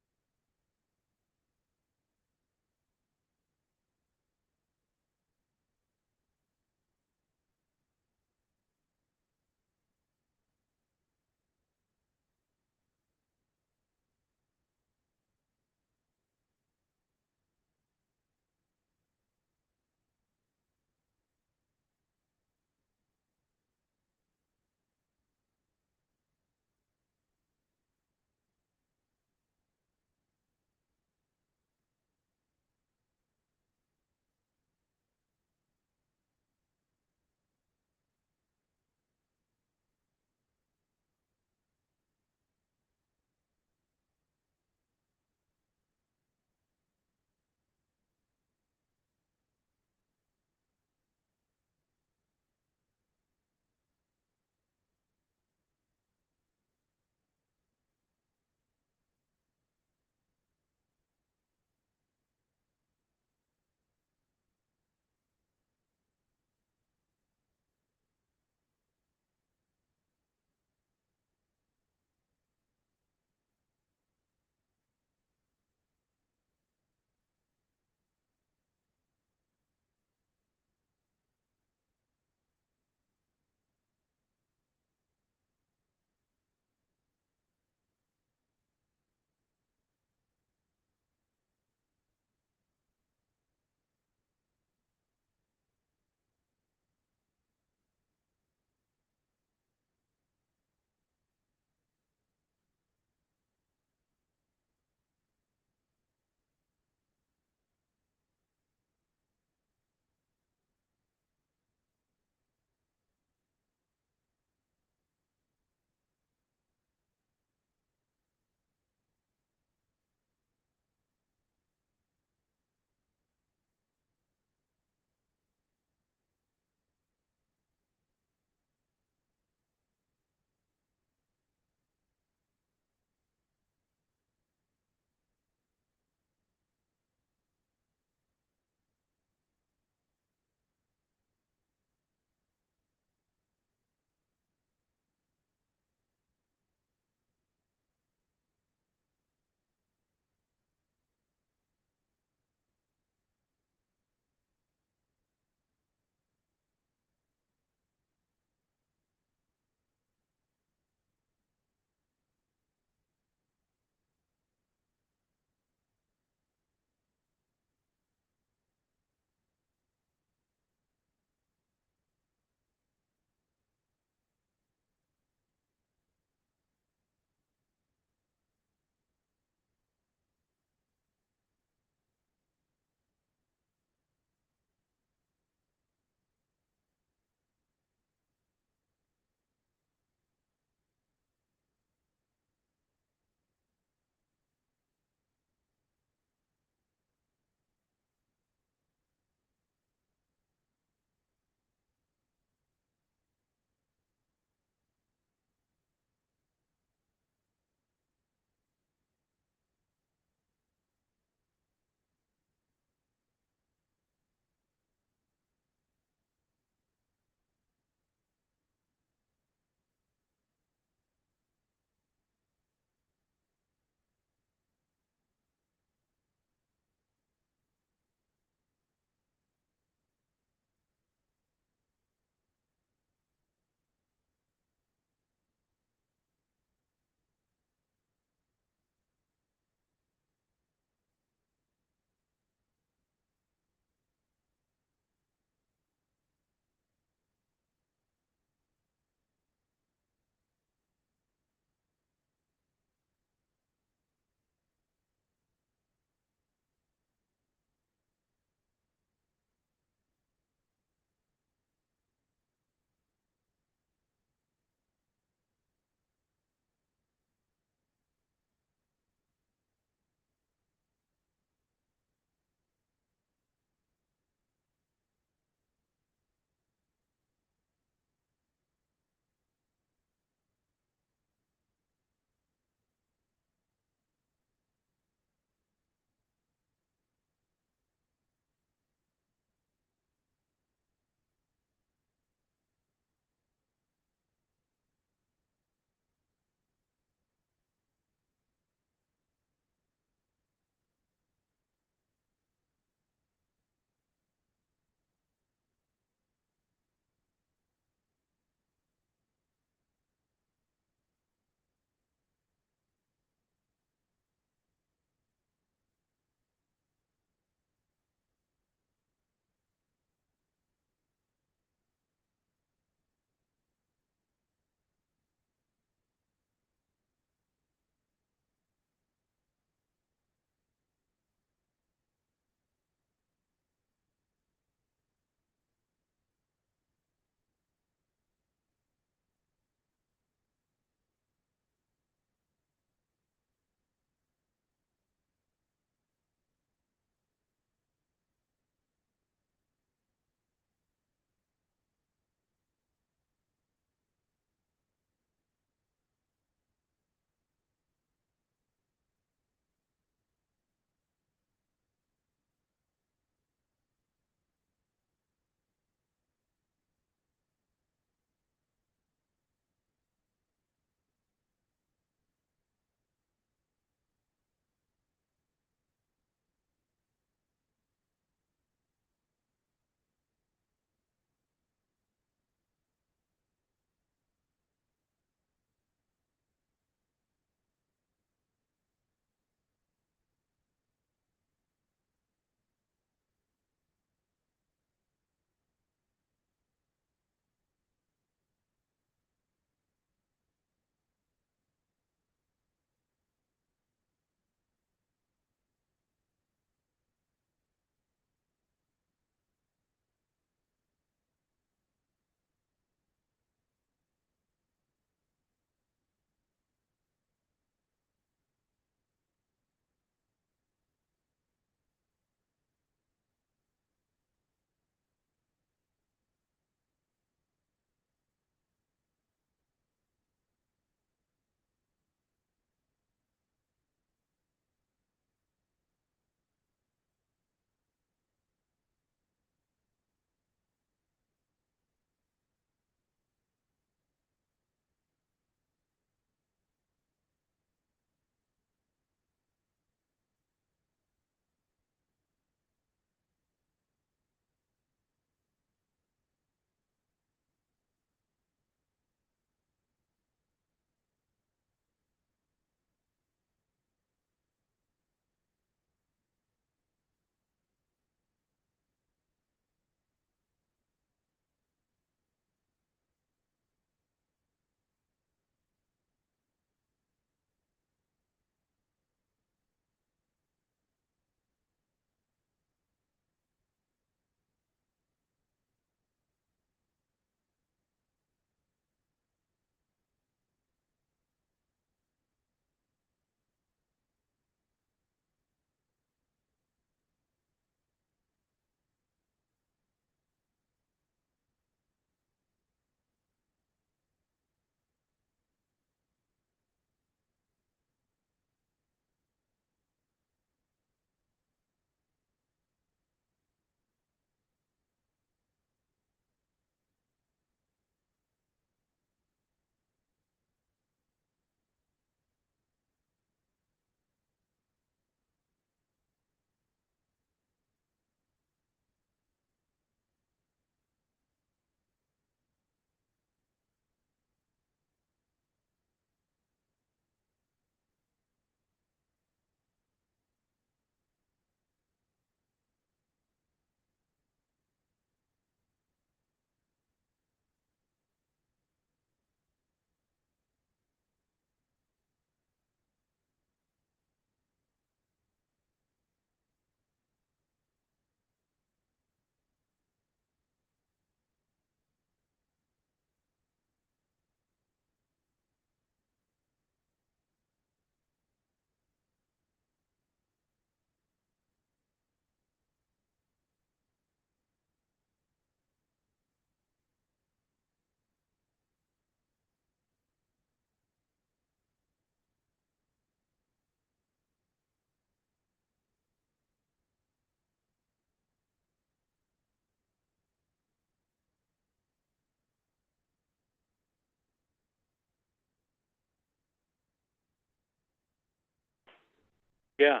Yeah.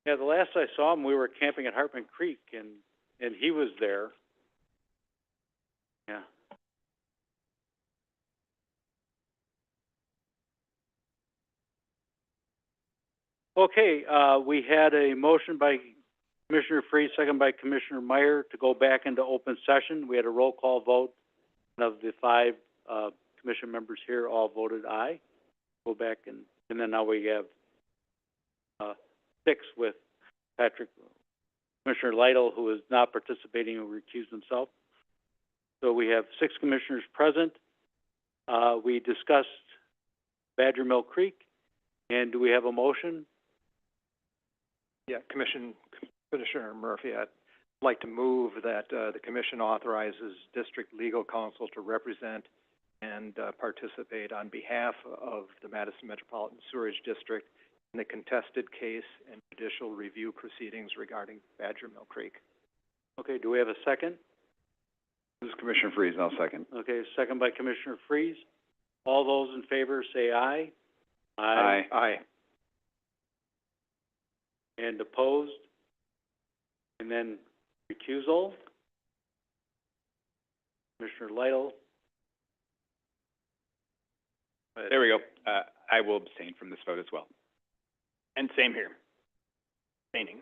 Yeah, the last I saw him, we were camping at Hartman Creek, and he was there. Yeah. Okay, we had a motion by Commissioner Freeze, second by Commissioner Meyer, to go back into open session. We had a roll call vote. Of the five, commission members here all voted aye. Go back and then now we have, six with Commissioner Lytle, who is not participating, who recused himself. So we have six commissioners present. We discussed Badger Mill Creek, and do we have a motion? Yeah, Commissioner Murphy, I'd like to move that, the commission authorizes district legal counsel to represent and, participate on behalf of the Madison Metropolitan Sewerage District in the contested case and judicial review proceedings regarding Badger Mill Creek. Okay, do we have a second? This is Commissioner Freeze, and I'll second. Okay, second by Commissioner Freeze. All those in favor say aye. Aye. Aye. And opposed? And then recusal? Commissioner Lytle? There we go. I will abstain from this vote as well. And same here. Abstaining.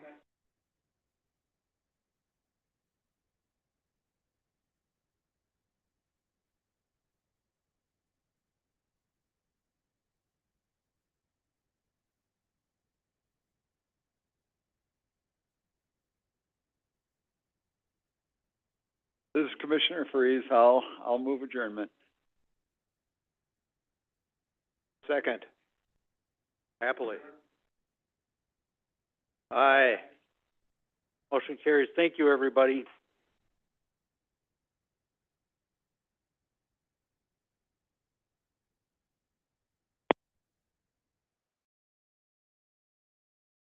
This is Commissioner Freeze. I'll move adjournment. Second. Happily. Motion carries. Thank you, everybody.